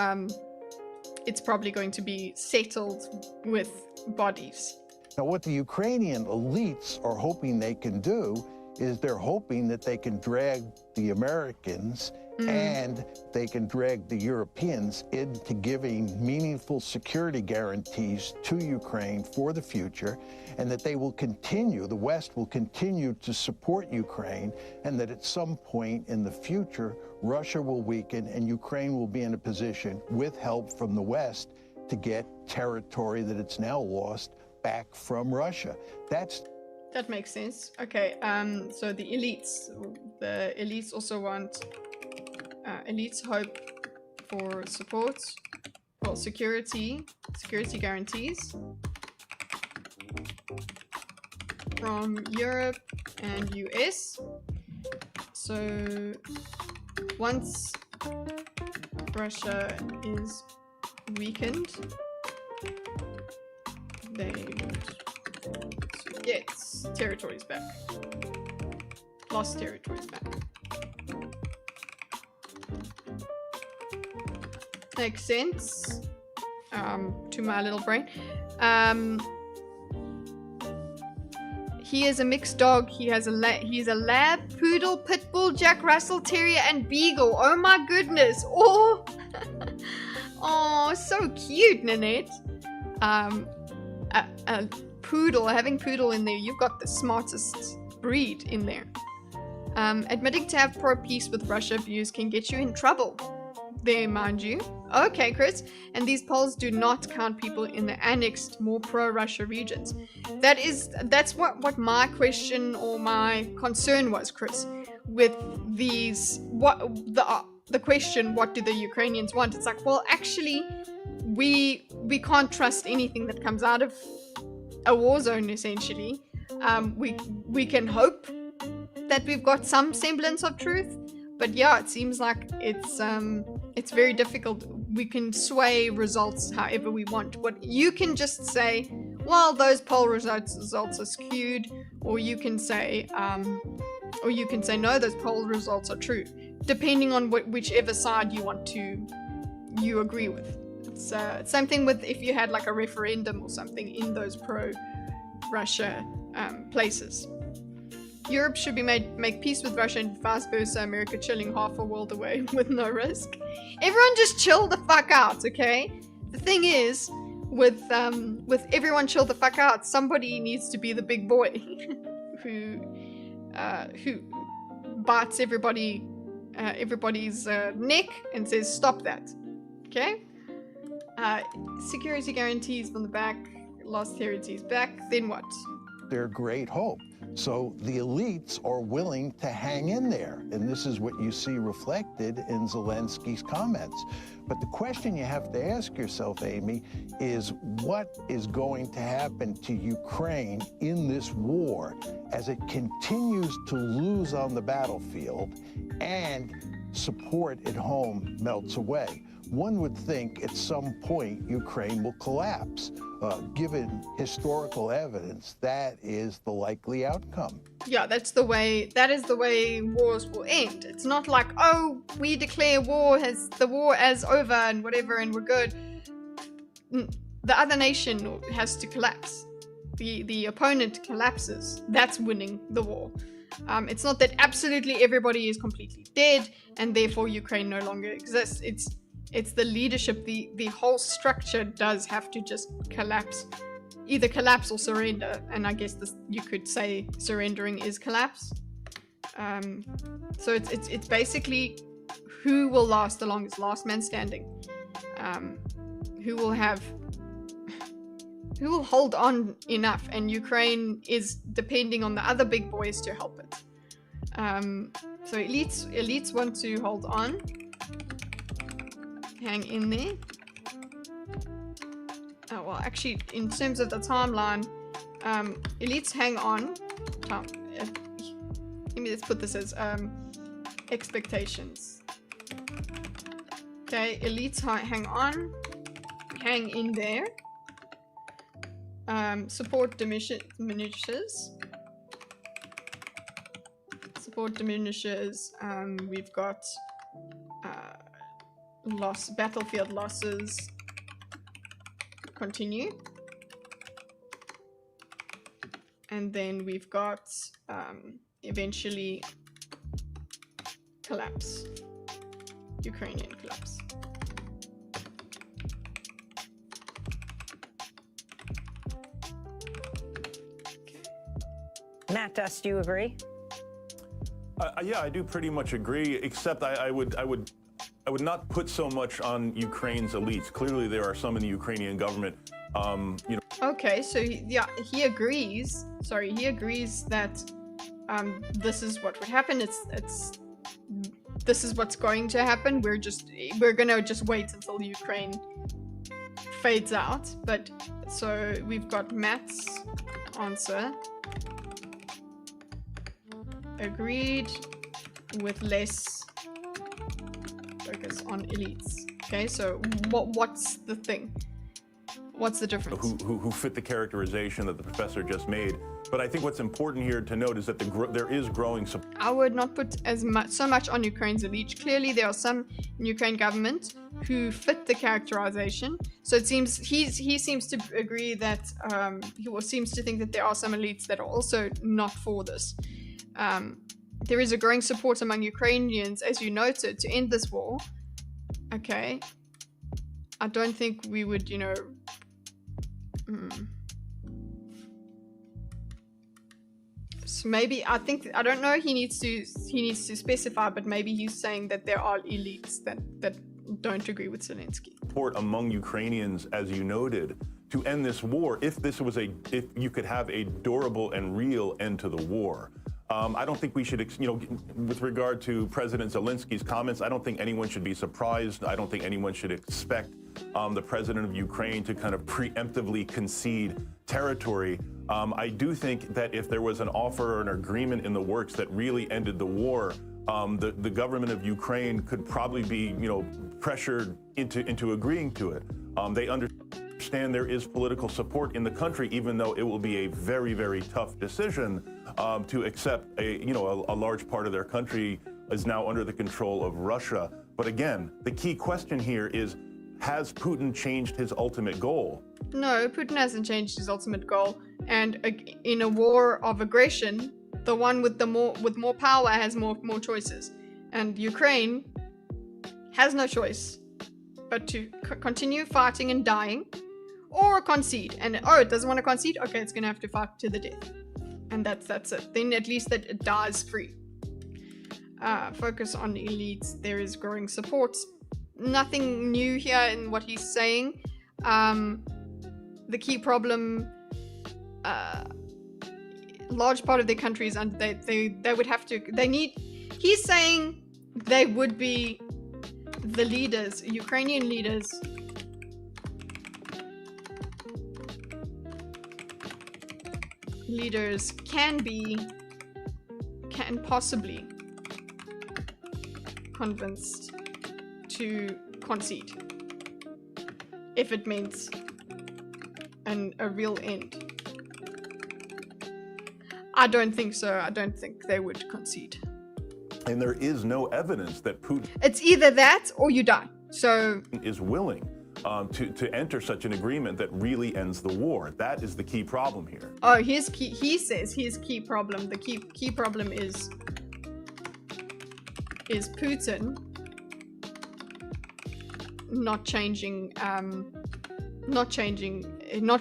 probably going to be settled with bodies. Now, what the Ukrainian elites are hoping they can do is they're hoping that they can drag the Americans and they can drag the Europeans into giving meaningful security guarantees to Ukraine for the future, and that they will continue, the West will continue to support Ukraine, and that at some point in the future, Russia will weaken and Ukraine will be in a position, with help from the West, to get territory that it's now lost back from Russia. That makes sense. Okay, so the elites also want, elites hope for support, well, security guarantees from Europe and US. So once Russia is weakened, they would get territories back. Lost territories back. Makes sense to my little brain. He is a mixed dog. He's a lab, poodle, pit bull, Jack Russell Terrier, and beagle. Oh my goodness! Oh, oh, so cute, Nanette. A poodle, having poodle in there, you've got the smartest breed in there. Admitting to have pro-peace with Russia views can get you in trouble. There, mind you. Okay, Chris. And these polls do not count people in the annexed, more pro-Russia regions. That's what my question or my concern was, Chris. With these, the question, what do the Ukrainians want? It's like, well, actually, we can't trust anything that comes out of a war zone, essentially. We can hope that we've got some semblance of truth, but yeah, it seems like it's very difficult. We can sway results however we want. What you can just say, well, those poll results are skewed, or you can say no, those poll results are true, depending on whichever side you agree with. It's same thing with if you had like a referendum or something in those pro-Russia places. Europe should make peace with Russia and vice versa. America chilling half a world away with no risk. Everyone just chill the fuck out, okay? The thing is, with everyone chill the fuck out, somebody needs to be the big boy who bites everybody's neck and says stop that. Okay? Security guarantees from the back, lost territories back. Then what? Their great hope. So the elites are willing to hang in there. And this is what you see reflected in Zelensky's comments. But the question you have to ask yourself, Amy, is what is going to happen to Ukraine in this war as it continues to lose on the battlefield and support at home melts away? One would think at some point Ukraine will collapse. Given historical evidence, that is the likely outcome. Yeah, that is the way wars will end. It's not like, oh, we declare the war as over and whatever and we're good. The other nation has to collapse. The opponent collapses. That's winning the war. It's not that absolutely everybody is completely dead and therefore Ukraine no longer exists. It's the leadership, the whole structure does have to just collapse. Either collapse or surrender, and I guess you could say surrendering is collapse. So it's basically who will last the longest, last man standing. Who will hold on enough, and Ukraine is depending on the other big boys to help it. So elites want to hold on. Hang in there. Oh, well, actually, in terms of the timeline, elites hang on. Let's put this as expectations. Okay, elites hang on. Hang in there. Support diminishes. Support diminishes. We've got battlefield losses continue, and then we've got eventually collapse, Ukrainian collapse. Okay. Matt, Duss, do you agree? Yeah, I do pretty much agree, except I would I would not put so much on Ukraine's elites. Clearly, there are some in the Ukrainian government. Okay, so he agrees. Sorry, he agrees that this is what would happen. This is what's going to happen. We're gonna just wait until Ukraine fades out. But so we've got Matt's answer. Agreed with less focus on elites. Okay, so what's the thing? What's the difference? Who fit the characterization that the professor just made. But I think what's important here to note is that there is growing support. I would not put so much on Ukraine's elite. Clearly, there are some in Ukraine government who fit the characterization. So it seems he seems to agree that he seems to think that there are some elites that are also not for this. There is a growing support among Ukrainians, as you noted, to end this war. Okay. I don't think we would, So maybe I don't know. He needs to specify, but maybe he's saying that there are elites that don't agree with Zelensky. Support among Ukrainians, as you noted, to end this war. If you could have a durable and real end to the war. I don't think we should, with regard to President Zelensky's comments, I don't think anyone should be surprised. I don't think anyone should expect the president of Ukraine to kind of preemptively concede territory. I do think that if there was an offer or an agreement in the works that really ended the war, the government of Ukraine could probably be, pressured into agreeing to it. They understand there is political support in the country, even though it will be a very, very tough decision to accept a large part of their country is now under the control of Russia. But again, the key question here is, has Putin changed his ultimate goal? No, Putin hasn't changed his ultimate goal. And in a war of aggression, the one with more power has more choices. And Ukraine has no choice but to continue fighting and dying, or concede. And it doesn't want to concede. Okay, it's gonna have to fight to the death. And that's it. Then at least that it dies free. Focus on elites. There is growing support. Nothing new here in what he's saying. The key problem, large part of their country is under, they would have to, he's saying they would be the leaders, Ukrainian leaders, can possibly convinced to concede if it means a real end. I don't think so. I don't think they would concede. And there is no evidence that Putin It's either that or you die. So is willing to enter such an agreement that really ends the war. That is the key problem here. Oh, he says his key problem. The key problem is Putin not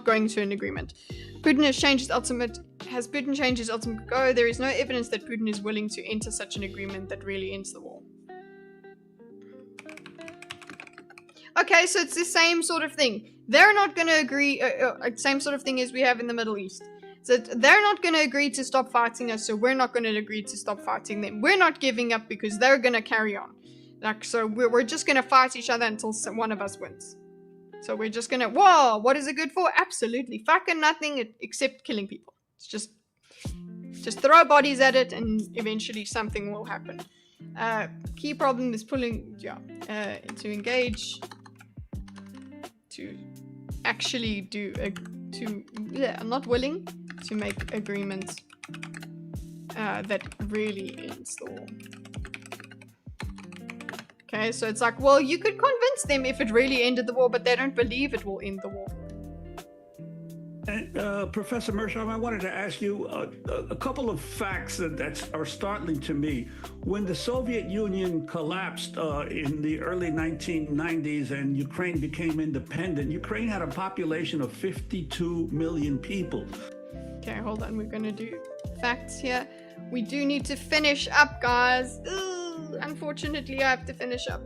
going to an agreement. Putin has changed his ultimate. Has Putin changed his ultimate goal? There is no evidence that Putin is willing to enter such an agreement that really ends the war. Okay, so it's the same sort of thing. They're not going to agree. Same sort of thing as we have in the Middle East. So they're not going to agree to stop fighting us, so we're not going to agree to stop fighting them. We're not giving up because they're going to carry on. So we're just going to fight each other until one of us wins. So we're just going to, whoa, what is it good for? Absolutely fucking nothing except killing people. It's just throw bodies at it and eventually something will happen. Key problem is pulling, to engage, to actually I'm not willing to make agreements that really ends the war. Okay, so it's like, well, you could convince them if it really ended the war, but they don't believe it will end the war. And Professor Mearsheimer, I wanted to ask you a couple of facts that are startling to me. When the Soviet Union collapsed in the early 1990s and Ukraine became independent, Ukraine had a population of 52 million people. Okay, hold on. We're going to do facts here. We do need to finish up, guys. Ooh. unfortunately, I have to finish up.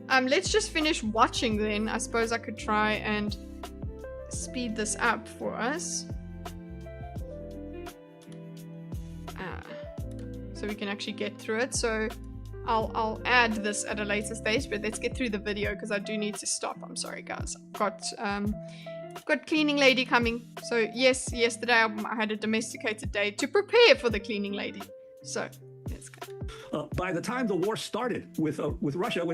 Let's just finish watching then. I suppose I could try and speed this up for us. So we can actually get through it. So I'll add this at a later stage, but let's get through the video because I do need to stop. I'm sorry, guys. I've got cleaning lady coming. So yes, yesterday I had a domesticated day to prepare for the cleaning lady. So let's go. By the time the war started with Russia,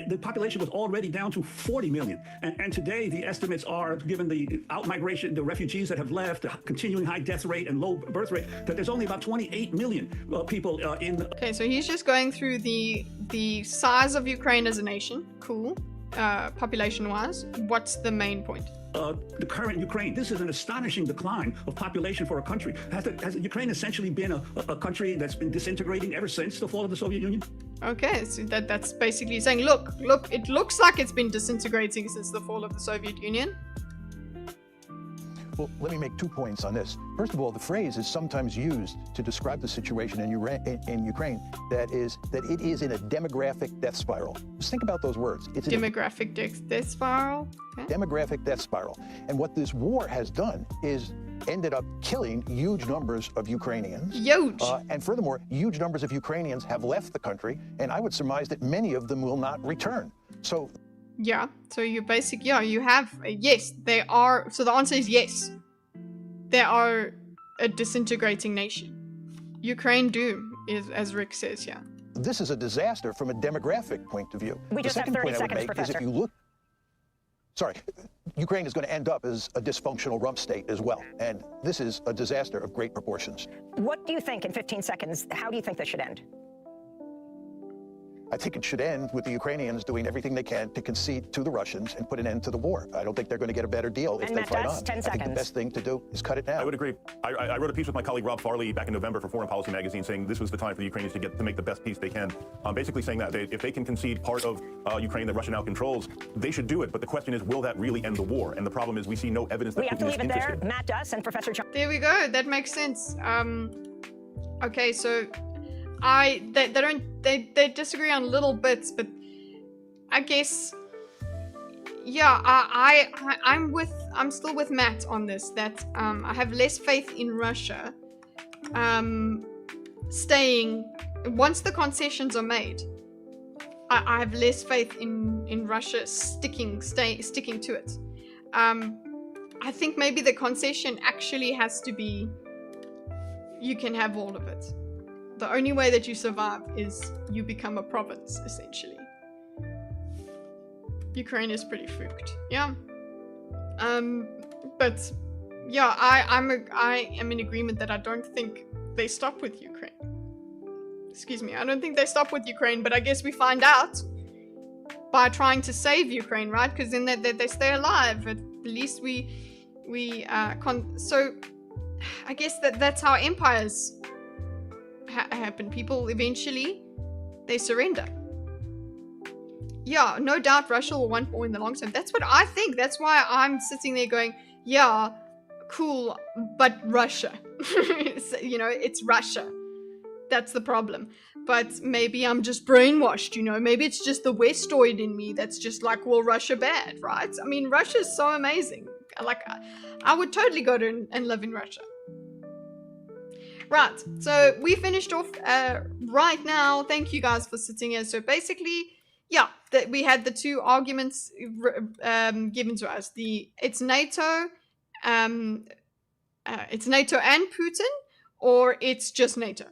the population was already down to 40 million. And today the estimates are, given the outmigration, the refugees that have left, the continuing high death rate and low birth rate, that there's only about 28 million people in. Okay, so he's just going through the size of Ukraine as a nation. Cool. Population-wise, what's the main point? The current Ukraine. This is an astonishing decline of population for a country. Has Ukraine essentially been a country that's been disintegrating ever since the fall of the Soviet Union? Okay, so that's basically saying, look, it looks like it's been disintegrating since the fall of the Soviet Union. Well, let me make 2 points on this. First of all, the phrase is sometimes used to describe the situation in Ukraine that it is in a demographic death spiral. Just think about those words. It's demographic death spiral? Okay. Demographic death spiral. And what this war has done is ended up killing huge numbers of Ukrainians. Huge. And furthermore, huge numbers of Ukrainians have left the country, and I would surmise that many of them will not return. So yeah, so you basically, you have, yes, they are, so the answer is yes. They are a disintegrating nation. Ukraine is, as Rick says, yeah. This is a disaster from a demographic point of view. We just have 30 seconds, Professor. Is if you look, Ukraine is going to end up as a dysfunctional rump state as well. And this is a disaster of great proportions. What do you think, in 15 seconds, how do you think this should end? I think it should end with the Ukrainians doing everything they can to concede to the Russians and put an end to the war. I don't think they're going to get a better deal if they fight on. 10 I think the best thing to do is cut it now. I would agree. I wrote a piece with my colleague Rob Farley back in November for Foreign Policy Magazine saying this was the time for the Ukrainians to make the best peace they can. Basically saying that if they can concede part of Ukraine that Russia now controls, they should do it. But the question is, will that really end the war? And the problem is we see no evidence that we have to leave it there. Interested. Matt Duss and Professor John. There we go. That makes sense. Okay, so they disagree on little bits, but I guess, yeah, I'm still with Matt on this, that I have less faith in Russia staying, once the concessions are made, I have less faith in Russia sticking to it. I think maybe the concession actually has to be, you can have all of it. The only way that you survive is you become a province, essentially. Ukraine is pretty fucked, yeah. But yeah, I am in agreement that I don't think they stop with Ukraine. Excuse me, I don't think they stop with Ukraine, but I guess we find out by trying to save Ukraine, right? Because then they stay alive. At least so I guess that's how empires happen. People eventually, they surrender. Yeah, no doubt Russia will want more in the long term. That's what I think. That's why I'm sitting there going, yeah, cool, but Russia. You know, it's Russia. That's the problem. But maybe I'm just brainwashed, you know. Maybe it's just the Westoid in me that's just like, well, Russia bad, right? I mean, Russia's so amazing. Like, I would totally go to and live in Russia. Right, so we finished off right now. Thank you guys for sitting here. So basically, yeah, we had the two arguments given to us. It's NATO and Putin, or it's just NATO.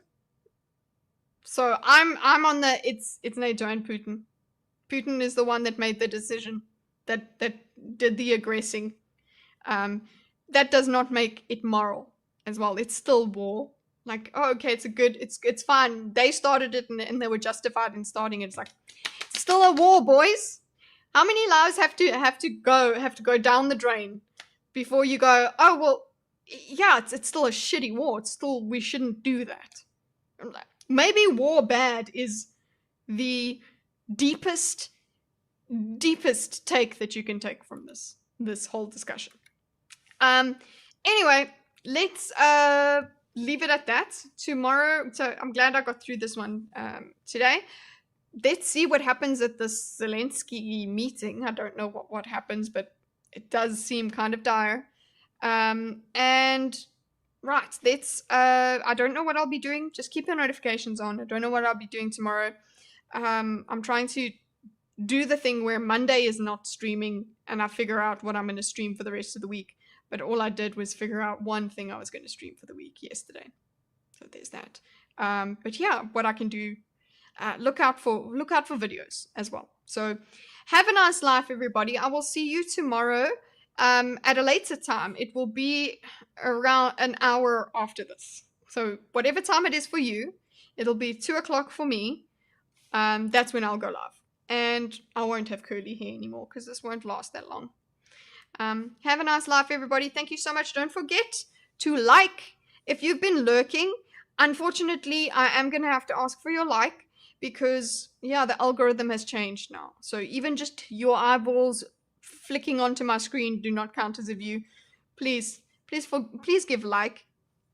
So I'm on the it's NATO and Putin. Putin is the one that made the decision, that did the aggressing. That does not make it moral as well. It's still war. Like, oh, okay, it's fine. They started it and they were justified in starting it. It's like, it's still a war, boys. How many lives have to go down the drain before you go, oh well, yeah, it's still a shitty war. It's still, we shouldn't do that. Maybe war bad is the deepest take that you can take from this whole discussion. Anyway, let's leave it at that. Tomorrow, so I'm glad I got through this one today. Let's see what happens at this Zelensky meeting. I don't know what happens, but it does seem kind of dire. And right, let's, I don't know what I'll be doing. Just keep your notifications on. I don't know what I'll be doing tomorrow. I'm trying to do the thing where Monday is not streaming and I figure out what I'm going to stream for the rest of the week. But all I did was figure out one thing I was going to stream for the week yesterday. So there's that. But yeah, what I can do, look out for videos as well. So have a nice life, everybody. I will see you tomorrow at a later time. It will be around an hour after this. So whatever time it is for you, it'll be 2 o'clock for me. That's when I'll go live. And I won't have curly hair anymore because this won't last that long. Have a nice life, everybody. Thank you so much. Don't forget to like if you've been lurking. Unfortunately, I am going to have to ask for your like because, yeah, the algorithm has changed now. So even just your eyeballs flicking onto my screen do not count as a view. Please give like.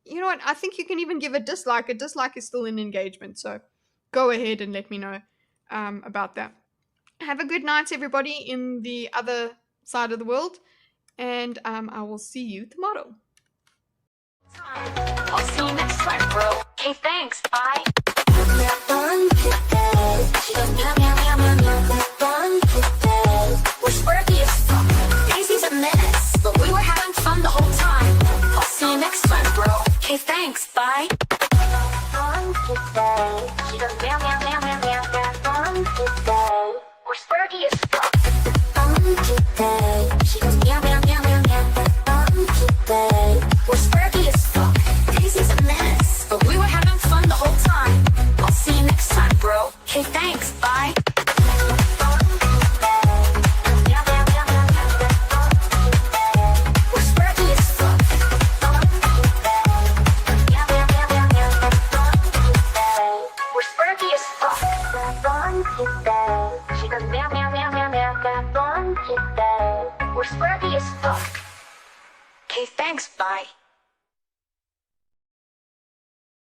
You know what? I think you can even give a dislike. A dislike is still an engagement. So go ahead and let me know about that. Have a good night, everybody, in the other side of the world. And I will see you tomorrow. I'll see you next time, bro. Okay, thanks. Bye. We're squirty as fuck. Daisy's a mess, but we were having fun the whole time. I'll see you next time, bro. Okay, thanks. Bye. We're squirty as fuck. She goes meow meow meow meow meow. We're squirty as fuck. Daisy's a mess, but we were having fun the whole time. I'll see you next time, bro. Okay, thanks. Bye. We're squirty as fuck. We're squirty as fuck. She goes meow meow meow meow meow. We're squirty as fuck. Okay, thanks. Bye.